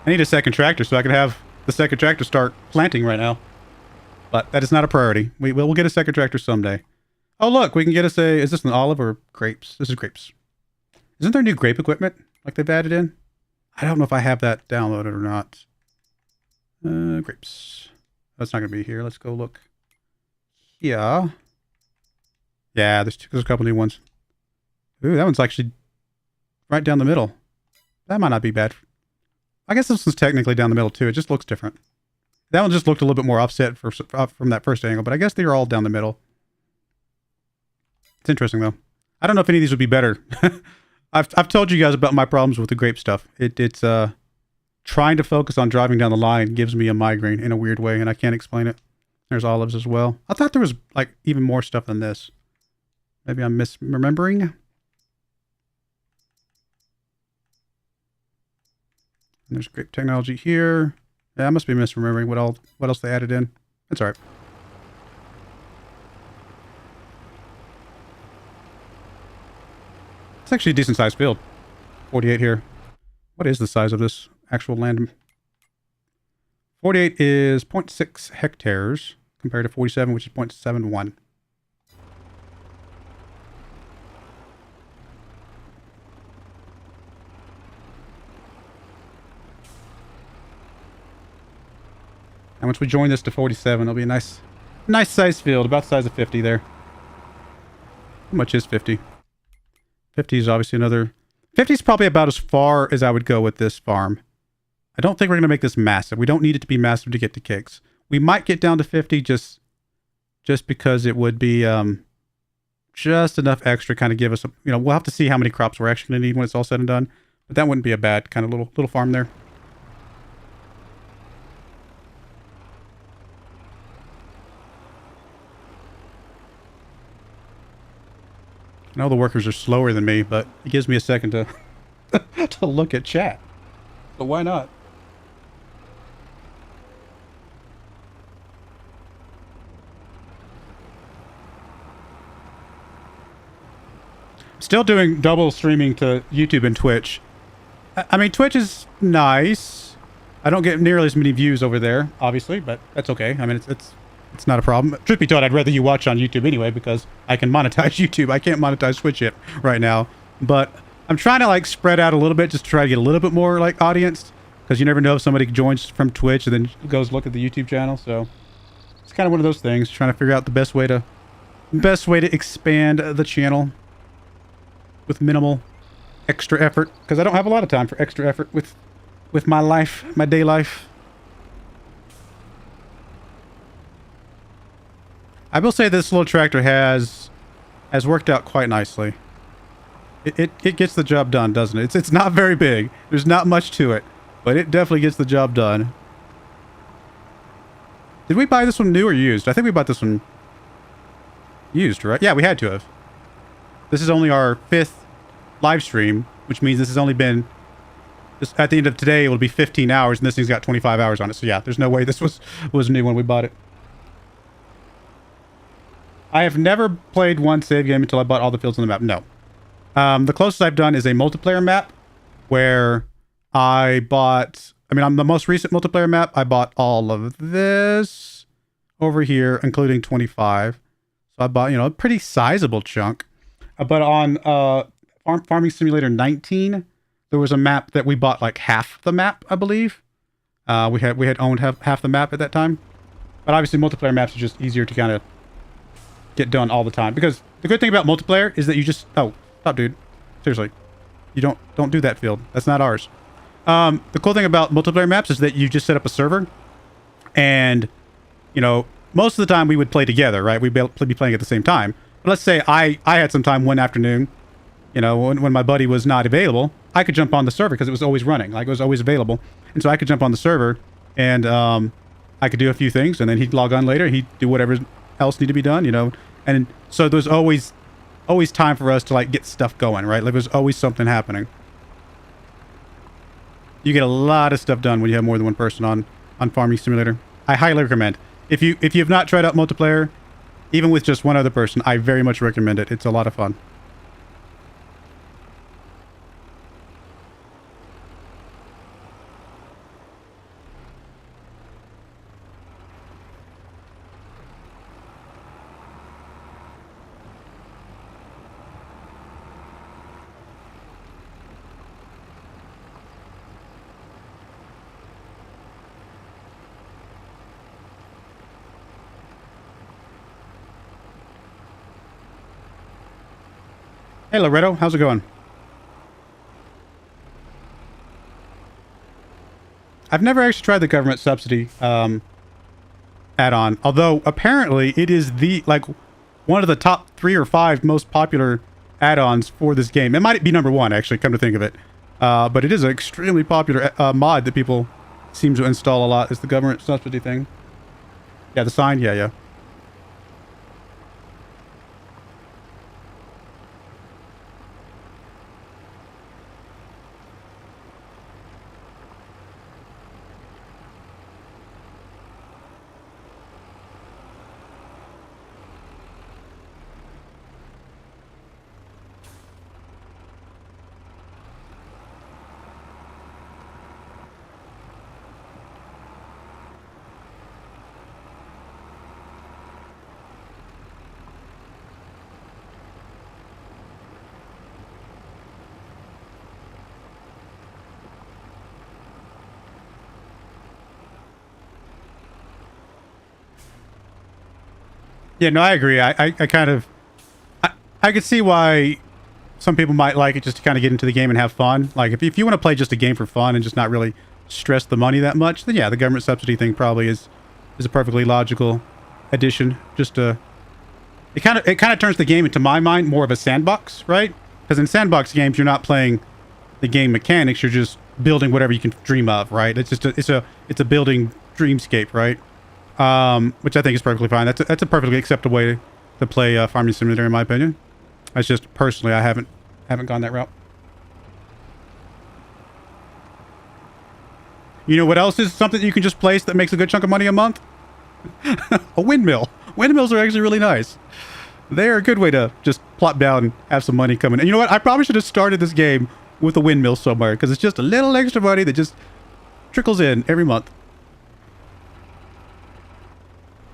I need a second tractor so I can have the second tractor start planting right now. But that is not a priority. We will get a second tractor someday. Oh, look, we can get us a... Is this an olive or grapes? This is grapes. Isn't there new grape equipment like they've added in? I don't know if I have that downloaded or not. Grapes. That's not going to be here. Let's go look. Yeah. Yeah, there's a couple new ones. Ooh, that one's actually right down the middle. That might not be bad. I guess this one's technically down the middle too. It just looks different. That one just looked a little bit more offset from that first angle, but I guess they are all down the middle. It's interesting though. I don't know if any of these would be better. I've told you guys about my problems with the grape stuff. It's trying to focus on driving down the line gives me a migraine in a weird way, and I can't explain it. There's olives as well. I thought there was like even more stuff than this. Maybe I'm misremembering. And there's grape technology here. Yeah, I must be misremembering what else they added in. That's all right. It's actually a decent sized field. 48 here. What is the size of this actual land? 48 is 0.6 hectares compared to 47, which is 0.71. And once we join this to 47, it'll be a nice size field, about the size of 50 there. How much is 50? 50 is obviously another... 50 is probably about as far as I would go with this farm. I don't think we're going to make this massive. We don't need it to be massive to get to cakes. We might get down to 50 just because it would be just enough extra kind of give us a... You know, we'll have to see how many crops we're actually going to need when it's all said and done. But that wouldn't be a bad kind of little farm there. I know the workers are slower than me, but it gives me a second to to look at chat. But why not? Still doing double streaming to YouTube and Twitch. I mean, Twitch is nice. I don't get nearly as many views over there, obviously, but that's okay. I mean, it's not a problem. Truth be told, I'd rather you watch on YouTube anyway because I can monetize YouTube. I can't monetize Twitch yet right now. But I'm trying to like spread out a little bit just to try to get a little bit more like audience, because you never know if somebody joins from Twitch and then goes look at the YouTube channel. So it's kind of one of those things, trying to figure out the best way to expand the channel with minimal extra effort, because I don't have a lot of time for extra effort with my life, my day life. I will say this little tractor has worked out quite nicely. It gets the job done, doesn't it? It's not very big. There's not much to it, but it definitely gets the job done. Did we buy this one new or used? I think we bought this one used, right? Yeah, we had to have. This is only our 5th live stream, which means this has only been... This, at the end of today, it will be 15 hours, and this thing's got 25 hours on it. So yeah, there's no way this was new when we bought it. I have never played one save game until I bought all the fields on the map. No. The closest I've done is a multiplayer map where I bought... I mean, on the most recent multiplayer map, I bought all of this over here, including 25. So I bought, you know, a pretty sizable chunk. But on Farming Simulator 19, there was a map that we bought like half the map, I believe. We had owned half the map at that time. But obviously, multiplayer maps are just easier to kind of get done all the time. Because the good thing about multiplayer is that you just... Oh, stop, dude. Seriously. You don't do that field. That's not ours. The cool thing about multiplayer maps is that you just set up a server. And, you know, most of the time we would play together, right? We'd be playing at the same time. But let's say I had some time one afternoon, you know, when my buddy was not available, I could jump on the server because it was always running. Like, it was always available. And so I could jump on the server and I could do a few things. And then he'd log on later. He'd do whatever else needed to be done, you know. And so there's always time for us to, like, get stuff going, right? Like, there's always something happening. You get a lot of stuff done when you have more than one person on Farming Simulator. I highly recommend. If you have not tried out multiplayer, even with just one other person, I very much recommend it. It's a lot of fun. Hey, Loretto, how's it going? I've never actually tried the government subsidy add-on, although apparently it is one of the top 3 or 5 most popular add-ons for this game. It might be number 1, actually, come to think of it. But it is an extremely popular mod that people seem to install a lot. Is the government subsidy thing. Yeah, the sign? Yeah. Yeah, no, I agree. I kind of... I could see why some people might like it just to kind of get into the game and have fun. Like, if you want to play just a game for fun and just not really stress the money that much, then yeah, the government subsidy thing probably is a perfectly logical addition. Just to... It kind of turns the game, into my mind, more of a sandbox, right? Because in sandbox games, you're not playing the game mechanics. You're just building whatever you can dream of, right? It's just it's a building dreamscape, right? Which I think is perfectly fine. That's a perfectly acceptable way to play Farming Simulator, in my opinion. That's just personally, I haven't gone that route. You know what else is something you can just place that makes a good chunk of money a month? A windmill. Windmills are actually really nice. They're a good way to just plop down and have some money coming. And you know what? I probably should have started this game with a windmill somewhere, because it's just a little extra money that just trickles in every month.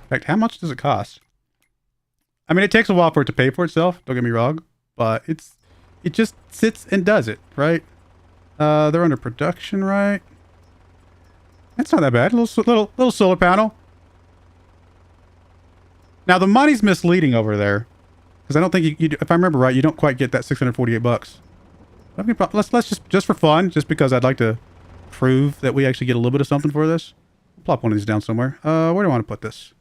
In fact, how much does it cost? I mean, it takes a while for it to pay for itself, don't get me wrong, but it just sits and does it, right? They're under production, right? That's not that bad. Little solar panel. Now the money's misleading over there, because I don't think you, if I remember right, you don't quite get that 648 bucks. Let's just for fun, just because I'd like to prove that we actually get a little bit of something for this. Plop one of these down somewhere. Where do I want to put this?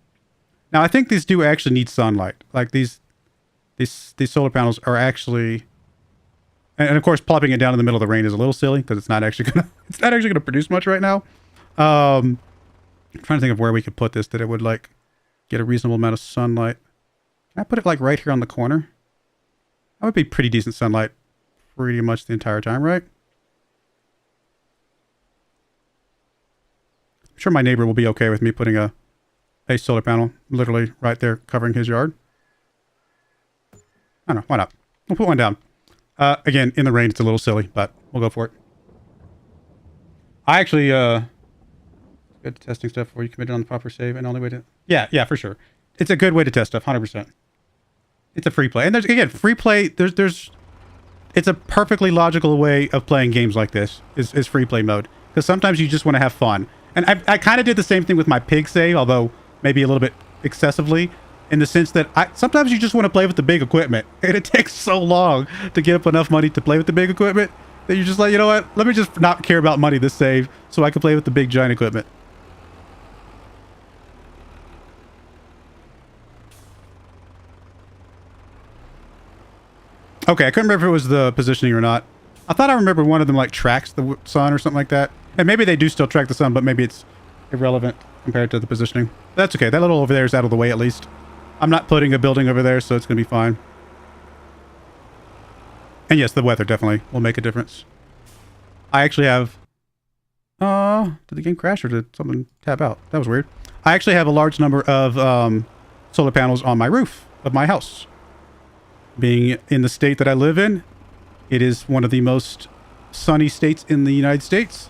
Now I think these do actually need sunlight. Like these solar panels are actually, and of course plopping it down in the middle of the rain is a little silly because it's not actually gonna produce much right now. I'm trying to think of where we could put this that it would like get a reasonable amount of sunlight. Can I put it like right here on the corner? That would be pretty decent sunlight pretty much the entire time, right? I'm sure my neighbor will be okay with me putting a solar panel literally right there covering his yard. I don't know, why not? We'll put one down. Again, in the rain, it's a little silly, but we'll go for it. I actually, good testing stuff where you committed on the proper save and only way to... Yeah, for sure. It's a good way to test stuff, 100%. It's a free play. And there's, again, free play, it's a perfectly logical way of playing games like this, is free play mode. Because sometimes you just want to have fun. And I kind of did the same thing with my pig save, although maybe a little bit excessively, in the sense that sometimes you just want to play with the big equipment. And it takes so long to get up enough money to play with the big equipment that you're just like, you know what? Let me just not care about money this save so I can play with the big giant equipment. Okay, I couldn't remember if it was the positioning or not. I thought I remember one of them like tracks the sun or something like that. And maybe they do still track the sun, but maybe it's irrelevant compared to the positioning. That's okay. That little over there is out of the way at least. I'm not putting a building over there, so it's going to be fine. And yes, the weather definitely will make a difference. I actually have... did the game crash or did something tab out? That was weird. I actually have a large number of solar panels on my roof of my house. Being in the state that I live in, it is one of the most sunny states in the United States.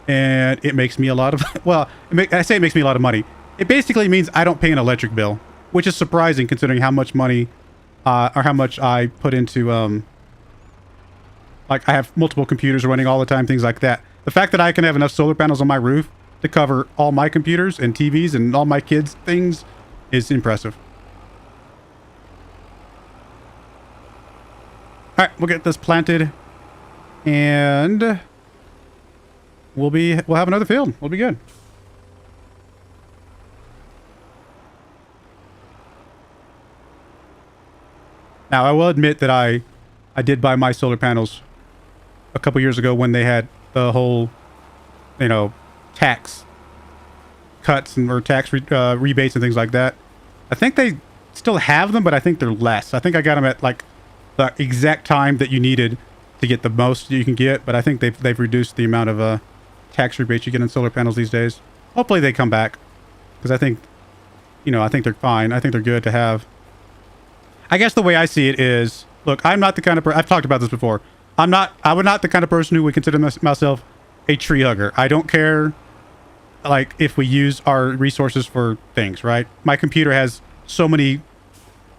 And it makes me a lot of... Well, I say it makes me a lot of money. It basically means I don't pay an electric bill. Which is surprising considering how much money... or how much I put into... like, I have multiple computers running all the time, things like that. The fact that I can have enough solar panels on my roof to cover all my computers and TVs and all my kids' things is impressive. Alright, we'll get this planted. And... we'll have another field. We'll be good. Now, I will admit that I did buy my solar panels a couple years ago when they had the whole, you know, tax cuts or tax rebates and things like that. I think they still have them, but I think they're less. I think I got them at like the exact time that you needed to get the most you can get, but I think they've reduced the amount of tax rebates you get on solar panels these days. Hopefully they come back, because I think, you know, I think they're fine. I think they're good to have. I guess the way I see it is, look, I'm not the kind of person, I've talked about this before. I'm not the kind of person who would consider myself a tree hugger. I don't care, like, if we use our resources for things, right? My computer has so many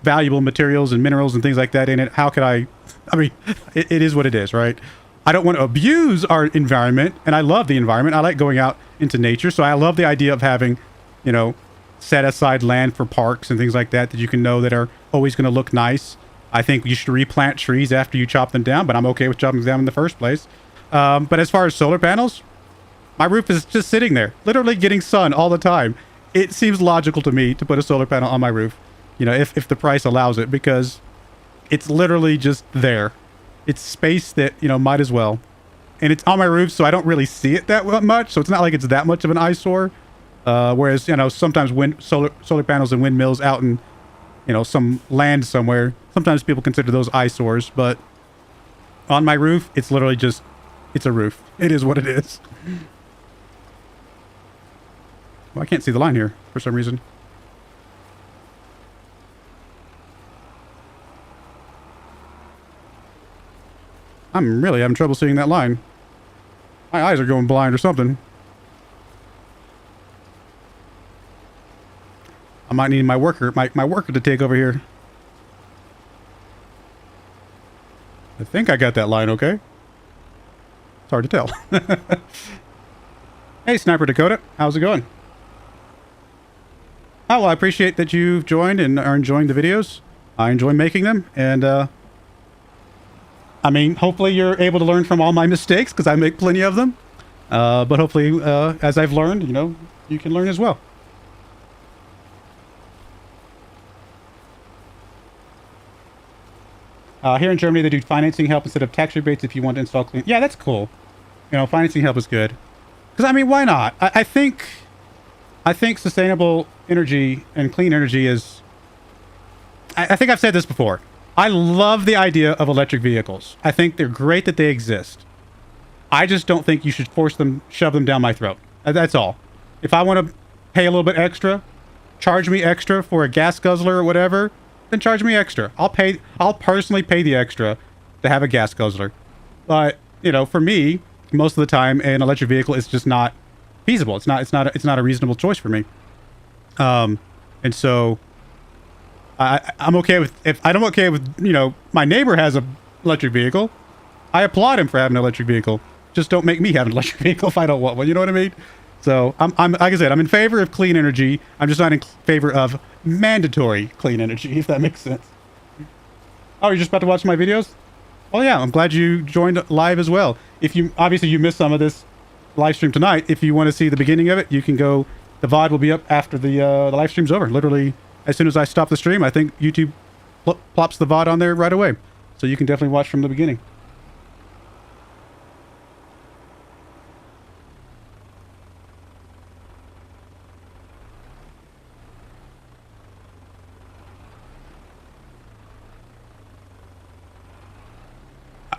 valuable materials and minerals and things like that in it. How could I mean, it is what it is, right? I don't want to abuse our environment, and I love the environment. I like going out into nature, so I love the idea of having, you know, set aside land for parks and things like that that you can know that are always going to look nice. I think you should replant trees after you chop them down, but I'm okay with chopping them down in the first place. But as far as solar panels, my roof is just sitting there, literally getting sun all the time. It seems logical to me to put a solar panel on my roof, you know, if the price allows it, because it's literally just there. It's space that, you know, might as well. And it's on my roof, so I don't really see it that much, so it's not like it's that much of an eyesore. Whereas, you know, sometimes solar panels and windmills out in, you know, some land somewhere, sometimes people consider those eyesores, but on my roof, it's literally just, it's a roof. It is what it is. Well, I can't see the line here for some reason. I'm really having trouble seeing that line. My eyes are going blind or something. I might need my worker to take over here. I think I got that line okay. It's hard to tell. Hey, Sniper Dakota. How's it going? Oh, well, I appreciate that you've joined and are enjoying the videos. I enjoy making them, and I mean, hopefully you're able to learn from all my mistakes, because I make plenty of them. But hopefully, as I've learned, you know, you can learn as well. Here in Germany, they do financing help instead of tax rebates if you want to install clean. Yeah, that's cool. You know, financing help is good. Because, I mean, why not? I think I think sustainable energy and clean energy is... I think I've said this before. I love the idea of electric vehicles. I think they're great that they exist. I just don't think you should force them, shove them down my throat. That's all. If I want to pay a little bit extra, charge me extra for a gas guzzler or whatever, then charge me extra. I'll personally pay the extra to have a gas guzzler. But, you know, for me, most of the time, an electric vehicle is just not feasible. It's not a reasonable choice for me. And so I'm okay with, I'm okay with, you know, my neighbor has a electric vehicle. I applaud him for having an electric vehicle. Just don't make me have an electric vehicle if I don't want one. You know what I mean? So I'm like I said, I'm in favor of clean energy. I'm just not in favor of mandatory clean energy, if that makes sense. Oh, you're just about to watch my videos? Well, yeah, I'm glad you joined live as well. If you, obviously you missed some of this live stream tonight. If you want to see the beginning of it, you can go, the VOD will be up after the live stream's over. Literally, as soon as I stop the stream, I think YouTube plops the VOD on there right away. So you can definitely watch from the beginning.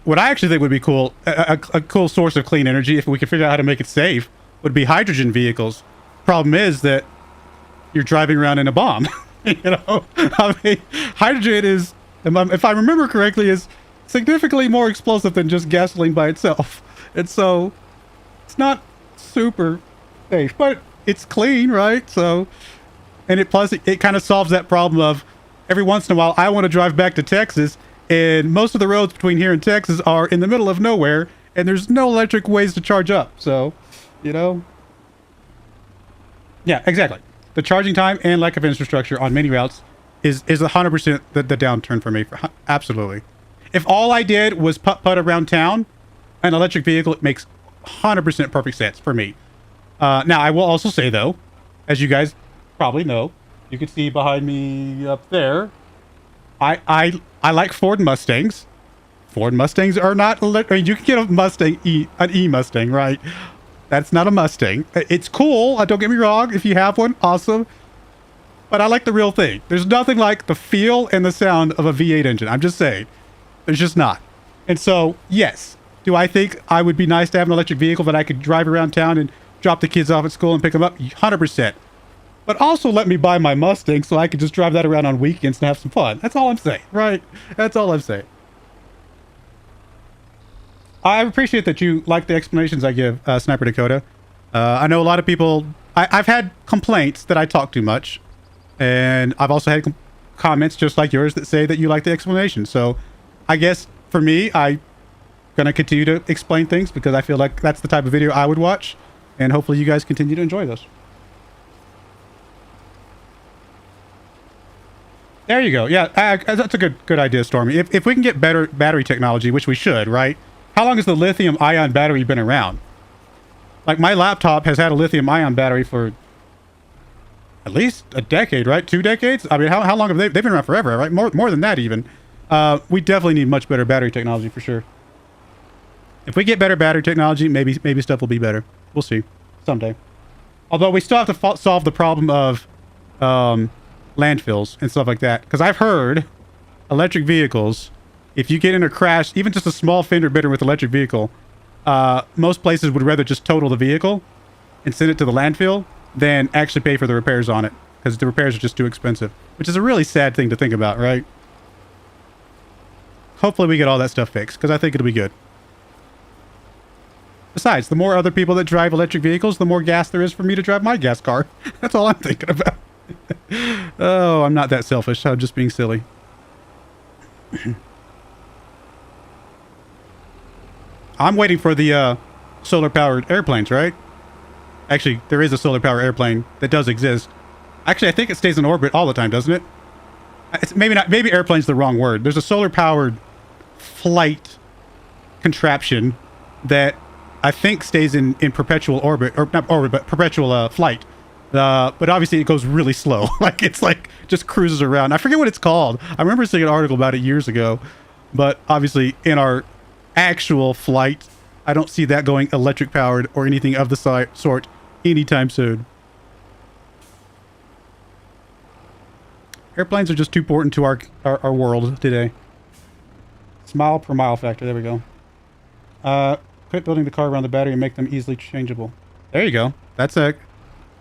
What I actually think would be cool, a cool source of clean energy, if we could figure out how to make it safe, would be hydrogen vehicles. Problem is that you're driving around in a bomb. You know, I mean, hydrogen is, if I remember correctly, is significantly more explosive than just gasoline by itself. And so it's not super safe, but it's clean, right? So, and it plus it kind of solves that problem of every once in a while I want to drive back to Texas, and most of the roads between here and Texas are in the middle of nowhere, and there's no electric ways to charge up. So, you know, yeah, exactly. The charging time and lack of infrastructure on many routes is 100% the downturn for me. Absolutely. If all I did was putt around town, an electric vehicle, it makes 100% perfect sense for me. Now, I will also say, though, as you guys probably know, you can see behind me up there, I like Ford Mustangs. Ford Mustangs are not electric. I mean, you can get a Mustang, an E-Mustang, right? That's not a Mustang. It's cool. Don't get me wrong. If you have one, awesome. But I like the real thing. There's nothing like the feel and the sound of a V8 engine. I'm just saying. There's just not. And so, yes. Do I think I would be nice to have an electric vehicle that I could drive around town and drop the kids off at school and pick them up? 100%. But also let me buy my Mustang so I could just drive that around on weekends and have some fun. That's all I'm saying, right? That's all I'm saying. I appreciate that you like the explanations I give, Sniper Dakota. I know a lot of people... I've had complaints that I talk too much. And I've also had comments just like yours that say that you like the explanation. So I guess for me, I'm going to continue to explain things because I feel like that's the type of video I would watch. And hopefully you guys continue to enjoy those. There you go. Yeah, that's a good idea, Stormy. If we can get better battery technology, which we should, right? How long has the lithium-ion battery been around? Like, my laptop has had a lithium-ion battery for at least a decade, right? 2 decades? I mean, how long have they've been around forever, right? More than that, even. We definitely need much better battery technology, for sure. If we get better battery technology, maybe stuff will be better. We'll see. Someday. Although, we still have to solve the problem of... landfills and stuff like that, because I've heard electric vehicles, if you get in a crash, even just a small fender bender with electric vehicle, most places would rather just total the vehicle and send it to the landfill than actually pay for the repairs on it, because the repairs are just too expensive, which is a really sad thing to think about, right? Hopefully we get all that stuff fixed, because I think it'll be good. Besides, the more other people that drive electric vehicles, the more gas there is for me to drive my gas car. That's all I'm thinking about. Oh, I'm not that selfish. I'm just being silly. I'm waiting for the solar-powered airplanes, right? Actually, there is a solar-powered airplane that does exist. Actually, I think it stays in orbit all the time, doesn't it? It's maybe not. Maybe airplane's the wrong word. There's a solar-powered flight contraption that I think stays in perpetual orbit, or not orbit, but perpetual flight. But obviously it goes really slow. Like, it's like just cruises around. I forget what it's called. I remember seeing an article about it years ago. But obviously in our actual flight, I don't see that going electric powered or anything of the sort anytime soon. Airplanes are just too important to our world today. Smile per mile factor. There we go. Quit building the car around the battery and make them easily changeable. There you go. That's an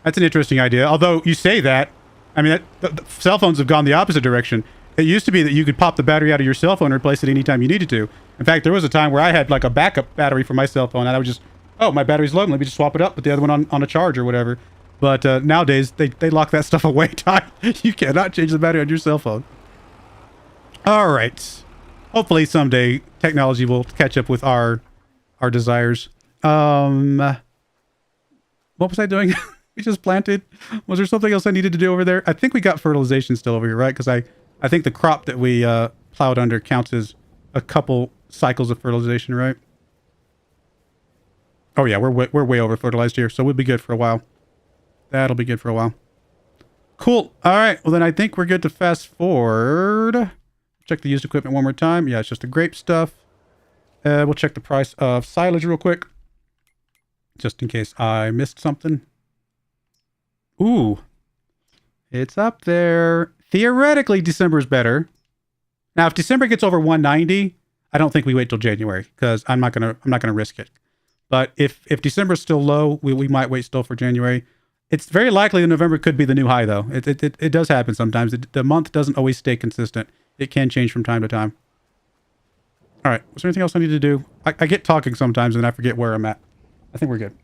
interesting idea. Although you say that, I mean, the cell phones have gone the opposite direction. It used to be that you could pop the battery out of your cell phone and replace it anytime you needed to. In fact, there was a time where I had like a backup battery for my cell phone, and I would just, oh, my battery's low, let me just swap it up, put the other one on a charge or whatever. But nowadays, they lock that stuff away tight. You cannot change the battery on your cell phone. All right. Hopefully someday technology will catch up with our desires. What was I doing? We just planted. Was there something else I needed to do over there? I think we got fertilization still over here, right? Because I think the crop that we plowed under counts as a couple cycles of fertilization, right? Oh yeah, we're way over fertilized here, so we'll be good for a while. That'll be good for a while. Cool. All right. Well, then I think we're good to fast forward. Check the used equipment one more time. Yeah, it's just the grape stuff. We'll check the price of silage real quick, just in case I missed something. Ooh, it's up there. Theoretically, December is better. Now, if December gets over 190, I don't think we wait till January because I'm not gonna risk it. But if December is still low, we might wait still for January. It's very likely that November could be the new high, though. It does happen sometimes. The month doesn't always stay consistent. It can change from time to time. All right. Was there anything else I need to do? I get talking sometimes and I forget where I'm at. I think we're good.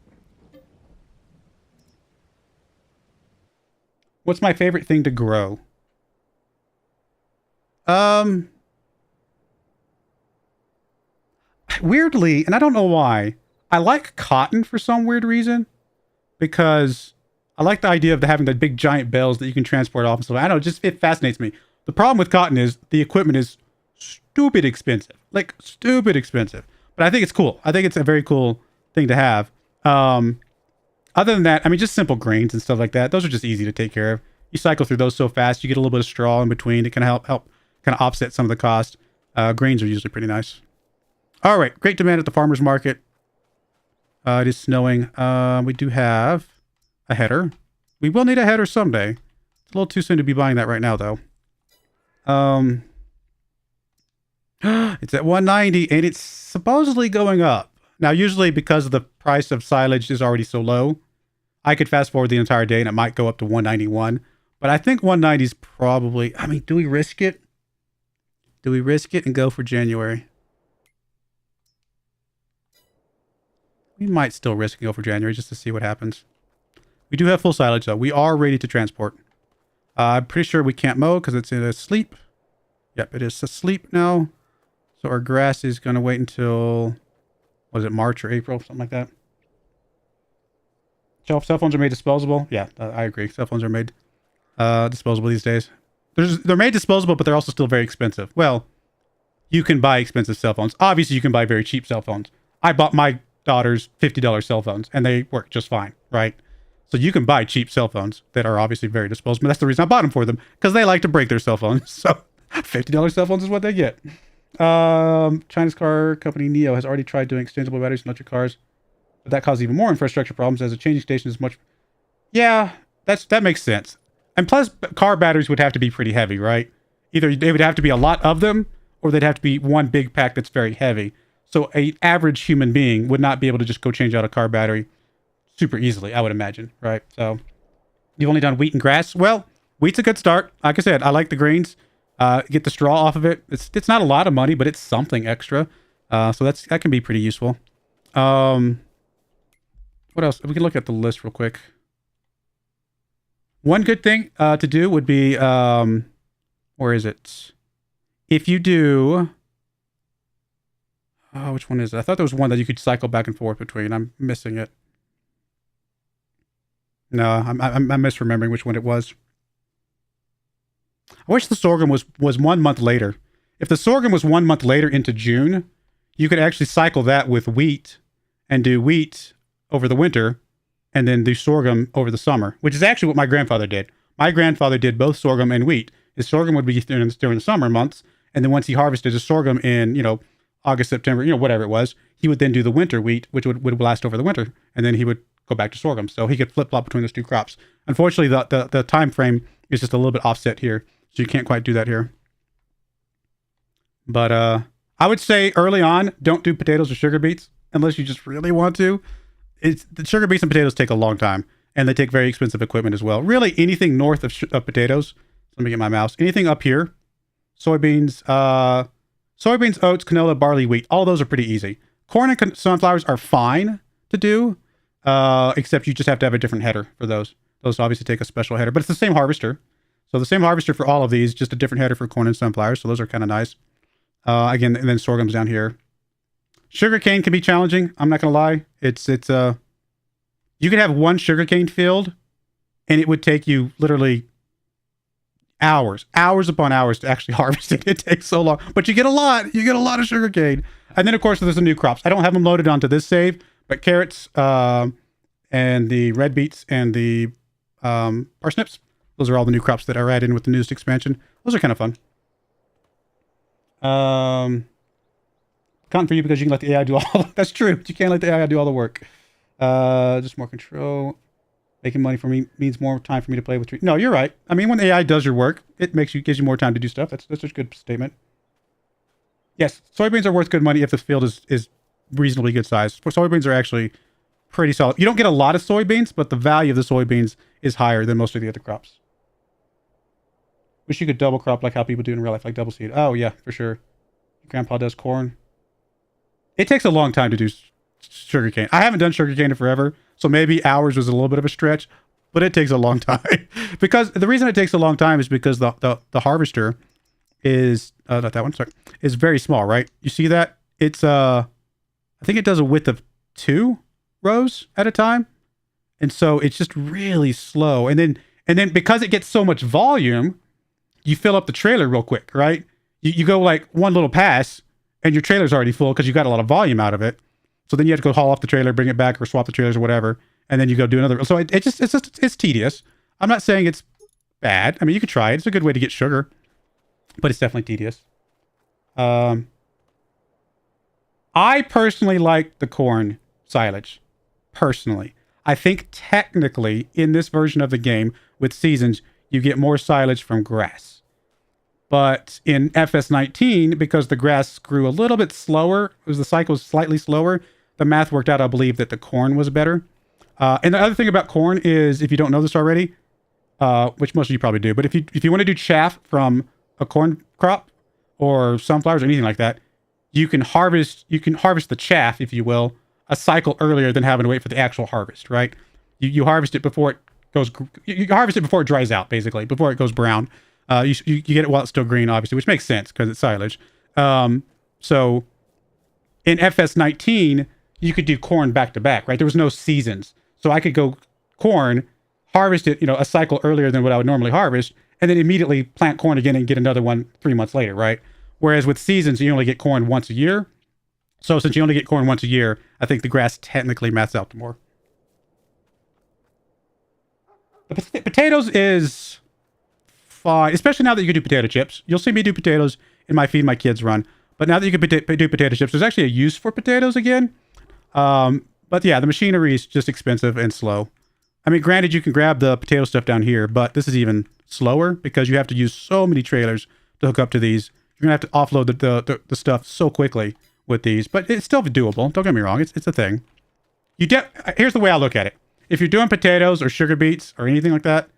What's my favorite thing to grow? Weirdly, and I don't know why, I like cotton for some weird reason. Because I like the idea of having the big giant bales that you can transport off and stuff. I don't know, it fascinates me. The problem with cotton is the equipment is stupid expensive. Like, stupid expensive. But I think it's cool. I think it's a very cool thing to have. Other than that, I mean, just simple grains and stuff like that. Those are just easy to take care of. You cycle through those so fast, you get a little bit of straw in between. It can help kind of offset some of the cost. Grains are usually pretty nice. All right, great demand at the farmer's market. It is snowing. We do have a header. We will need a header someday. It's a little too soon to be buying that right now, though. It's at 190, and it's supposedly going up. Now, usually because of the price of silage is already so low, I could fast forward the entire day, and it might go up to 191. But I think 190 is probably... I mean, do we risk it? Do we risk it and go for January? We might still risk and go for January just to see what happens. We do have full silage, though. We are ready to transport. I'm pretty sure we can't mow because it's in a sleep. Yep, it is asleep now. So our grass is going to wait until... Was it March or April? Something like that. Cell phones are made disposable. Yeah, I agree. Cell phones are made disposable these days. They're made disposable, but they're also still very expensive. Well, you can buy expensive cell phones. Obviously, you can buy very cheap cell phones. I bought my daughter's $50 cell phones, and they work just fine, right? So you can buy cheap cell phones that are obviously very disposable. That's the reason I bought them for them, because they like to break their cell phones. So $50 cell phones is what they get. China's car company NIO has already tried doing exchangeable batteries in electric cars, but that causes even more infrastructure problems as a changing station is much... Yeah, that makes sense. And plus, car batteries would have to be pretty heavy, right? Either they would have to be a lot of them, or they'd have to be one big pack that's very heavy. So an average human being would not be able to just go change out a car battery super easily, I would imagine, right? So you've only done wheat and grass. Well, wheat's a good start. Like I said, I like the grains. Get the straw off of it. It's not a lot of money, but it's something extra. So that can be pretty useful. What else? We can look at the list real quick. One good thing to do would be, where is it? If you do... Oh, which one is it? I thought there was one that you could cycle back and forth between. I'm missing it. No, I'm misremembering which one it was. I wish the sorghum was 1 month later. If the sorghum was 1 month later into June, you could actually cycle that with wheat and do wheat over the winter and then do sorghum over the summer, which is actually what my grandfather did. My grandfather did both sorghum and wheat. His sorghum would be during the summer months, and then once he harvested his sorghum in, August, September, whatever it was, he would then do the winter wheat, which would last over the winter, and then he would go back to sorghum. So he could flip-flop between those two crops. Unfortunately, the time frame is just a little bit offset here. So you can't quite do that here. But I would say early on, don't do potatoes or sugar beets unless you just really want to. The sugar beets and potatoes take a long time, and they take very expensive equipment as well. Really, anything north of potatoes. Let me get my mouse. Anything up here, soybeans, oats, canola, barley, wheat. All those are pretty easy. Corn and sunflowers are fine to do, except you just have to have a different header for those. Those obviously take a special header, but it's the same harvester. So the same harvester for all of these, just a different header for corn and sunflowers. So those are kind of nice. Again, and then sorghum's down here. Sugarcane can be challenging. I'm not gonna lie. It's you could have one sugarcane field, and it would take you literally hours upon hours to actually harvest it. It takes so long, but you get a lot. You get a lot of sugarcane. And then of course there's the new crops. I don't have them loaded onto this save, but carrots, and the red beets and the parsnips. Those are all the new crops that are added in with the newest expansion. Those are kind of fun. Cotton for you because you can let the AI do all. That's true. But you can't let the AI do all the work. Just more control. Making money for me means more time for me to play with trees. No, you're right. I mean, when the AI does your work, it gives you more time to do stuff. That's a good statement. Yes, soybeans are worth good money if the field is reasonably good size. Soybeans are actually pretty solid. You don't get a lot of soybeans, but the value of the soybeans is higher than most of the other crops. Wish you could double crop like how people do in real life, like double seed. Oh yeah, for sure. Grandpa does corn. It takes a long time to do sugarcane. I haven't done sugarcane in forever, so maybe hours was a little bit of a stretch, but it takes a long time. Because the reason it takes a long time is because the harvester is not that one, sorry, is very small, right? You see that? It's I think it does a width of 2 rows at a time. And so it's just really slow. And then because it gets so much volume, you fill up the trailer real quick, right? You go like one little pass and your trailer's already full because you got a lot of volume out of it. So then you have to go haul off the trailer, bring it back, or swap the trailers or whatever. And then you go do another. So it's tedious. I'm not saying it's bad. I mean, you could try it. It's a good way to get sugar, but it's definitely tedious. I personally like the corn silage. Personally, I think technically in this version of the game with seasons, you get more silage from grass. But in FS19, because the grass grew a little bit slower, the cycle was slightly slower, the math worked out, I believe, that the corn was better. And the other thing about corn is, if you don't know this already, which most of you probably do, but if you want to do chaff from a corn crop or sunflowers or anything like that, you can harvest the chaff, if you will, a cycle earlier than having to wait for the actual harvest, right? You harvest it before it goes, you harvest it before it dries out, basically, before it goes brown. You get it while it's still green, obviously, which makes sense because it's silage. So in FS19, you could do corn back to back, right? There was no seasons. So I could go corn, harvest it, a cycle earlier than what I would normally harvest, and then immediately plant corn again and get another one 3 months later, right? Whereas with seasons, you only get corn once a year. So since you only get corn once a year, I think the grass technically maths out to more. The potatoes is fine, especially now that you can do potato chips. You'll see me do potatoes in my Feed My Kids run. But now that you can do potato chips, there's actually a use for potatoes again. But yeah, the machinery is just expensive and slow. I mean, granted, you can grab the potato stuff down here, but this is even slower because you have to use so many trailers to hook up to these. You're going to have to offload the stuff so quickly with these. But it's still doable. Don't get me wrong. It's a thing. Here's the way I look at it. If you're doing potatoes or sugar beets or anything like that,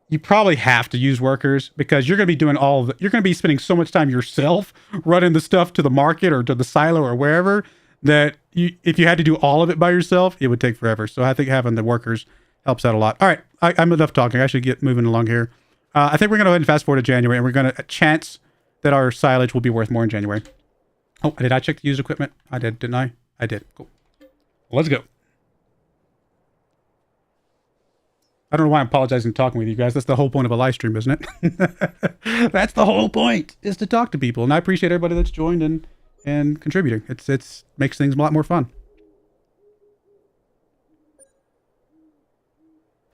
you probably have to use workers because you're going to be doing all of it. You're going to be spending so much time yourself running the stuff to the market or to the silo or wherever that if you had to do all of it by yourself, it would take forever. So I think having the workers helps out a lot. All right, I'm enough talking. I should get moving along here. I think we're going to go ahead and fast forward to January, and we're going to chance that our silage will be worth more in January. Oh, did I check the used equipment? I did, didn't I? I did. Cool. Well, let's go. I don't know why I'm apologizing talking with you guys. That's the whole point of a live stream, isn't it? That's the whole point, is to talk to people. And I appreciate everybody that's joined and contributing. It's makes things a lot more fun.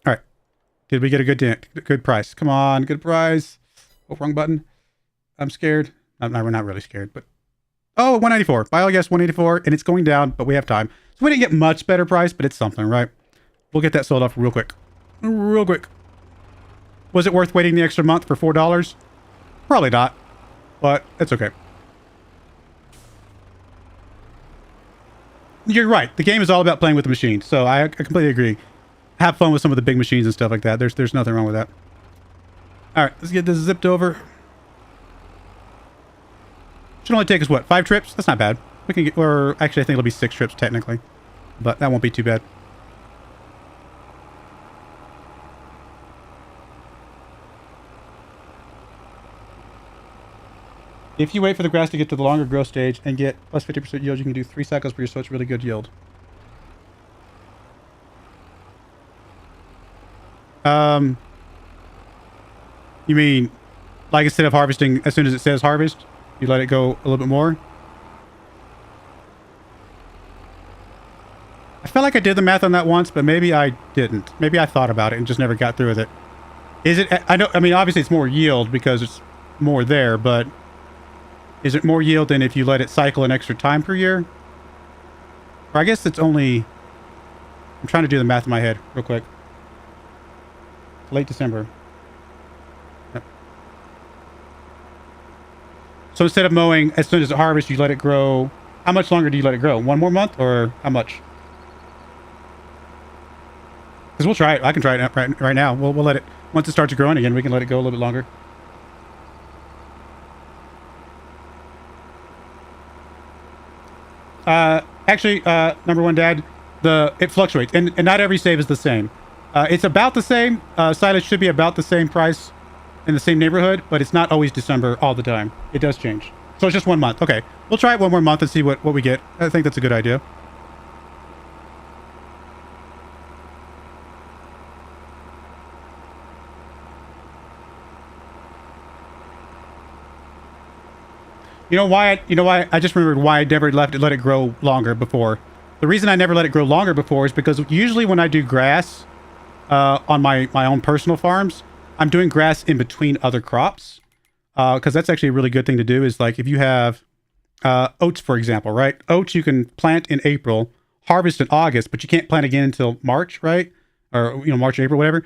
All right. Did we get a good price? Come on, good price. Oh, wrong button. I'm scared. No, we're not really scared, but... Oh, 194. Biogas 184, and it's going down, but we have time. So we didn't get much better price, but it's something, right? We'll get that sold off real quick. Real quick. Was it worth waiting the extra month for $4? Probably not, but it's okay. You're right. The game is all about playing with the machine, so I completely agree. Have fun with some of the big machines and stuff like that. There's nothing wrong with that. All right, let's get this zipped over. Should only take us, what, 5 trips? That's not bad. We can get, or actually, I think it'll be 6 trips technically, but that won't be too bad. If you wait for the grass to get to the longer growth stage and get plus 50% yield, you can do 3 cycles per year, so it's really good yield. You mean, like instead of harvesting as soon as it says harvest, you let it go a little bit more? I felt like I did the math on that once, but maybe I didn't. Maybe I thought about it and just never got through with it. Is it, I mean, obviously it's more yield because it's more there, but is it more yield than if you let it cycle an extra time per year? Or I guess it's only, I'm trying to do the math in my head real quick. Late December. Yep. So instead of mowing as soon as it harvests, you let it grow. How much longer do you let it grow? 1 more month or how much? Because we'll try it. I can try it right now. We'll let it, once it starts growing again, we can let it go a little bit longer. Actually, number one, Dad, it fluctuates, and not every save is the same. It's about the same. Silage should be about the same price in the same neighborhood, but it's not always December all the time. It does change. So it's just 1 month. Okay, we'll try it 1 more month and see what we get. I think that's a good idea. You know why? I just remembered why I never let it grow longer before. The reason I never let it grow longer before is because usually when I do grass on my own personal farms, I'm doing grass in between other crops. Because that's actually a really good thing to do. Is like if you have oats, for example, right? Oats you can plant in April, harvest in August, but you can't plant again until March, right? Or March, April, whatever.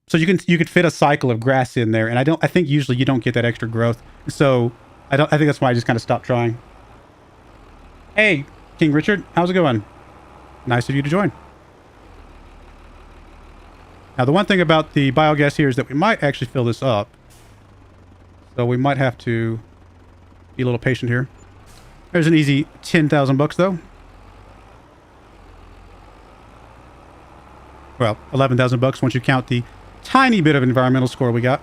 So you could fit a cycle of grass in there, and I think usually you don't get that extra growth. So I think that's why I just kind of stopped trying. Hey, King Richard, how's it going? Nice of you to join. Now, the one thing about the biogas here is that we might actually fill this up. So we might have to be a little patient here. There's an easy 10,000 bucks, though. Well, 11,000 bucks once you count the tiny bit of environmental score we got.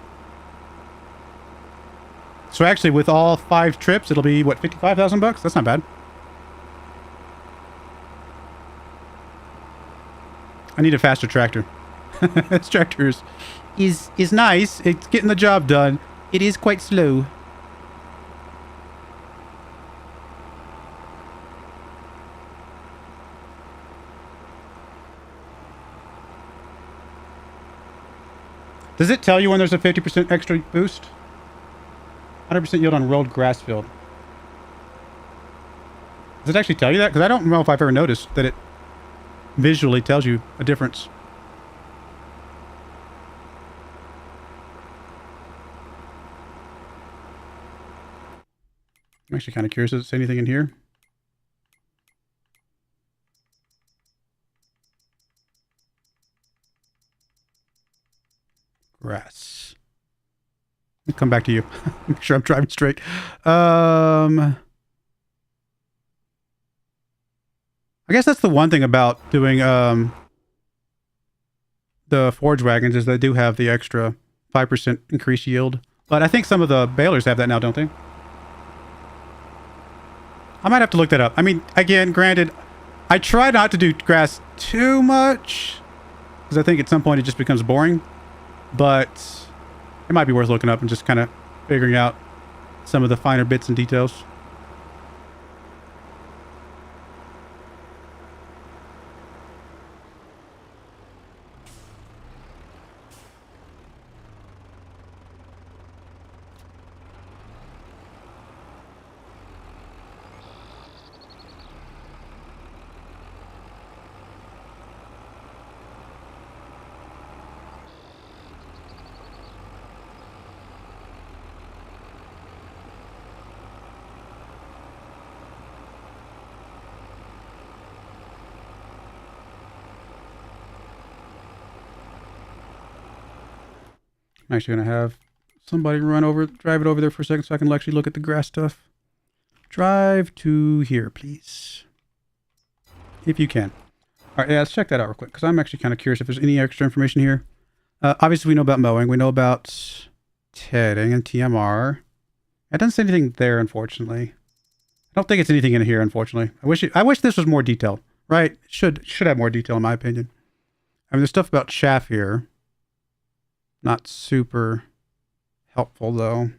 So actually, with all 5 trips, it'll be, what, 55,000 bucks? That's not bad. I need a faster tractor. This tractor is nice. It's getting the job done. It is quite slow. Does it tell you when there's a 50% extra boost? 100% yield on rolled grass field. Does it actually tell you that? Because I don't know if I've ever noticed that it visually tells you a difference. I'm actually kind of curious. Does it say anything in here? Grass. I'll come back to you. Make sure I'm driving straight. I guess that's the one thing about doing the forage wagons is they do have the extra 5% increased yield. But I think some of the balers have that now, don't they? I might have to look that up. I mean, again, granted, I try not to do grass too much because I think at some point it just becomes boring. But it might be worth looking up and just kind of figuring out some of the finer bits and details. I'm actually going to have somebody drive it over there for a second so I can actually look at the grass stuff. Drive to here, please. If you can. All right, yeah, let's check that out real quick because I'm actually kind of curious if there's any extra information here. Obviously, we know about mowing. We know about tedding and TMR. It doesn't say anything there, unfortunately. I don't think it's anything in here, unfortunately. I wish this was more detailed, right? It should have more detail, in my opinion. I mean, there's stuff about chaff here. Not super helpful, though.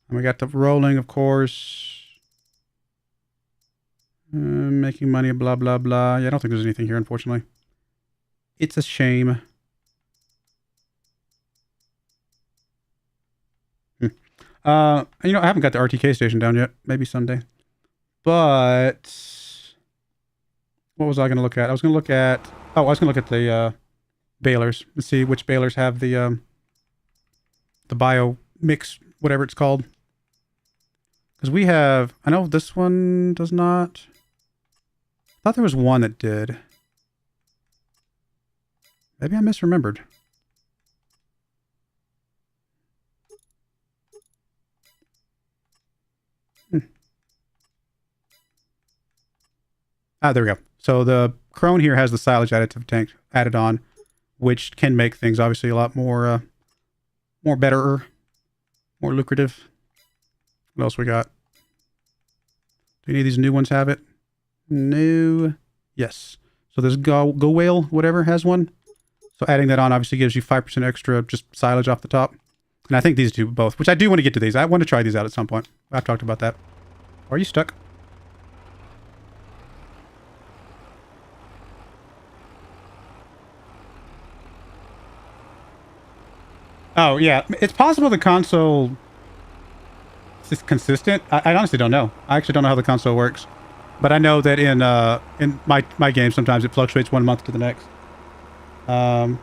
And we got the rolling, of course. Making money, blah, blah, blah. Yeah, I don't think there's anything here, unfortunately. It's a shame. I haven't got the RTK station down yet. Maybe someday. But what was I going to look at? I was going to look at the balers and see which balers have the bio mix, whatever it's called. Because we have, I know this one does not. I thought there was one that did. Maybe I misremembered. There we go. So the Crone here has the silage additive tank added on, which can make things obviously a lot more better, more lucrative. What else we got? Do any of these new ones have it? No. Yes. So there's Go Whale, whatever, has one. So adding that on obviously gives you 5% extra just silage off the top. And I think these two both, which I do want to get to these. I want to try these out at some point. I've talked about that. Are you stuck? Oh, yeah. It's possible the console is consistent. I honestly don't know. I actually don't know how the console works. But I know that in my game, sometimes it fluctuates 1 month to the next. Have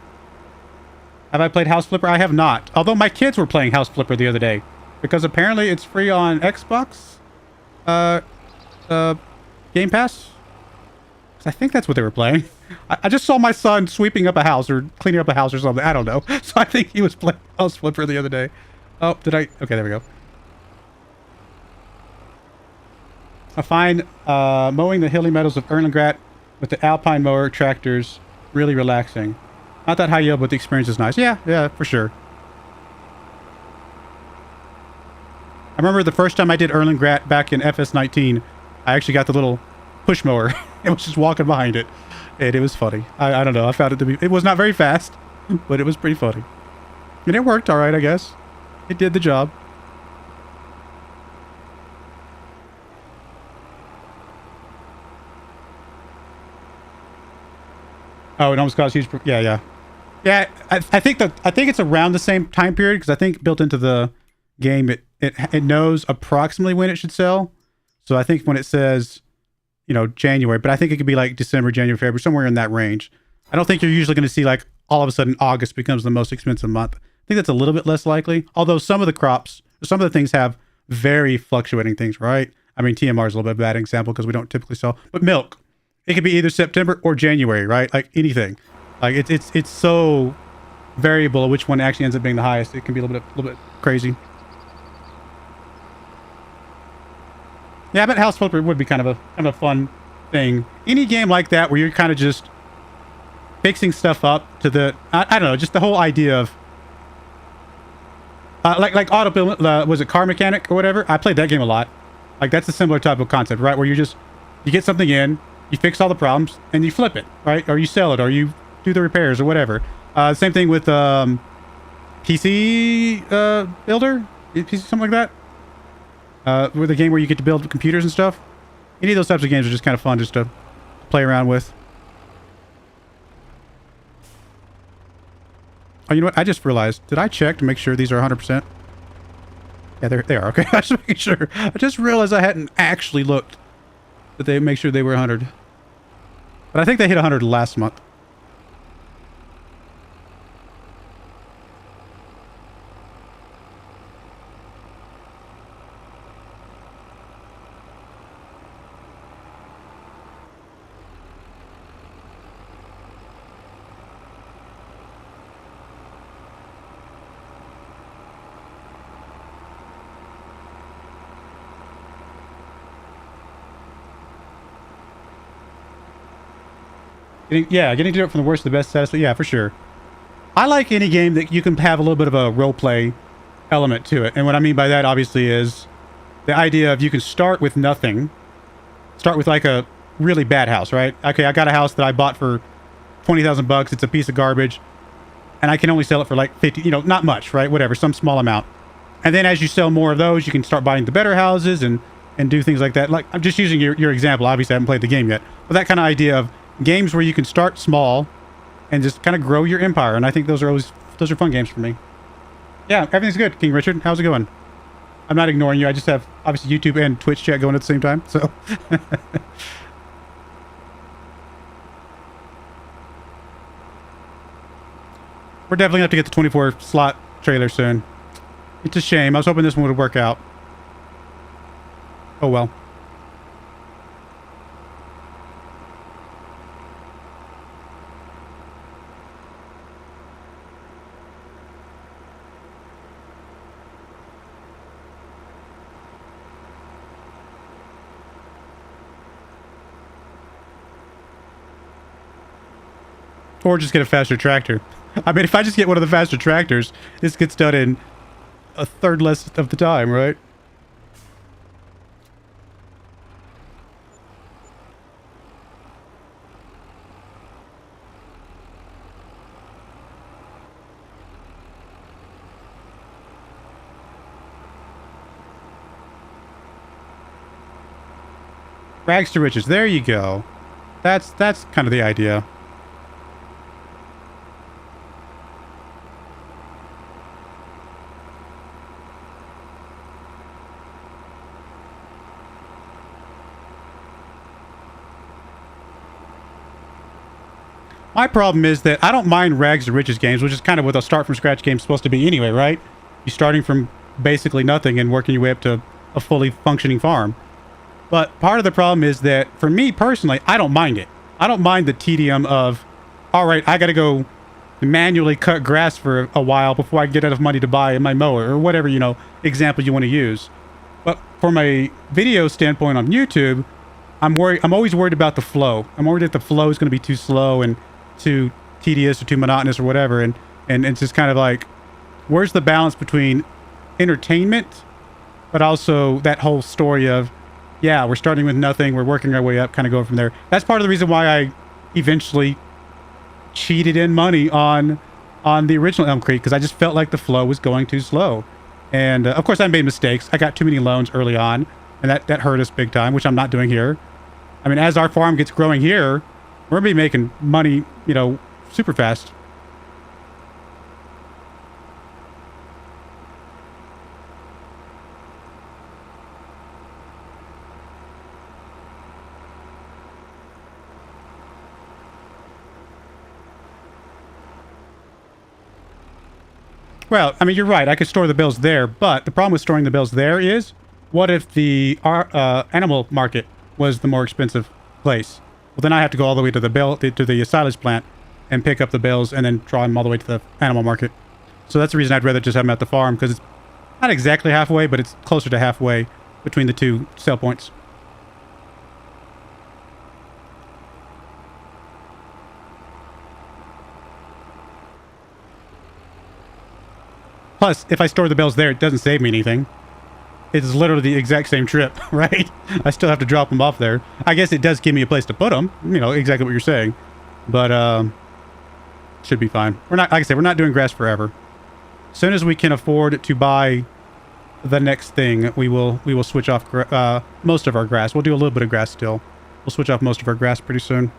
I played House Flipper? I have not. Although my kids were playing House Flipper the other day. Because apparently it's free on Xbox. Game Pass. I think that's what they were playing. I just saw my son sweeping up a house or cleaning up a house or something. I don't know. So I think he was playing House Flipper the other day. Oh, did I? Okay, there we go. I find mowing the hilly meadows of Erlengratt with the Alpine mower tractors really relaxing. Not that high yield, but the experience is nice. Yeah, for sure. I remember the first time I did Erlengratt back in FS19, I actually got the little push mower. It was just walking behind it. And it was funny. I don't know. I found it to be... It was not very fast, but it was pretty funny. And it worked all right, I guess. It did the job. Oh, it almost caused huge... Yeah. Yeah, I think it's around the same time period, because I think built into the game, it knows approximately when it should sell. So I think when it says... January, but I think it could be like December, January, February, somewhere in that range. I don't think you're usually going to see like all of a sudden August becomes the most expensive month. I think that's a little bit less likely. Although some of the crops, some of the things have very fluctuating things, right? I mean, TMR is a little bit of a bad example because we don't typically sell, but milk, it could be either September or January, right? Like anything. Like it's so variable which one actually ends up being the highest. It can be a little bit crazy. Yeah, I bet House Flipper would be kind of a fun thing. Any game like that where you're kind of just fixing stuff up to the... I don't know, just the whole idea of... like auto... was it Car Mechanic or whatever? I played that game a lot. Like, that's a similar type of concept, right? Where you get something in, you fix all the problems, and you flip it, right? Or you sell it, or you do the repairs, or whatever. Same thing with PC Builder? Something like that? With a game where you get to build computers and stuff. Any of those types of games are just kind of fun just to play around with. Oh, you know what? I just realized. Did I check to make sure these are 100%? Yeah, they are. Okay, I was making sure. I just realized I hadn't actually looked that they make sure they were 100. But I think they hit 100 last month. Getting to do it from the worst to the best status. Yeah, for sure. I like any game that you can have a little bit of a role play element to it. And what I mean by that, obviously, is the idea of you can start with nothing. Start with like a really bad house, right? Okay, I got a house that I bought for 20,000 bucks. It's a piece of garbage. And I can only sell it for like 50, you know, not much, right? Whatever, some small amount. And then as you sell more of those, you can start buying the better houses and do things like that. Like, I'm just using your example. Obviously, I haven't played the game yet. But that kind of idea of games where you can start small and just kind of grow your empire. And I think those are fun games for me. Yeah, everything's good, King Richard. How's it going? I'm not ignoring you. I just have, obviously, YouTube and Twitch chat going at the same time, so... We're definitely going to have to get the 24-slot trailer soon. It's a shame. I was hoping this one would work out. Oh, well. Or just get a faster tractor. I mean, if I just get one of the faster tractors, this gets done in a third less of the time, right? Rags to riches. There you go. That's kind of the idea. My problem is that I don't mind rags to riches games, which is kind of what a start from scratch game is supposed to be anyway, right? You're starting from basically nothing and working your way up to a fully functioning farm. But part of the problem is that, for me personally, I don't mind it. I don't mind the tedium of, all right, I got to go manually cut grass for a while before I get enough money to buy my mower or whatever, you know, example you want to use. But from a video standpoint on YouTube, I'm always worried about the flow. I'm worried that the flow is going to be too slow and too tedious or too monotonous or whatever. And it's just kind of like, where's the balance between entertainment, but also that whole story of, yeah, we're starting with nothing, we're working our way up, kind of going from there. That's part of the reason why I eventually cheated in money on the original Elmcreek, because I just felt like the flow was going too slow. And of course I made mistakes. I got too many loans early on, and that hurt us big time, which I'm not doing here. I mean, as our farm gets growing here, we're going to be making money, you know, super fast. Well, I mean, you're right. I could store the bills there, but the problem with storing the bills there is, what if the animal market was the more expensive place? Well, then I have to go all the way to the silage plant and pick up the bales and then draw them all the way to the animal market. So that's the reason I'd rather just have them at the farm, because it's not exactly halfway, but it's closer to halfway between the two sale points. Plus, if I store the bales there, it doesn't save me anything. It's literally the exact same trip, right? I still have to drop them off there. I guess it does give me a place to put them. You know, exactly what you're saying. But, should be fine. We're not, like I said, we're not doing grass forever. As soon as we can afford to buy the next thing, we will switch off most of our grass. We'll do a little bit of grass still. We'll switch off most of our grass pretty soon.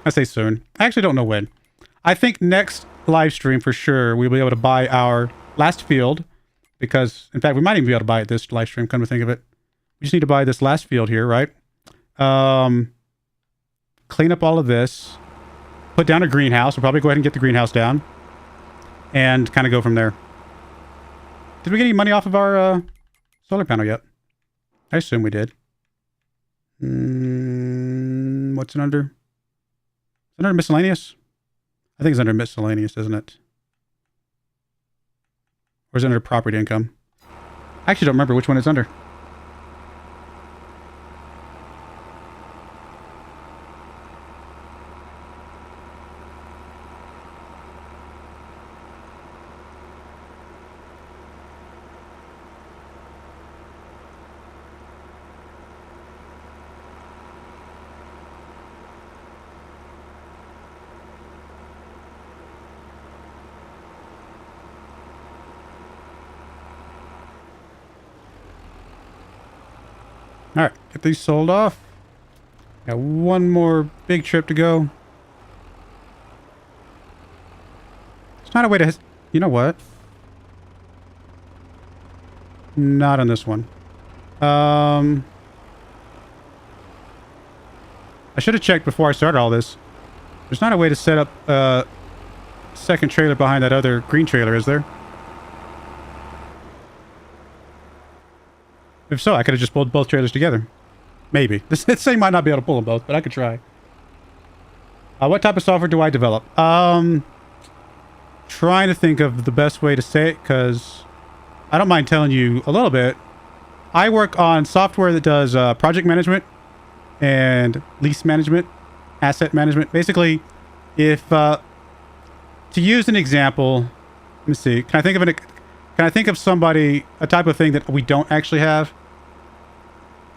I say soon. I actually don't know when. I think next live stream for sure, we'll be able to buy our last field. Because, in fact, we might even be able to buy it this live stream, come to think of it. We just need to buy this last field here, right? Clean up all of this. Put down a greenhouse. We'll probably go ahead and get the greenhouse down. And kind of go from there. Did we get any money off of our solar panel yet? I assume we did. What's it under? Is it under miscellaneous? I think it's under miscellaneous, isn't it? Or is it under property income? I actually don't remember which one it's under. All right, get these sold off. Got one more big trip to go. It's not a way to... You know what? Not on this one. I should have checked before I started all this. There's not a way to set up a second trailer behind that other green trailer, is there? If so, I could have just pulled both trailers together. Maybe. This thing might not be able to pull them both, but I could try. What type of software do I develop? Trying to think of the best way to say it, because I don't mind telling you a little bit. I work on software that does project management and lease management, asset management. Basically, if to use an example, let me see. Can I think of somebody, a type of thing that we don't actually have?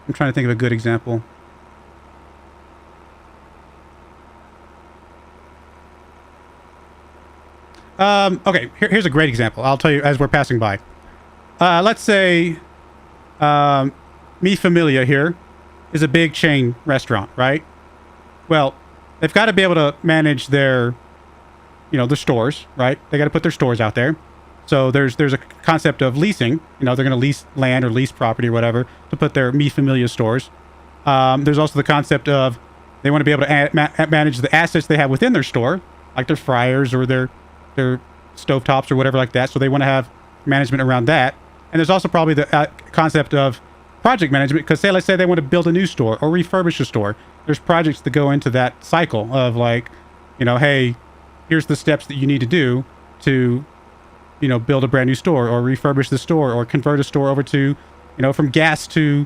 I'm trying to think of a good example. Okay, here's a great example. I'll tell you as we're passing by. Let's say Mi Familia here is a big chain restaurant, right? Well, they've got to be able to manage their, their stores, right? They got to put their stores out there. So there's a concept of leasing. They're going to lease land or lease property or whatever to put their Mi Familia stores. There's also the concept of they want to be able to manage the assets they have within their store, like their fryers or their stovetops or whatever like that. So they want to have management around that. And there's also probably the concept of project management, because let's say they want to build a new store or refurbish a store. There's projects that go into that cycle of like, hey, here's the steps that you need to do to build a brand new store or refurbish the store or convert a store over to, from gas to,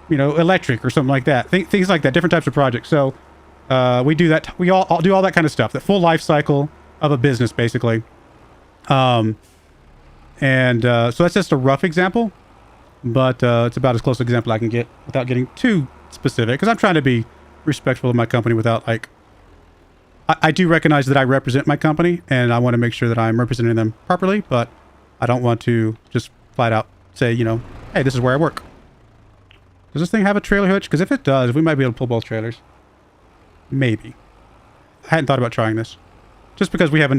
electric or something like that. Things like that, different types of projects. So we do that. We all do all that kind of stuff, the full life cycle of a business, basically. So that's just a rough example, but it's about as close an example I can get without getting too specific, because I'm trying to be respectful of my company without like... I do recognize that I represent my company, and I want to make sure that I'm representing them properly, but I don't want to just flat out say, hey, this is where I work. Does this thing have a trailer hitch? Because if it does, we might be able to pull both trailers. Maybe. I hadn't thought about trying this. Just because we have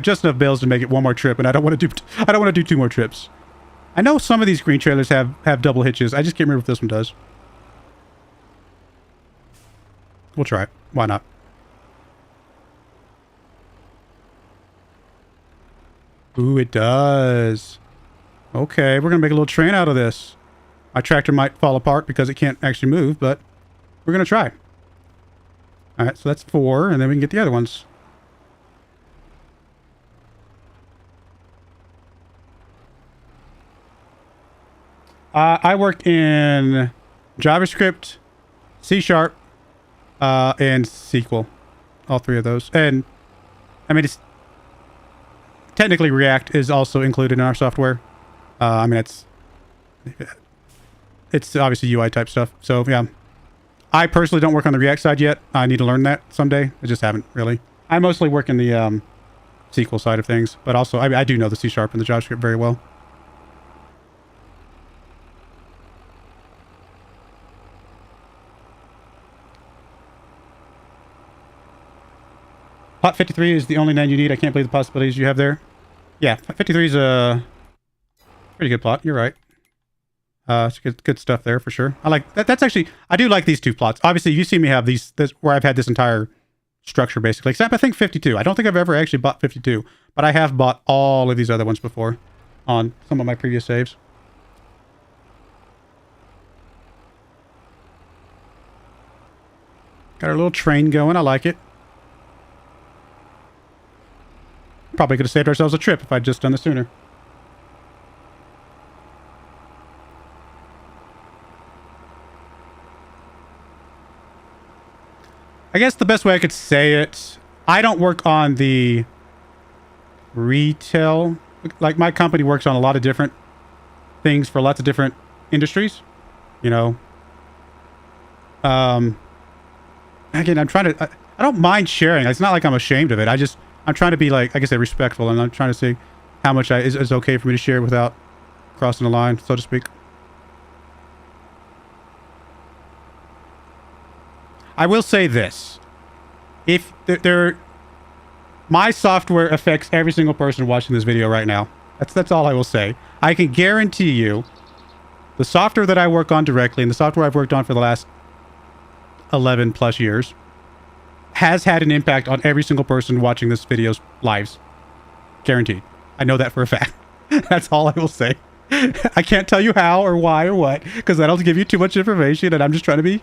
just enough bales to make it one more trip, and I don't want to do two more trips. I know some of these green trailers have double hitches. I just can't remember if this one does. We'll try it. Why not? Ooh, it does. Okay, we're going to make a little train out of this. My tractor might fall apart because it can't actually move, but we're going to try. All right, so that's 4, and then we can get the other ones. I worked in JavaScript, C#, and SQL. All 3 of those. And, I mean, technically, React is also included in our software. I mean, it's obviously UI type stuff. So, yeah. I personally don't work on the React side yet. I need to learn that someday. I just haven't, really. I mostly work in the SQL side of things. But also, I do know the C# and the JavaScript very well. Pot 53 is the only land you need. I can't believe the possibilities you have there. Yeah, 53 is a pretty good plot. You're right. It's good stuff there for sure. I like that. That's actually, I do like these 2 plots. Obviously, you see me have this where I've had this entire structure basically, except I think 52. I don't think I've ever actually bought 52, but I have bought all of these other ones before on some of my previous saves. Got our little train going. I like it. Probably could have saved ourselves a trip if I'd just done this sooner. I guess the best way I could say it, I don't work on the retail. Like, my company works on a lot of different things for lots of different industries. Again, I'm trying to... I don't mind sharing. It's not like I'm ashamed of it. I'm trying to be, like I said, respectful, and I'm trying to see how much is okay for me to share without crossing the line, so to speak. I will say this. If my software affects every single person watching this video right now. That's all I will say. I can guarantee you the software that I work on directly and the software I've worked on for the last 11 plus years has had an impact on every single person watching this video's lives. Guaranteed. I know that for a fact. That's all I will say. I can't tell you how or why or what, because that'll give you too much information, and I'm just trying to be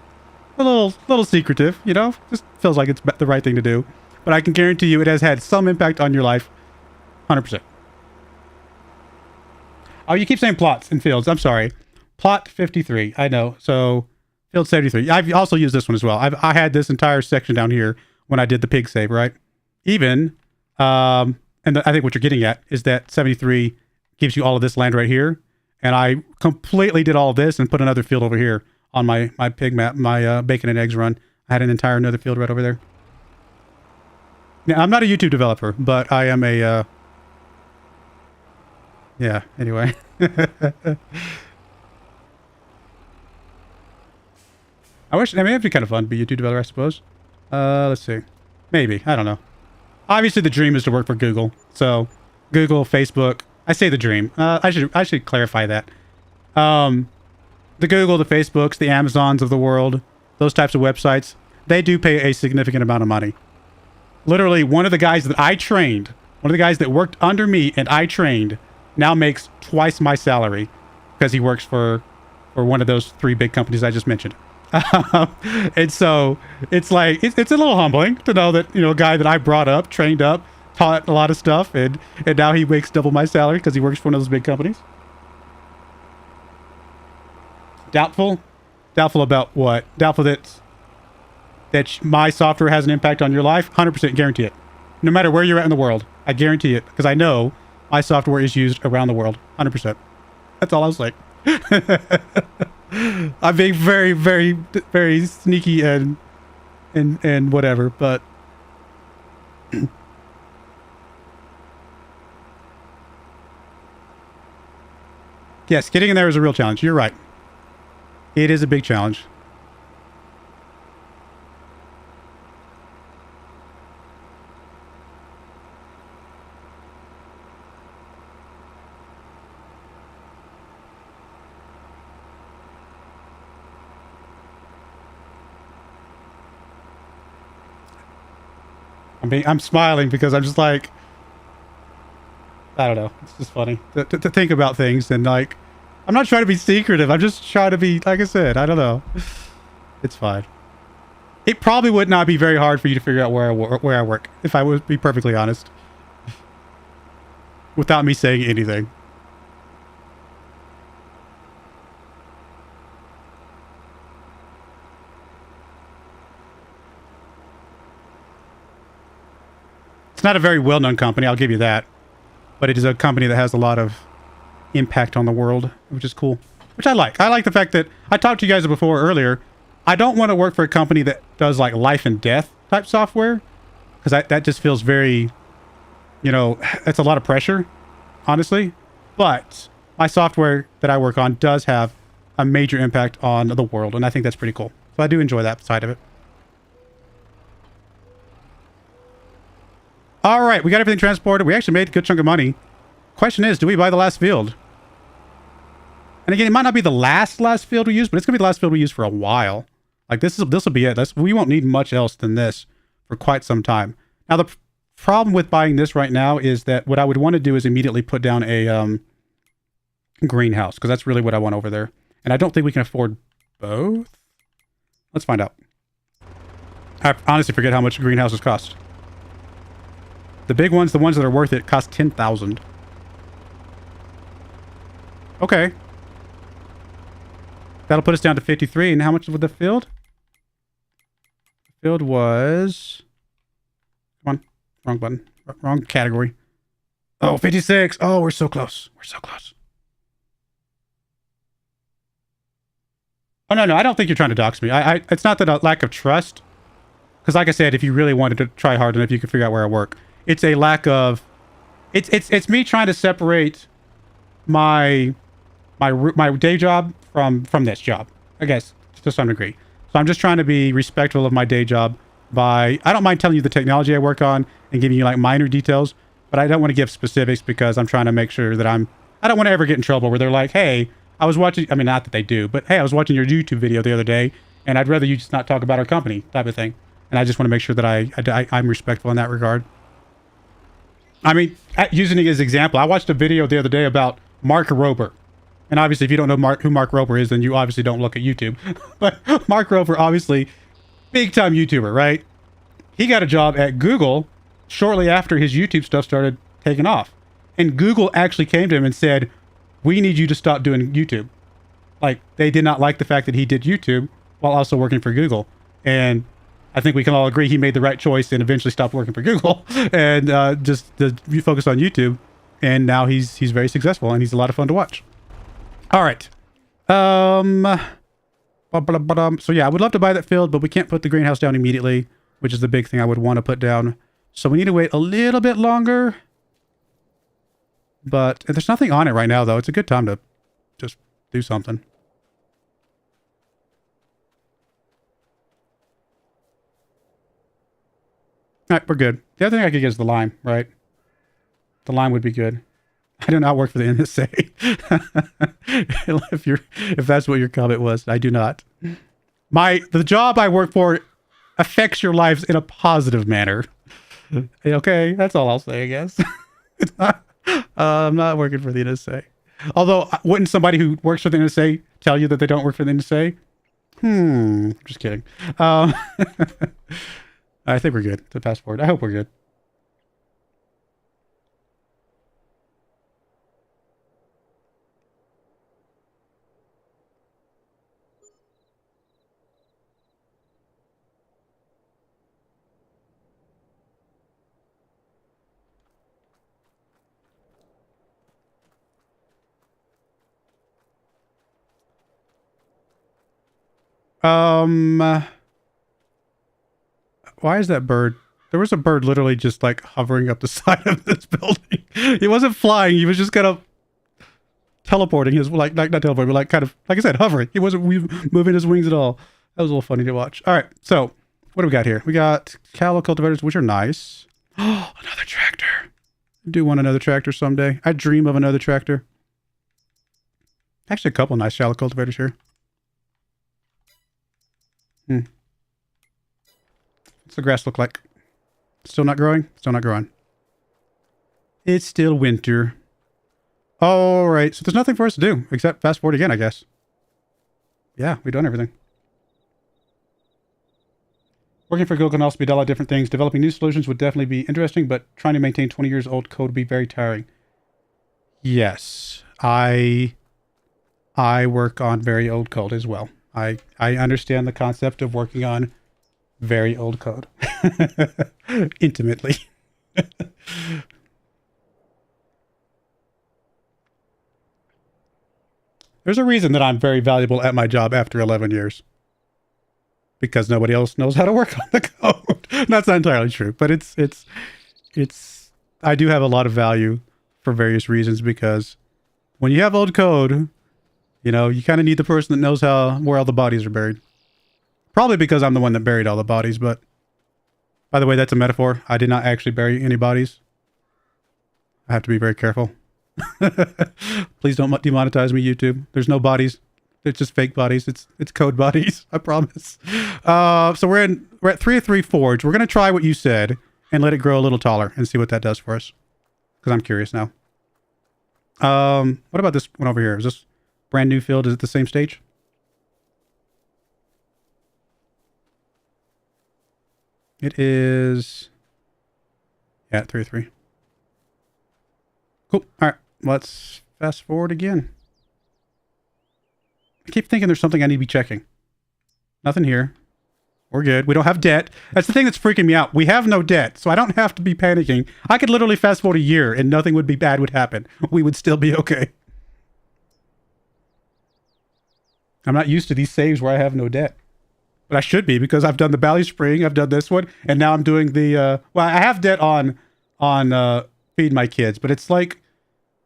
a little secretive, you know? Just feels like it's the right thing to do. But I can guarantee you it has had some impact on your life. 100%. Oh, you keep saying plots and fields. I'm sorry. Plot 53. I know. So, field 73. I've also used this one as well. I had this entire section down here when I did the pig save, right? Even, I think what you're getting at is that 73 gives you all of this land right here. And I completely did all of this and put another field over here on my pig map, my bacon and eggs run. I had an entire another field right over there. Now, I'm not a YouTube developer, but I am a, yeah, anyway. I mean, it'd be kind of fun to be a YouTube developer, I suppose. Let's see. Maybe. I don't know. Obviously, the dream is to work for Google. So, Google, Facebook. I say the dream. I should clarify that. The Google, the Facebooks, the Amazons of the world, those types of websites, they do pay a significant amount of money. Literally, one of the guys that I trained, one of the guys that worked under me and I trained, now makes twice my salary because he works for one of those 3 big companies I just mentioned. And so it's like it's a little humbling to know that, you know, a guy that I brought up, trained up, taught a lot of stuff, and now he makes double my salary because he works for one of those big companies. Doubtful about what? Doubtful that my software has an impact on your life. 100% guarantee it. No matter where you're at in the world, I guarantee it because I know my software is used around the world. 100%. That's all I was like. I'm being very, very, very sneaky and whatever, but yes, getting in there is a real challenge. You're right. It is a big challenge. I'm smiling because I'm just like, I don't know. It's just funny to think about things, and like, I'm not trying to be secretive. I'm just trying to be, like I said, I don't know. It's fine. It probably would not be very hard for you to figure out where I work, if I would be perfectly honest, without me saying anything. It's not a very well-known company, I'll give you that. But it is a company that has a lot of impact on the world, which is cool. Which I like. I like the fact that, I talked to you guys before earlier, I don't want to work for a company that does like life and death type software. Because that just feels very, you know, that's a lot of pressure, honestly. But my software that I work on does have a major impact on the world, and I think that's pretty cool. So I do enjoy that side of it. All right, we got everything transported. We actually made a good chunk of money. Question is, do we buy the last field? And again, it might not be the last field we use, but it's gonna be the last field we use for a while. Like this will be it. We won't need much else than this for quite some time. Now the problem with buying this right now is that what I would want to do is immediately put down a greenhouse, because that's really what I want over there. And I don't think we can afford both. Let's find out. I honestly forget how much greenhouses cost. The big ones, the ones that are worth it, cost 10,000. Okay. That'll put us down to 53. And how much was the field? The field was... Come on. Wrong button. Wrong category. Oh, 56. Oh, we're so close. We're so close. Oh, no. I don't think you're trying to dox me. It's not that a lack of trust. Because like I said, if you really wanted to try hard enough, you could figure out where I work. It's a lack of... It's me trying to separate my day job from this job, I guess, to some degree. So I'm just trying to be respectful of my day job by, I don't mind telling you the technology I work on and giving you like minor details, but I don't want to give specifics because I'm trying to make sure that I don't want to ever get in trouble where they're like, hey, I was watching, I mean, not that they do, but hey, I was watching your YouTube video the other day and I'd rather you just not talk about our company type of thing. And I just want to make sure that I'm respectful in that regard. I mean, using it as an example, I watched a video the other day about Mark Rober. And obviously, if you don't know who Mark Rober is, then you obviously don't look at YouTube. But Mark Rober, obviously, big-time YouTuber, right? He got a job at Google shortly after his YouTube stuff started taking off. And Google actually came to him and said, we need you to stop doing YouTube. Like, they did not like the fact that he did YouTube while also working for Google. And I think we can all agree he made the right choice and eventually stopped working for Google and just focus on YouTube. And now he's very successful and he's a lot of fun to watch. All right. So yeah, I would love to buy that field, but we can't put the greenhouse down immediately, which is the big thing I would want to put down. So we need to wait a little bit longer. But there's nothing on it right now, though. It's a good time to just do something. All right, we're good. The other thing I could get is the lime, right? The lime would be good. I do not work for the NSA. if that's what your comment was, I do not. The job I work for affects your lives in a positive manner. Okay, that's all I'll say, I guess. I'm not working for the NSA. Although, wouldn't somebody who works for the NSA tell you that they don't work for the NSA? Just kidding. I think we're good to fast forward. I hope we're good. Why is that bird? There was a bird literally just like hovering up the side of this building. He wasn't flying. He was just kind of teleporting. He was like not teleporting, but like kind of, like I said, hovering. He wasn't moving his wings at all. That was a little funny to watch. All right. So what do we got here? We got cattle cultivators, which are nice. Oh, another tractor. I do want another tractor someday. I dream of another tractor. Actually, a couple nice shallow cultivators here. What's the grass look like? Still not growing? Still not growing. It's still winter. All right. So there's nothing for us to do except fast forward again, I guess. Yeah, we've done everything. Working for Google can also be a lot of different things. Developing new solutions would definitely be interesting, but trying to maintain 20 years old code would be very tiring. Yes, I work on very old code as well. I understand the concept of working on very old code. Intimately. There's a reason that I'm very valuable at my job after 11 years. Because nobody else knows how to work on the code. That's not entirely true, but it's I do have a lot of value for various reasons, because when you have old code, you know, you kind of need the person that knows where all the bodies are buried. Probably because I'm the one that buried all the bodies, but by the way, that's a metaphor. I did not actually bury any bodies. I have to be very careful. Please don't demonetize me, YouTube. There's no bodies. It's just fake bodies. It's code bodies. I promise. So we're at 303 Forge. We're going to try what you said and let it grow a little taller and see what that does for us. Because I'm curious now. What about this one over here? Is this brand new field? Is it the same stage? It is. Yeah, 303. Cool. All right. Let's fast forward again. I keep thinking there's something I need to be checking. Nothing here. We're good. We don't have debt. That's the thing that's freaking me out. We have no debt, so I don't have to be panicking. I could literally fast forward a year and nothing would be bad would happen. We would still be okay. I'm not used to these saves where I have no debt. But I should be, because I've done the Bally Spring, I've done this one, and now I'm doing the, well, I have debt on Feed My Kids, but it's like,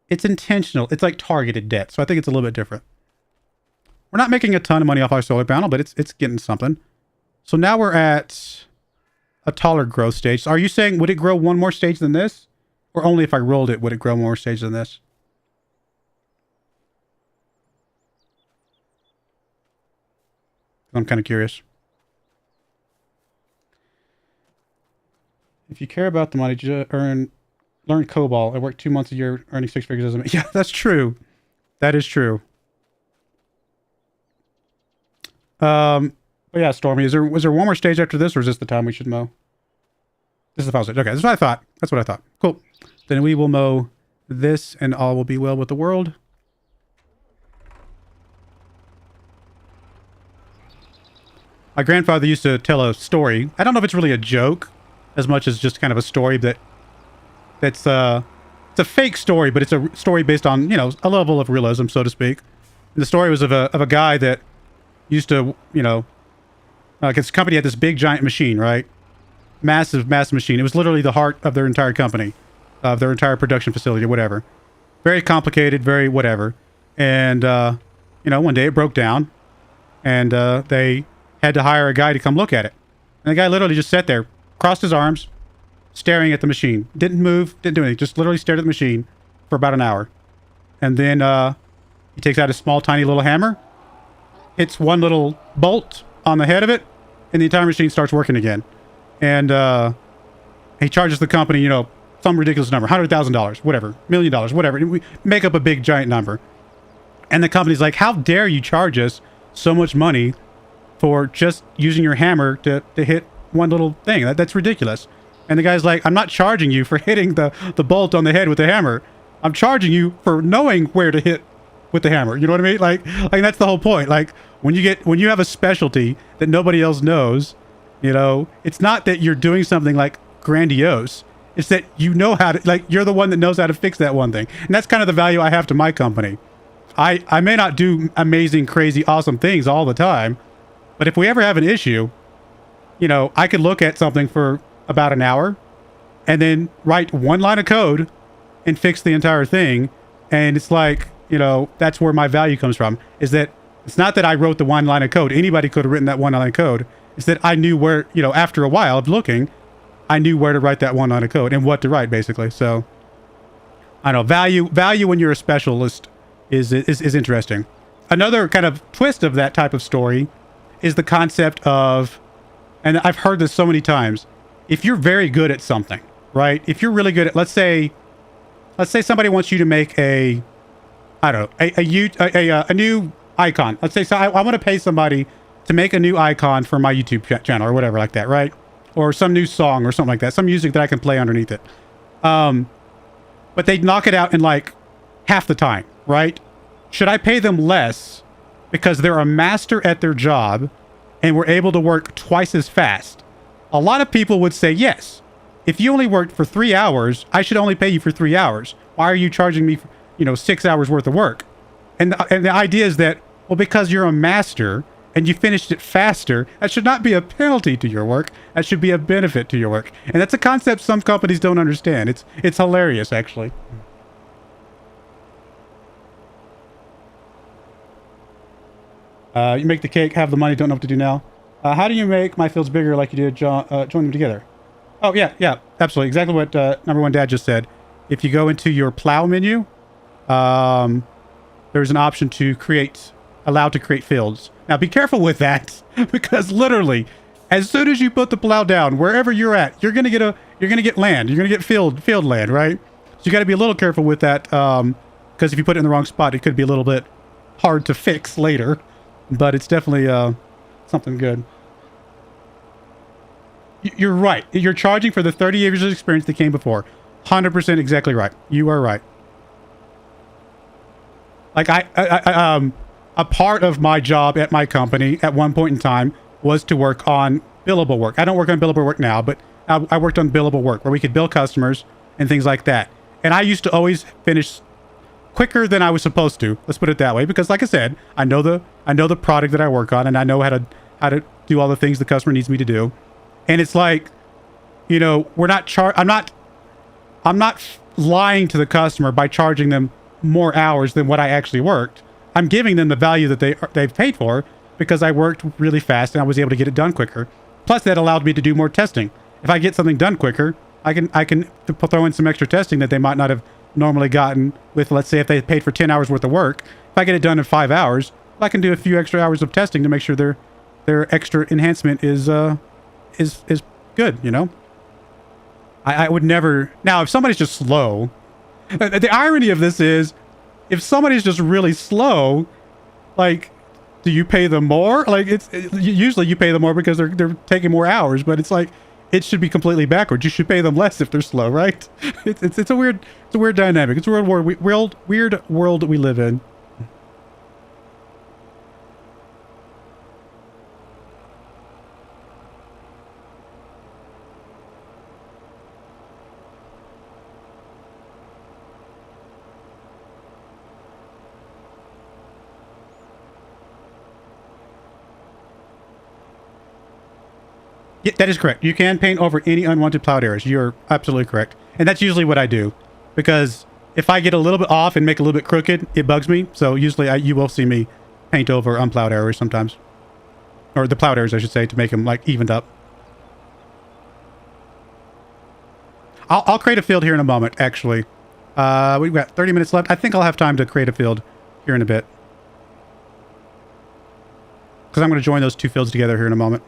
it's intentional. It's like targeted debt, so I think it's a little bit different. We're not making a ton of money off our solar panel, but it's getting something. So now we're at a taller growth stage. So are you saying, would it grow one more stage than this? Or only if I rolled it, would it grow more stage than this? I'm kind of curious. If you care about the money, learn COBOL. I work 2 months a year earning 6 figures doesn't. Yeah, that's true. That is true. But yeah, Stormy, was there one more stage after this, or is this the time we should mow? This is the final stage. Okay, that's what I thought. That's what I thought. Cool. Then we will mow this, and all will be well with the world. My grandfather used to tell a story. I don't know if it's really a joke as much as just kind of a story that's it's a fake story, but it's a story based on, you know, a level of realism, so to speak. And the story was of a guy that used to, you know, his company had this big giant machine, right? Massive machine. It was literally the heart of their entire company, of their entire production facility or whatever. Very complicated, very whatever. And, you know, one day it broke down, and they had to hire a guy to come look at it. And the guy literally just sat there, crossed his arms, staring at the machine. Didn't move, didn't do anything. Just literally stared at the machine for about an hour. And then he takes out a small, tiny little hammer, hits one little bolt on the head of it, and the entire machine starts working again. And he charges the company, you know, some ridiculous number, $100,000, whatever, $1 million, whatever. We make up a big, giant number. And the company's like, how dare you charge us so much money for just using your hammer to hit one little thing? That's ridiculous. And the guy's like, I'm not charging you for hitting the bolt on the head with the hammer. I'm charging you for knowing where to hit with the hammer. You know what I mean? Like that's the whole point. Like when you have a specialty that nobody else knows, you know, it's not that you're doing something like grandiose. It's that you know how to, like, you're the one that knows how to fix that one thing. And that's kind of the value I have to my company. I may not do amazing, crazy, awesome things all the time, but if we ever have an issue, you know, I could look at something for about an hour and then write one line of code and fix the entire thing. And it's like, you know, that's where my value comes from, is that it's not that I wrote the one line of code. Anybody could have written that one line of code. It's that I knew where, you know, after a while of looking, I knew where to write that one line of code and what to write, basically. So I don't know, value when you're a specialist is interesting. Another kind of twist of that type of story is the concept of, and I've heard this so many times, if you're very good at something, right? If you're really good at, let's say somebody wants you to make a new icon. Let's say, so I want to pay somebody to make a new icon for my YouTube channel or whatever like that, right? Or some new song or something like that, some music that I can play underneath it. But they knock it out in like half the time, right? Should I pay them less because they're a master at their job and were able to work twice as fast? A lot of people would say yes. If you only worked for 3 hours, I should only pay you for 3 hours. Why are you charging me for, you know, 6 hours worth of work? And the idea is that, well, because you're a master and you finished it faster, that should not be a penalty to your work. That should be a benefit to your work. And that's a concept some companies don't understand. It's hilarious, actually. You make the cake, have the money, don't know what to do now. How do you make my fields bigger like you did join them together? Oh, yeah, absolutely. Exactly what number one dad just said. If you go into your plow menu, there's an option to allow to create fields. Now be careful with that, because literally, as soon as you put the plow down, wherever you're at, you're gonna get land. You're gonna get field land, right? So you got to be a little careful with that, because if you put it in the wrong spot, it could be a little bit hard to fix later. But it's definitely something good. You're right. You're charging for the 30 years of experience that came before. 100% exactly right. You are right. Like a part of my job at my company at one point in time was to work on billable work. I don't work on billable work now, but I worked on billable work where we could bill customers and things like that. And I used to always finish quicker than I was supposed to. Let's put it that way, because like I said, I know the product that I work on, and I know how to do all the things the customer needs me to do. And it's like, you know, I'm not lying to the customer by charging them more hours than what I actually worked. I'm giving them the value that they've paid for because I worked really fast and I was able to get it done quicker. Plus, that allowed me to do more testing. If I get something done quicker, I can throw in some extra testing that they might not have normally gotten with, let's say, if they paid for 10 hours worth of work. If I get it done in 5 hours, I can do a few extra hours of testing to make sure their extra enhancement is good, you know? I would never... Now, if somebody's just slow... The irony of this is, if somebody's just really slow, like, do you pay them more? Like, usually you pay them more because they're taking more hours, but it's like, it should be completely backwards. You should pay them less if they're slow, right? It's a weird dynamic. It's a weird world we live in. Yeah, that is correct. You can paint over any unwanted plowed areas. You're absolutely correct. And that's usually what I do. Because if I get a little bit off and make a little bit crooked, it bugs me. So usually you will see me paint over unplowed areas sometimes. Or the plowed areas, I should say, to make them, like, evened up. I'll create a field here in a moment, actually. We've got 30 minutes left. I think I'll have time to create a field here in a bit. Because I'm going to join those two fields together here in a moment.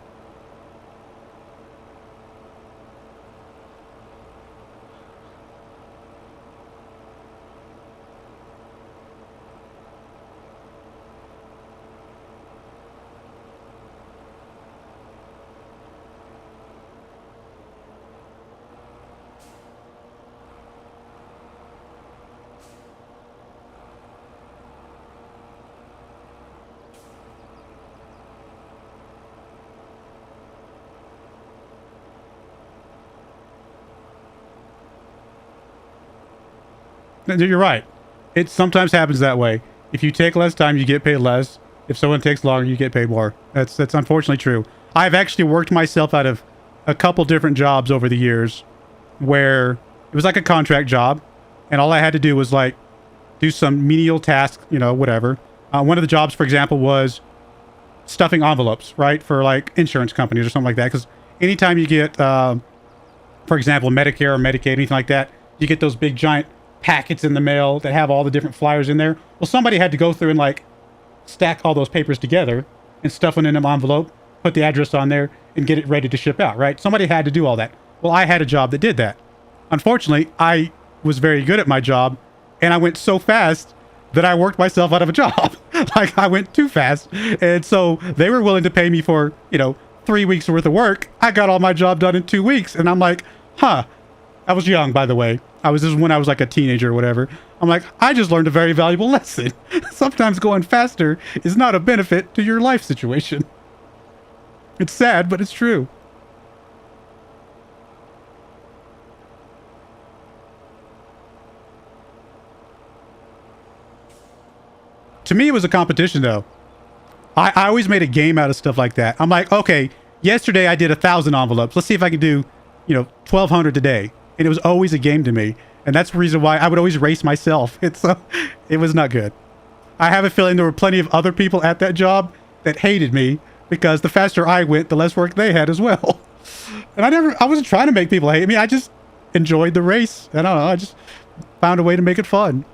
You're right. It sometimes happens that way. If you take less time, you get paid less. If someone takes longer, you get paid more. That's unfortunately true. I've actually worked myself out of a couple different jobs over the years where it was like a contract job, and all I had to do was, like, do some menial tasks, you know, whatever. One of the jobs, for example, was stuffing envelopes, right, for, like, insurance companies or something like that. Because anytime you get, for example, Medicare or Medicaid, anything like that, you get those big giant packets in the mail that have all the different flyers in there. Well, somebody had to go through and, like, stack all those papers together and stuff them in an envelope, put the address on there, and get it ready to ship out, right? Somebody had to do all that. Well, I had a job that did that. Unfortunately, I was very good at my job, and I went so fast that I worked myself out of a job. Like, I went too fast. And so they were willing to pay me for, you know, 3 weeks worth of work. I got all my job done in 2 weeks. And I'm like, huh. I was young, by the way. This is when I was like a teenager or whatever. I'm like, I just learned a very valuable lesson. Sometimes going faster is not a benefit to your life situation. It's sad, but it's true. To me, it was a competition, though. I always made a game out of stuff like that. I'm like, okay, yesterday I did 1,000 envelopes. Let's see if I can do, you know, 1,200 today. And it was always a game to me. And that's the reason why I would always race myself. It was not good. I have a feeling there were plenty of other people at that job that hated me because the faster I went, the less work they had as well. And I wasn't trying to make people hate me. I just enjoyed the race. I don't know. I just found a way to make it fun.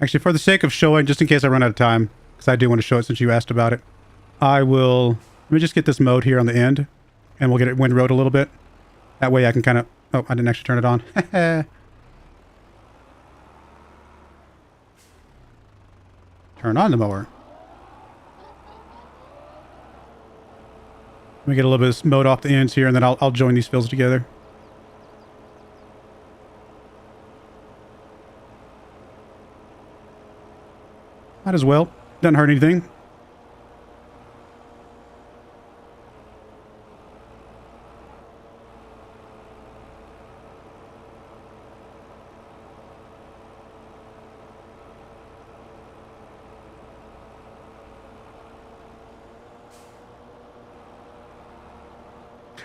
Actually, for the sake of showing, just in case I run out of time, because I do want to show it since you asked about it, let me just get this mode here on the end, and we'll get it windrowed a little bit. That way I can kind of, oh, I didn't actually turn it on. Turn on the mower. Let me get a little bit of mode off the ends here, and then I'll join these fields together. Might as well. Doesn't hurt anything.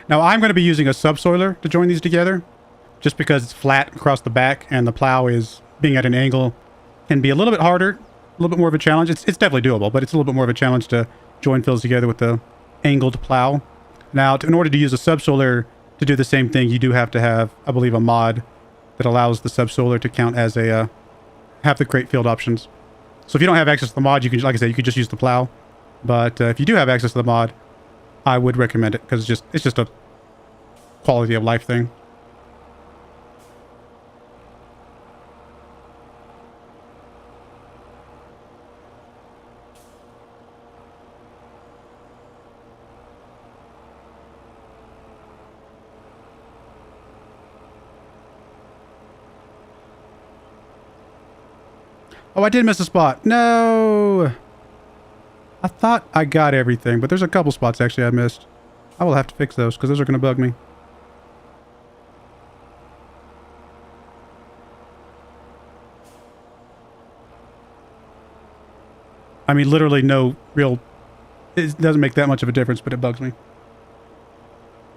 Now I'm going to be using a subsoiler to join these together, just because it's flat across the back and the plow is being at an angle can be a little bit harder, a little bit more of a challenge. It's definitely doable, but it's a little bit more of a challenge to join fields together with the angled plow. Now, in order to use a subsoiler to do the same thing, you do have to have, I believe, a mod that allows the subsoiler to count as a have the crate field options. So if you don't have access to the mod, you can, like I said, you could just use the plow. But if you do have access to the mod, I would recommend it because it's just a quality of life thing. Oh, I did miss a spot. No! I thought I got everything, but there's a couple spots actually I missed. I will have to fix those because those are going to bug me. I mean, literally no real... It doesn't make that much of a difference, but it bugs me.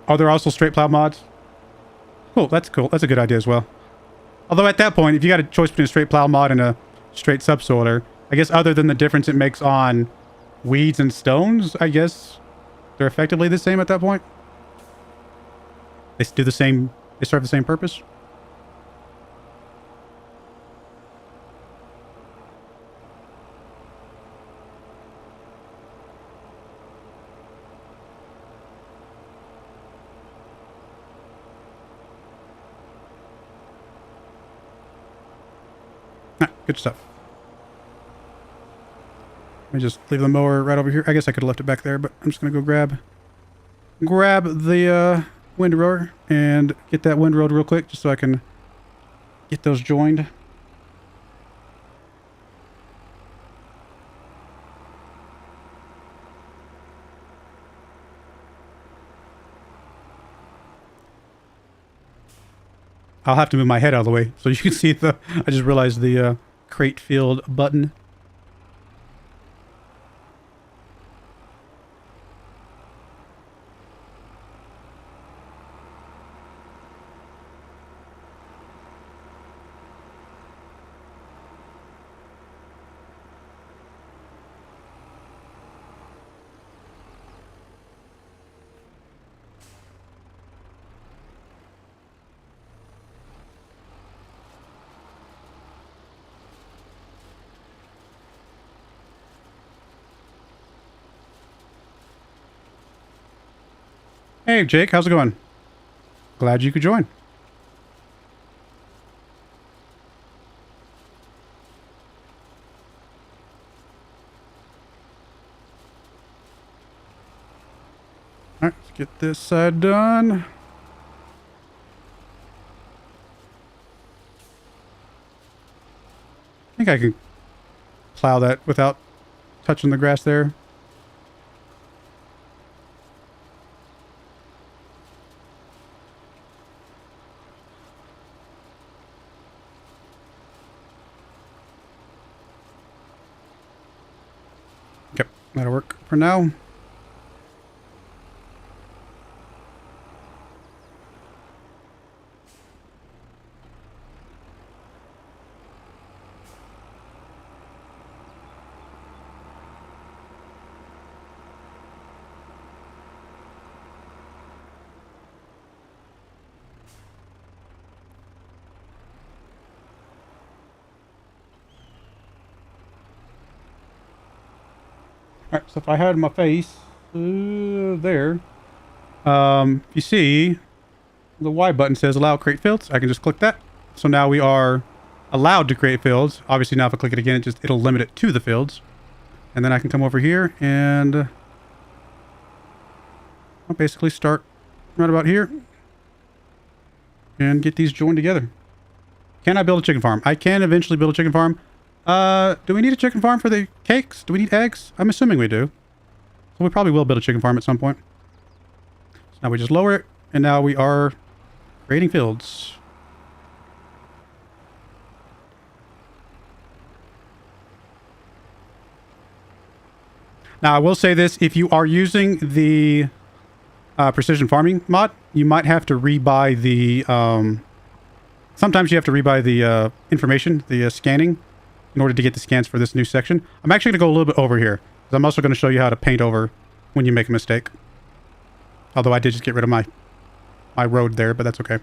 Are there also straight plow mods? Cool, that's cool. That's a good idea as well. Although at that point, if you got a choice between a straight plow mod and a straight subsoiler, I guess other than the difference it makes on weeds and stones, I guess they're effectively the same at that point. They do the same, they serve the same purpose. Good stuff. Let me just leave the mower right over here. I guess I could have left it back there, but I'm just going to go grab the windrower and get that windrowed real quick just so I can get those joined. I'll have to move my head out of the way so you can see the... I just realized the crate field button. Hey, Jake, how's it going? Glad you could join. All right, let's get this side done. I think I can plow that without touching the grass there. Okay, that'll work for now. Alright, so if I had my face there, you see the Y button says allow create fields. I can just click that. So now we are allowed to create fields. Obviously now if I click it again, it'll limit it to the fields. And then I can come over here and... I'll basically start right about here and get these joined together. Can I build a chicken farm? I can eventually build a chicken farm. Do we need a chicken farm for the cakes? Do we need eggs? I'm assuming we do. So we probably will build a chicken farm at some point. So now we just lower it, and now we are creating fields. Now I will say this, if you are using the precision farming mod, you might have to rebuy the sometimes you have to rebuy the information, the scanning, in order to get the scans for this new section. I'm actually going to go a little bit over here, because I'm also going to show you how to paint over when you make a mistake. Although I did just get rid of my road there, but that's okay.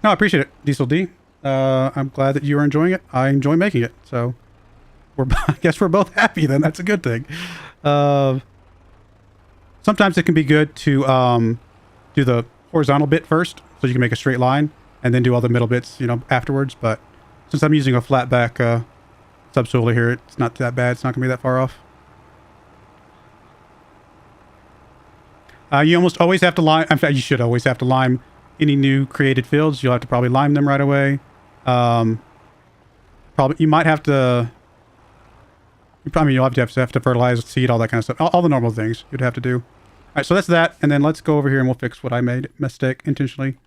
No, I appreciate it, Diesel D. I'm glad that you are enjoying it. I enjoy making it, so I guess we're both happy then. That's a good thing. Sometimes it can be good to do the horizontal bit first, so you can make a straight line, and then do all the middle bits, you know, afterwards. But since I'm using a flat back subsoiler here, it's not that bad. It's not going to be that far off. You almost always have to lime. In fact, you should always have to lime any new created fields. You'll have to probably lime them right away. Probably you might have to. You'll have to fertilize, seed, all that kind of stuff. All the normal things you'd have to do. All right, so that's that. And then let's go over here and we'll fix what I made mistake intentionally.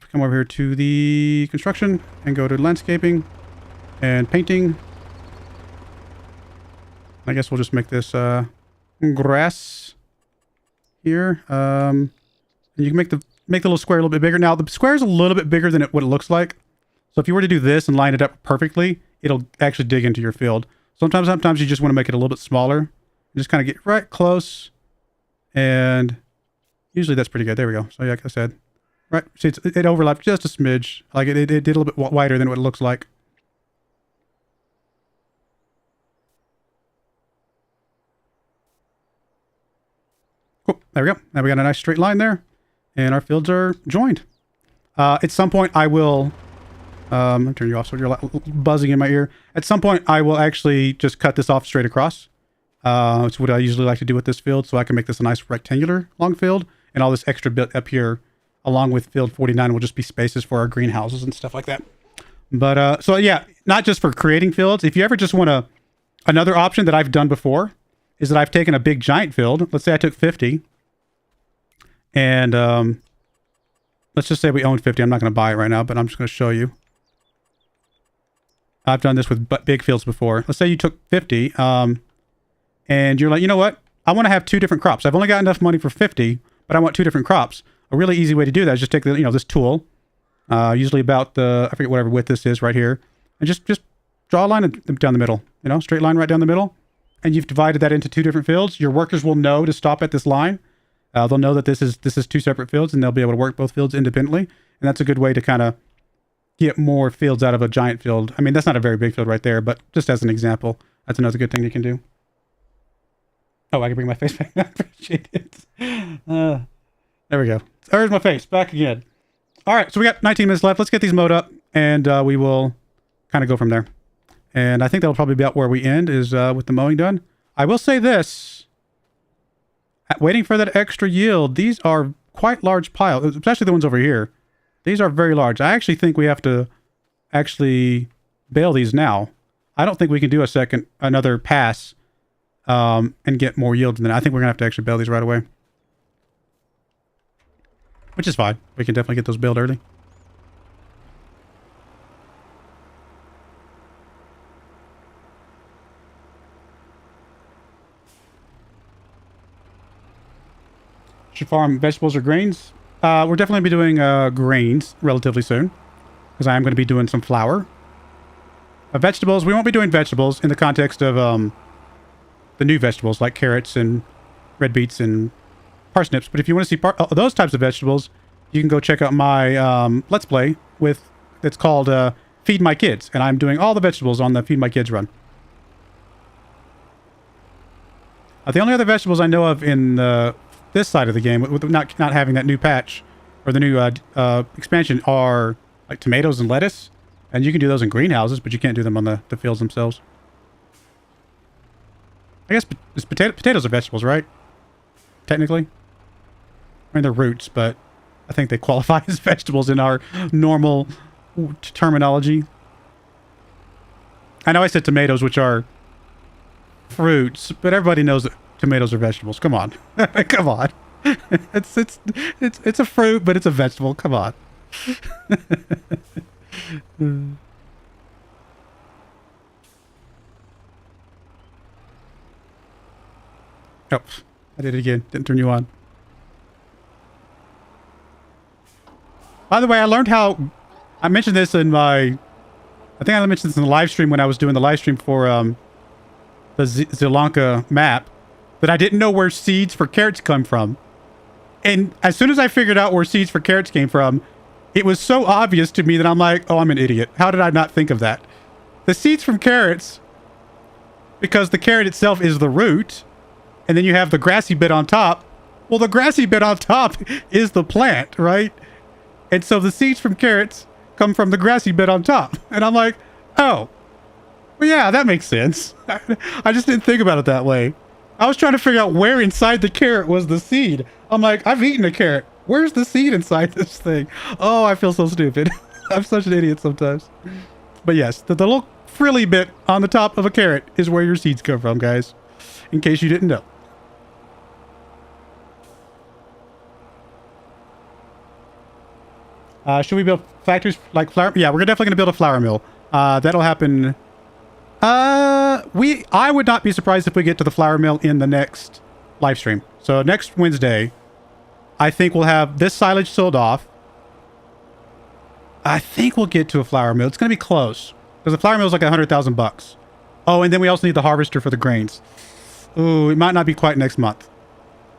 So come over here to the construction and go to landscaping and painting. I guess we'll just make this grass here. And you can make the little square a little bit bigger. Now the square is a little bit bigger than what it looks like. So if you were to do this and line it up perfectly, it'll actually dig into your field. Sometimes you just want to make it a little bit smaller. Just kind of get right close. And usually that's pretty good. There we go. So yeah, like I said, right. See, it overlapped just a smidge. Like it did a little bit wider than what it looks like. Cool. There we go. Now we got a nice straight line there. And our fields are joined. At some point I will... I'll turn you off so you're buzzing in my ear. At some point, I will actually just cut this off straight across. It's what I usually like to do with this field, so I can make this a nice rectangular long field, and all this extra bit up here, along with field 49, will just be spaces for our greenhouses and stuff like that. But, so yeah, not just for creating fields. If you ever just want another option that I've done before, is that I've taken a big giant field. Let's say I took 50, and let's just say we own 50. I'm not going to buy it right now, but I'm just going to show you. I've done this with big fields before. Let's say you took 50, and you're like, you know what? I want to have 2 different crops. I've only got enough money for 50, but I want 2 different crops. A really easy way to do that is just take the, this tool, usually about the, I forget whatever width this is right here, and just draw a line down the middle, straight line right down the middle, and you've divided that into 2 different fields. Your workers will know to stop at this line. They'll know that this is 2 separate fields, and they'll be able to work both fields independently, and that's a good way to kind of get more fields out of a giant field. I mean, that's not a very big field right there, but just as an example, that's another good thing you can do. Oh, I can bring my face back. I appreciate it. There we go. There's my face. Back again. All right, so we got 19 minutes left. Let's get these mowed up, and we will kind of go from there. And I think that'll probably be about where we end, is with the mowing done. I will say this. Waiting for that extra yield, these are quite large piles, especially the ones over here. These are very large. I actually think we have to actually bale these now. I don't think we can do another pass and get more yield than that. I think we're going to have to actually bale these right away. Which is fine. We can definitely get those baled early. Should farm vegetables or grains? We're definitely be doing grains relatively soon, because I am going to be doing some flour. Vegetables, we won't be doing vegetables in the context of the new vegetables like carrots and red beets and parsnips. But if you want to see those types of vegetables, you can go check out my Let's Play that's called Feed My Kids, and I'm doing all the vegetables on the Feed My Kids run. The only other vegetables I know of in this side of the game, with not having that new patch or the new expansion, are like tomatoes and lettuce. And you can do those in greenhouses, but you can't do them on the fields themselves. I guess potatoes are vegetables, right? Technically. I mean, they're roots, but I think they qualify as vegetables in our normal terminology. I know I said tomatoes, which are fruits, but everybody knows that tomatoes are vegetables. Come on. Come on. It's a fruit, but it's a vegetable. Come on. Oh, I did it again. Didn't turn you on. By the way, I learned how... I mentioned this in my... I think I mentioned this in the live stream when I was doing the live stream for the Sri Lanka map, that I didn't know where seeds for carrots come from. And as soon as I figured out where seeds for carrots came from, it was so obvious to me that I'm like, oh, I'm an idiot. How did I not think of that? The seeds from carrots, because the carrot itself is the root, and then you have the grassy bit on top. Well, the grassy bit on top is the plant, right? And so the seeds from carrots come from the grassy bit on top. And I'm like, oh, well, yeah, that makes sense. I just didn't think about it that way. I was trying to figure out where inside the carrot was the seed. I'm like, I've eaten a carrot. Where's the seed inside this thing? Oh, I feel so stupid. I'm such an idiot sometimes. But yes, the little frilly bit on the top of a carrot is where your seeds come from, guys. In case you didn't know. Should we build factories like flour? Yeah, we're definitely going to build a flour mill. That'll happen. I would not be surprised if we get to the flour mill in the next live stream. So next Wednesday, I think we'll have this silage sold off. I think we'll get to a flour mill. It's going to be close because the flour mill is like $100,000. Oh, and then we also need the harvester for the grains. Ooh, it might not be quite next month.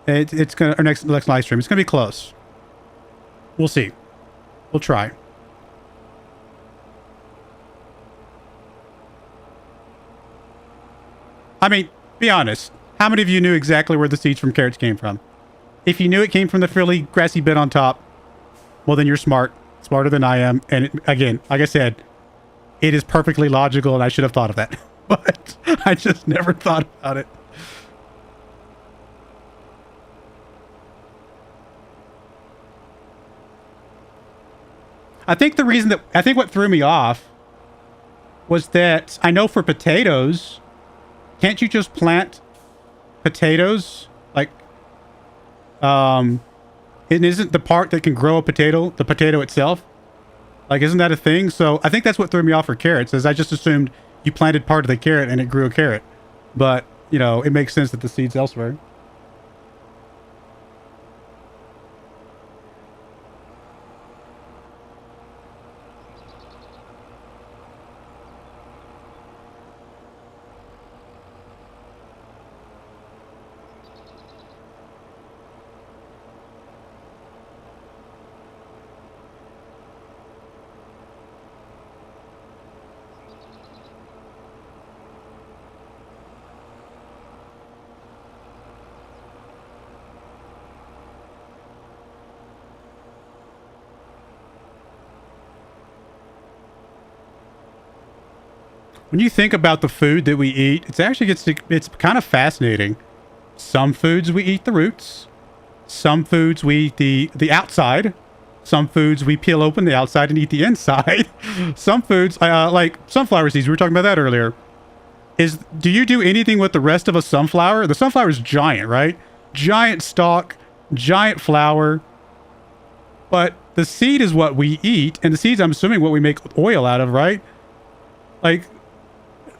It's gonna, or next live stream. It's gonna be close. We'll see. We'll try. I mean, be honest. How many of you knew exactly where the seeds from carrots came from? If you knew it came from the frilly, grassy bit on top, well, then you're smart. Smarter than I am. And again, like I said, it is perfectly logical and I should have thought of that. But I just never thought about it. I think what threw me off was that I know for potatoes, can't you just plant potatoes? Like, it isn't the part that can grow a potato, the potato itself? Like, isn't that a thing? So I think that's what threw me off for carrots, is I just assumed you planted part of the carrot and it grew a carrot. But, you know, it makes sense that the seed's elsewhere. When you think about the food that we eat, it's kind of fascinating. Some foods we eat the roots. Some foods we eat the outside. Some foods we peel open the outside and eat the inside. Some foods, like sunflower seeds, we were talking about that earlier. Do you do anything with the rest of a sunflower? The sunflower is giant, right? Giant stalk, giant flower. But the seed is what we eat, and the seeds, I'm assuming, what we make oil out of, right? Like,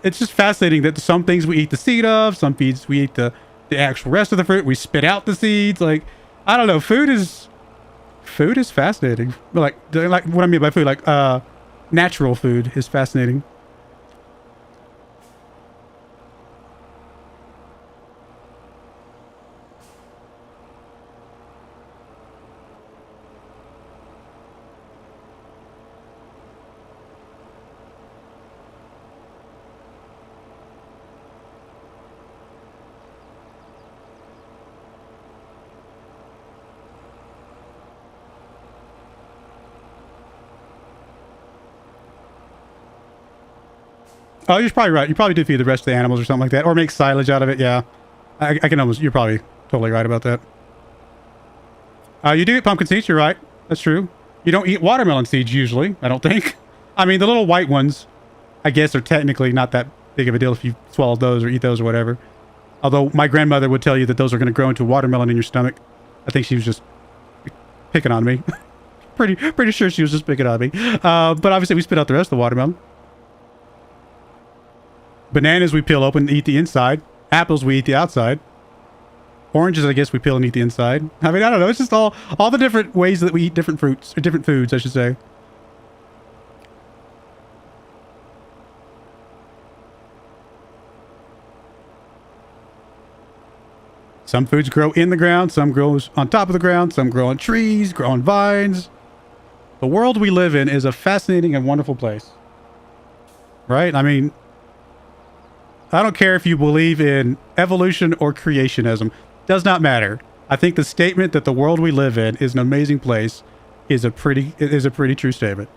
it's just fascinating that some things we eat the seed of, some feeds we eat the actual rest of the fruit. We spit out the seeds. Like, I don't know. Food is fascinating. Like what I mean by food, like natural food is fascinating. Oh, you're probably right. You probably do feed the rest of the animals or something like that. Or make silage out of it, yeah. I can almost... You're probably totally right about that. You do eat pumpkin seeds, you're right. That's true. You don't eat watermelon seeds usually, I don't think. I mean, the little white ones, I guess, are technically not that big of a deal if you swallow those or eat those or whatever. Although my grandmother would tell you that those are going to grow into watermelon in your stomach. I think she was just picking on me. pretty sure she was just picking on me. But obviously we spit out the rest of the watermelon. Bananas we peel open and eat the inside. Apples we eat the outside. Oranges, I guess, we peel and eat the inside. I mean, I don't know. It's just all the different ways that we eat different fruits, or different foods, I should say. Some foods grow in the ground, some grow on top of the ground, some grow on trees, grow on vines. The world we live in is a fascinating and wonderful place. Right? I mean, I don't care if you believe in evolution or creationism. Does not matter. I think the statement that the world we live in is an amazing place is a pretty true statement.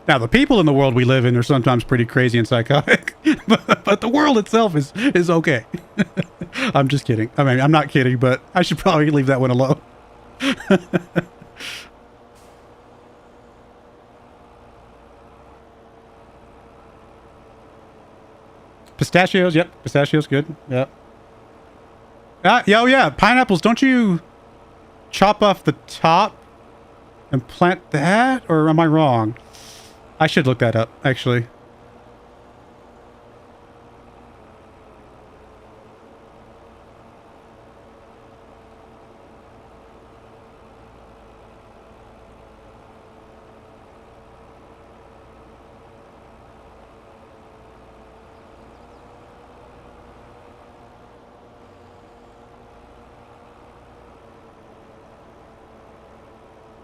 Now, the people in the world we live in are sometimes pretty crazy and psychotic, but the world itself is okay. I'm just kidding. I mean, I'm not kidding, but I should probably leave that one alone. Pistachios, yep. Pistachios, good. Yep. Oh, yeah. Pineapples, don't you chop off the top and plant that? Or am I wrong? I should look that up, actually.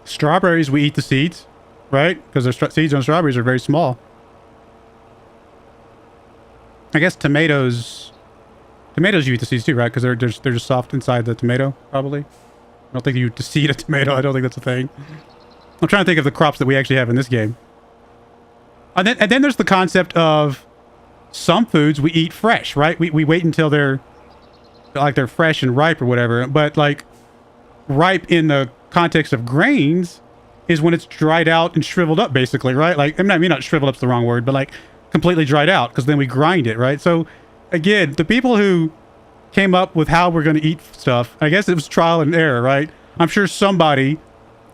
Strawberries, we eat the seeds, right? Because the seeds on strawberries are very small. I guess tomatoes you eat the seeds too, right? Because they're just soft inside the tomato, probably. I don't think you seed a tomato. I don't think that's a thing. I'm trying to think of the crops that we actually have in this game. And then there's the concept of some foods we eat fresh, right? We wait until they're fresh and ripe or whatever. But like ripe in the context of grains is when it's dried out and shriveled up, basically, right? Like, I mean, not shriveled up's the wrong word, but like completely dried out, because then we grind it, right? So again, the people who came up with how we're going to eat stuff, I guess it was trial and error, right? I'm sure somebody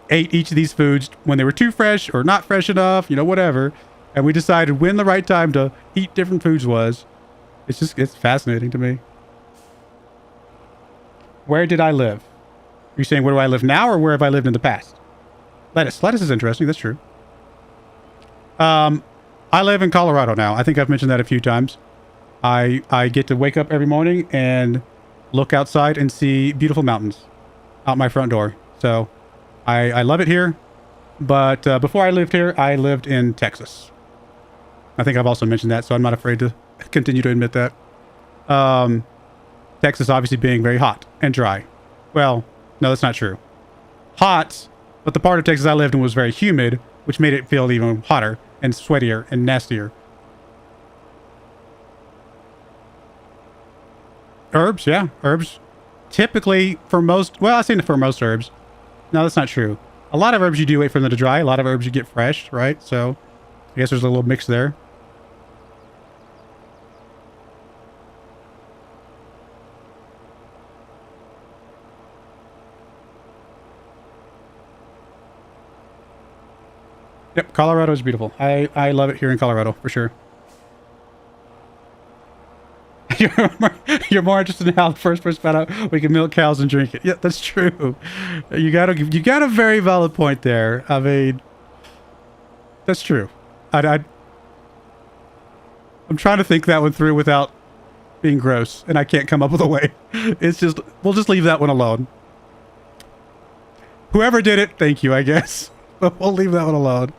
ate each of these foods when they were too fresh or not fresh enough, you know, whatever. And we decided when the right time to eat different foods was. It's fascinating to me. Where did I live? Are you saying where do I live now or where have I lived in the past? Lettuce. Lettuce is interesting. That's true. I live in Colorado now. I think I've mentioned that a few times. I get to wake up every morning and look outside and see beautiful mountains out my front door. So I love it here. But before I lived here, I lived in Texas. I think I've also mentioned that, so I'm not afraid to continue to admit that. Texas obviously being very hot and dry. Well, no, that's not true. Hot, but the part of Texas I lived in was very humid, which made it feel even hotter and sweatier and nastier. Herbs, yeah, herbs. Typically, for most, well, I say for most herbs. No, that's not true. A lot of herbs you do wait for them to dry. A lot of herbs you get fresh, right? So, I guess there's a little mix there. Yep, Colorado is beautiful. I love it here in Colorado, for sure. You're more interested in how the first person found out we can milk cows and drink it. Yeah, that's true. You got a very valid point there. I mean, that's true. I'm trying to think that one through without being gross, and I can't come up with a way. It's just, we'll just leave that one alone. Whoever did it, thank you, I guess. But we'll leave that one alone.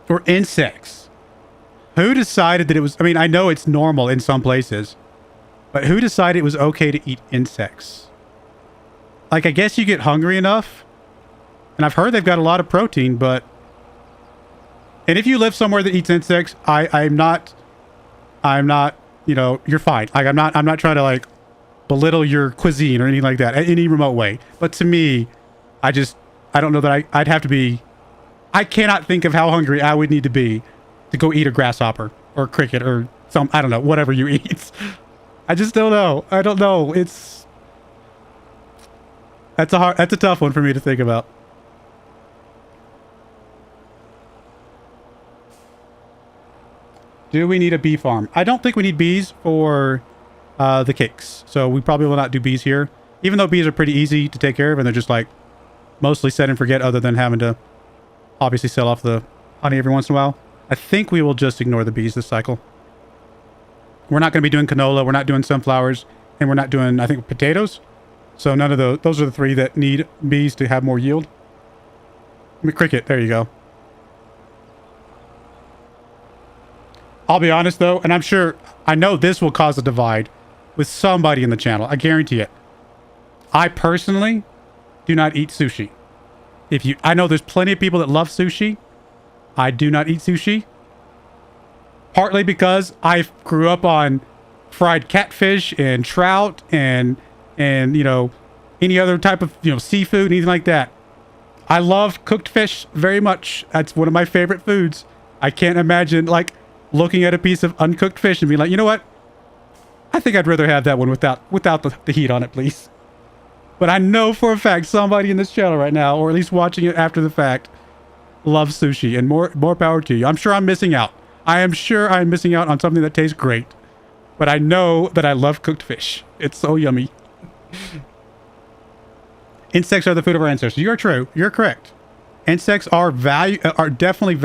Or insects. Who decided that it was... I mean, I know it's normal in some places. But who decided it was okay to eat insects? Like, I guess you get hungry enough. And I've heard they've got a lot of protein, but... And if you live somewhere that eats insects, I'm not, you know, you're fine. Like, I'm not trying to, like, belittle your cuisine or anything like that in any remote way. But to me, I don't know that I'd have to be... I cannot think of how hungry I would need to be to go eat a grasshopper or a cricket or some, I don't know, whatever you eat. I just don't know. I don't know. That's a tough one for me to think about. Do we need a bee farm? I don't think we need bees for the cakes. So we probably will not do bees here. Even though bees are pretty easy to take care of and they're just like mostly set and forget other than having to obviously sell off the honey every once in a while. I think we will just ignore the bees this cycle. We're not going to be doing canola. We're not doing sunflowers. And we're not doing, I think, potatoes. So none of those. Those are the three that need bees to have more yield. I mean, cricket. There you go. I'll be honest, though, and I know this will cause a divide with somebody in the channel. I guarantee it. I personally do not eat sushi. I know there's plenty of people that love sushi. I do not eat sushi. Partly because I grew up on fried catfish and trout and you know, any other type of, you know, seafood, anything like that. I love cooked fish very much. That's one of my favorite foods. I can't imagine, like, looking at a piece of uncooked fish and be like, you know what? I think I'd rather have that one without the heat on it, please. But I know for a fact somebody in this channel right now, or at least watching it after the fact, loves sushi, and more power to you. I'm sure I'm missing out. I am sure I'm missing out on something that tastes great. But I know that I love cooked fish. It's so yummy. Insects are the food of our ancestors. You're true. You're correct. Insects are definitely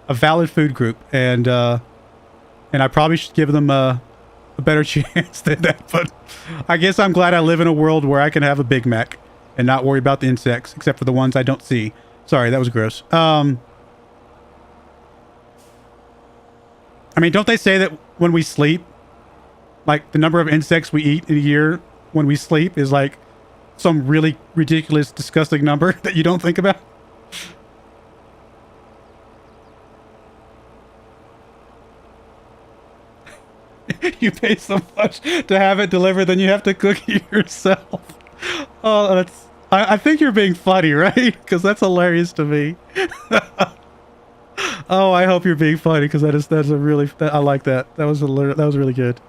a valid food group, and I probably should give them a better chance than that. But I guess I'm glad I live in a world where I can have a Big Mac and not worry about the insects, except for the ones I don't see. Sorry, that was gross. I mean, don't they say that when we sleep, like the number of insects we eat in a year when we sleep is like some really ridiculous, disgusting number that you don't think about? You pay so much to have it delivered, then you have to cook it yourself. Oh, I think you're being funny, right? Because that's hilarious to me. Oh, I hope you're being funny, because I like that. That was really good.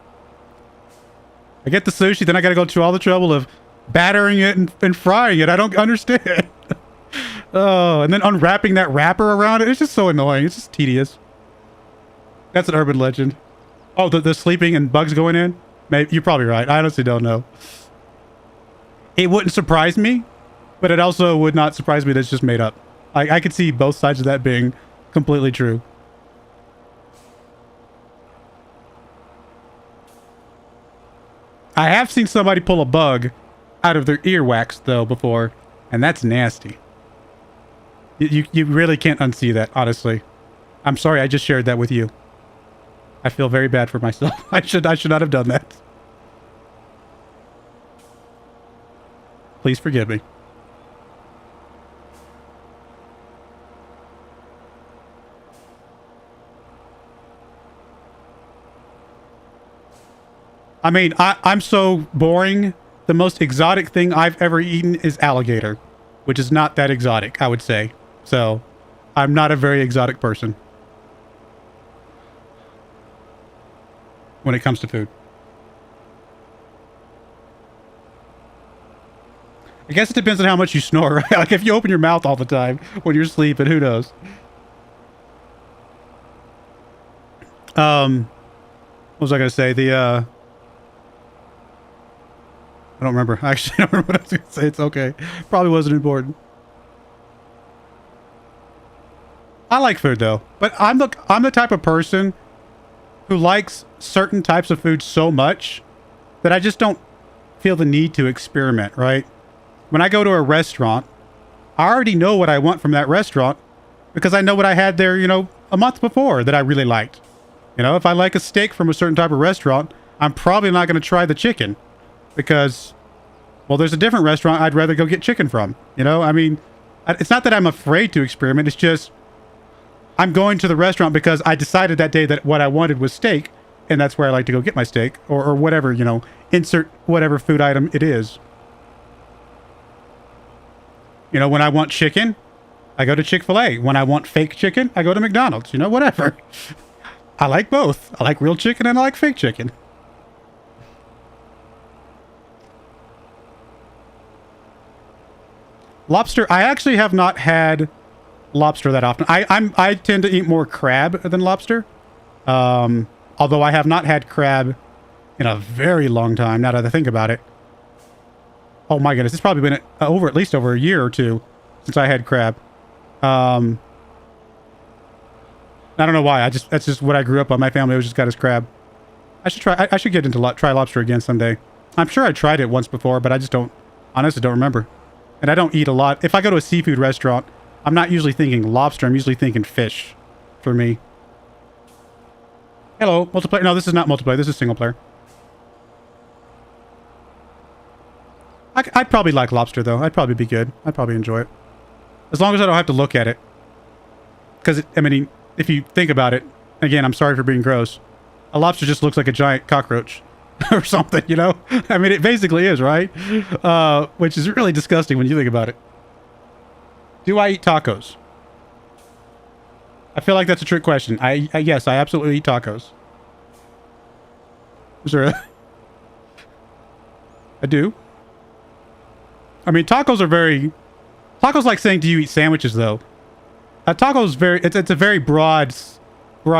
I get the sushi, then I got to go through all the trouble of battering it and frying it. I don't understand. Oh, and then unwrapping that wrapper around it. It's just so annoying. It's just tedious. That's an urban legend. Oh, the sleeping and bugs going in? Maybe you're probably right. I honestly don't know. It wouldn't surprise me, but it also would not surprise me that it's just made up. I could see both sides of that being completely true. I have seen somebody pull a bug out of their earwax, though, before, and that's nasty. You really can't unsee that, honestly. I'm sorry I just shared that with you. I feel very bad for myself. I should not have done that. Please forgive me. I mean, I'm so boring. The most exotic thing I've ever eaten is alligator, which is not that exotic, I would say. So, I'm not a very exotic person when it comes to food. I guess it depends on how much you snore, right? Like, if you open your mouth all the time when you're sleeping, who knows? What was I going to say? I don't remember. Actually, I don't remember what I was going to say. It's okay. Probably wasn't important. I like food though, but I'm the type of person who likes certain types of food so much that I just don't feel the need to experiment, right? When I go to a restaurant, I already know what I want from that restaurant because I know what I had there, you know, a month before that I really liked. You know, if I like a steak from a certain type of restaurant, I'm probably not going to try the chicken because, well, there's a different restaurant I'd rather go get chicken from. You know, I mean, it's not that I'm afraid to experiment. It's just I'm going to the restaurant because I decided that day that what I wanted was steak, and that's where I like to go get my steak or whatever, you know, insert whatever food item it is. You know, when I want chicken, I go to Chick-fil-A. When I want fake chicken, I go to McDonald's, you know, whatever. I like both. I like real chicken and I like fake chicken. Lobster, I actually have not had lobster that often. I tend to eat more crab than lobster. Although I have not had crab in a very long time, now that I think about it. Oh my goodness, it's probably been at least over a year or two since I had crab. I don't know why. That's just what I grew up on. My family always just got us crab. I should get into try lobster again someday. I'm sure I tried it once before, but I just honestly don't remember. And I don't eat a lot. If I go to a seafood restaurant, I'm not usually thinking lobster. I'm usually thinking fish for me. Hello, multiplayer. No, this is not multiplayer. This is single player. I'd probably like lobster, though. I'd probably be good. I'd probably enjoy it. As long as I don't have to look at it. Because, I mean, if you think about it, again, I'm sorry for being gross. A lobster just looks like a giant cockroach. Or something, you know? I mean, it basically is, right? Which is really disgusting when you think about it. Do I eat tacos? I feel like that's a trick question. Yes, I absolutely eat tacos. Is there a... I do. I mean, tacos are very... Tacos like saying, do you eat sandwiches, though? A taco is very... It's a very broad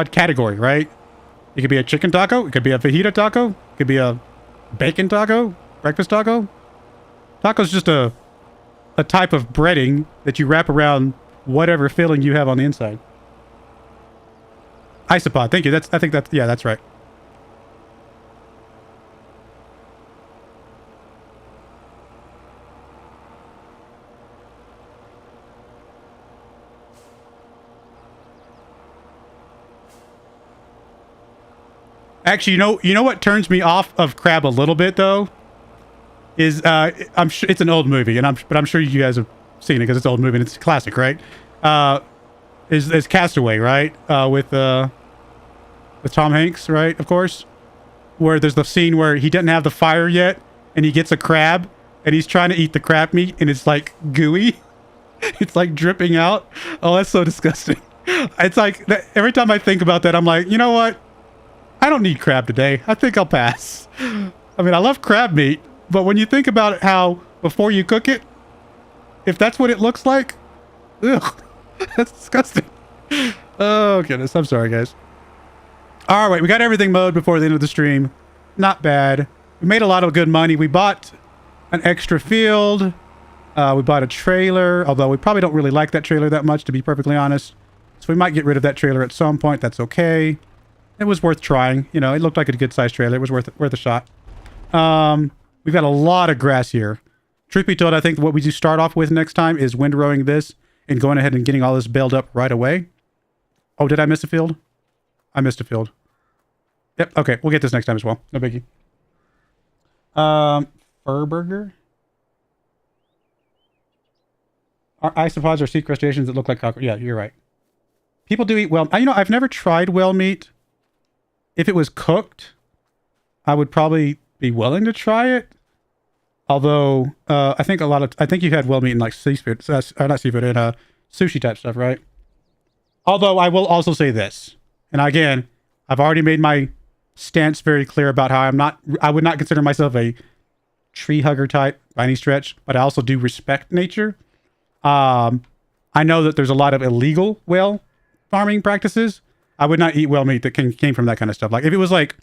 category, right? It could be a chicken taco. It could be a fajita taco. It could be a bacon taco. Breakfast taco. Taco's just a type of breading that you wrap around whatever filling you have on the inside. Isopod. Thank you. Yeah, that's right. Actually, you know what turns me off of crab a little bit though is I'm sure it's an old movie, but I'm sure you guys have seen it because it's an old movie and it's a classic, right? Is Castaway, right? With Tom Hanks, right? Of course, where there's the scene where he doesn't have the fire yet and he gets a crab and he's trying to eat the crab meat and it's like gooey, it's like dripping out. Oh, that's so disgusting. It's like every time I think about that, I'm like, you know what? I don't need crab today. I think I'll pass. I mean, I love crab meat, but when you think about it, how before you cook it, if that's what it looks like, ugh, that's disgusting. Oh, goodness. I'm sorry, guys. All right, we got everything mowed before the end of the stream. Not bad. We made a lot of good money. We bought an extra field. We bought a trailer, although we probably don't really like that trailer that much, to be perfectly honest. So we might get rid of that trailer at some point. That's okay. It was worth trying. You know, it looked like a good-sized trailer. It was worth a shot. We've got a lot of grass here. Truth be told, I think what we do start off with next time is windrowing this and going ahead and getting all this baled up right away. Oh, did I miss a field? I missed a field. Yep, okay. We'll get this next time as well. No biggie. Fur burger? Our isopods are sea crustaceans that look like cockroaches. Yeah, you're right. People do eat whale. You know, I've never tried whale meat. If it was cooked, I would probably be willing to try it. Although, I think you've had whale meat in like seafood, not seafood, in sushi type stuff, right? Although I will also say this, and again, I've already made my stance very clear about how I would not consider myself a tree hugger type by any stretch, but I also do respect nature. I know that there's a lot of illegal whale farming practices. I would not eat whale meat that came from that kind of stuff. Like if it was like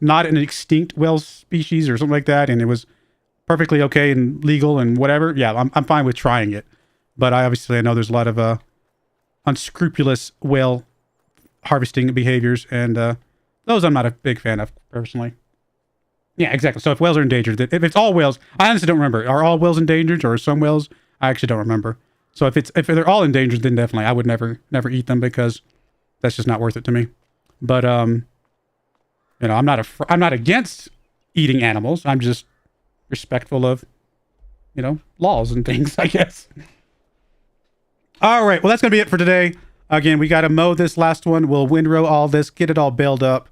not an extinct whale species or something like that, and it was perfectly okay and legal and whatever, yeah, I'm fine with trying it. But I know there's a lot of unscrupulous whale harvesting behaviors, and those I'm not a big fan of personally. Yeah, exactly. So if whales are endangered, if it's all whales, I honestly don't remember. Are all whales endangered, or are some whales? I actually don't remember. So if they're all endangered, then definitely I would never eat them, because that's just not worth it to me. But you know, I'm not against eating animals. I'm just respectful of, you know, laws and things, I guess. All right, well, that's gonna be it for today. Again, we got to mow this last one. We'll windrow all this, get it all baled up.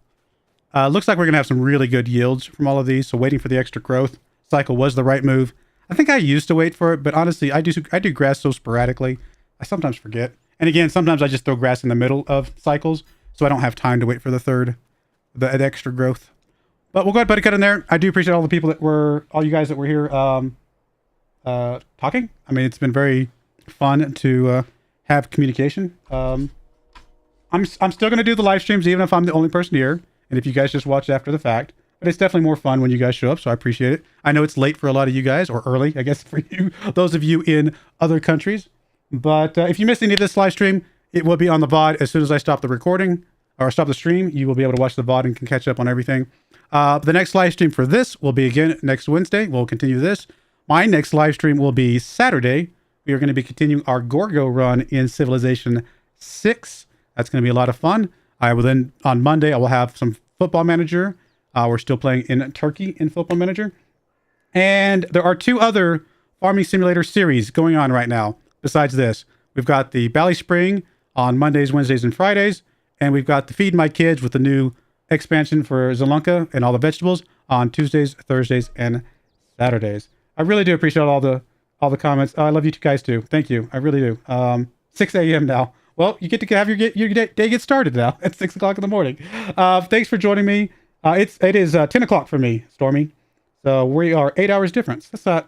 Looks like we're gonna have some really good yields from all of these. So waiting for the extra growth cycle was the right move. I think I used to wait for it, but honestly, I do grass so sporadically, I sometimes forget. And again, sometimes I just throw grass in the middle of cycles, so I don't have time to wait for the extra growth. But we'll go ahead and put a cut in there. I do appreciate all you guys that were here talking. I mean, it's been very fun to have communication. I'm still going to do the live streams, even if I'm the only person here, and if you guys just watch after the fact. But it's definitely more fun when you guys show up, so I appreciate it. I know it's late for a lot of you guys, or early, I guess, for you, those of you in other countries. But if you missed any of this live stream, it will be on the VOD as soon as I stop the recording, or stop the stream. You will be able to watch the VOD and can catch up on everything. The next live stream for this will be again next Wednesday. We'll continue this. My next live stream will be Saturday. We are going to be continuing our Gorgo run in Civilization 6. That's going to be a lot of fun. I will then, on Monday, I will have some Football Manager. We're still playing in Turkey in Football Manager. And there are 2 other Farming Simulator series going on right now. Besides this, we've got the Bally Spring on Mondays, Wednesdays, and Fridays. And we've got the Feed My Kids with the new expansion for Zelunka and all the vegetables on Tuesdays, Thursdays, and Saturdays. I really do appreciate all the comments. I love you guys too. Thank you. I really do. 6 a.m. now. Well, you get to have your day get started now at 6 o'clock in the morning. Thanks for joining me. It is 10 o'clock for me, Stormy. So we are 8 hours difference. That's a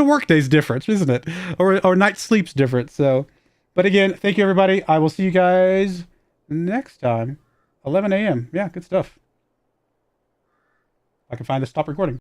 work day's difference, isn't it? Or night sleep's difference. So, but again, thank you everybody. I will see you guys next time. 11 a.m. Yeah, good stuff. I can find the stop recording.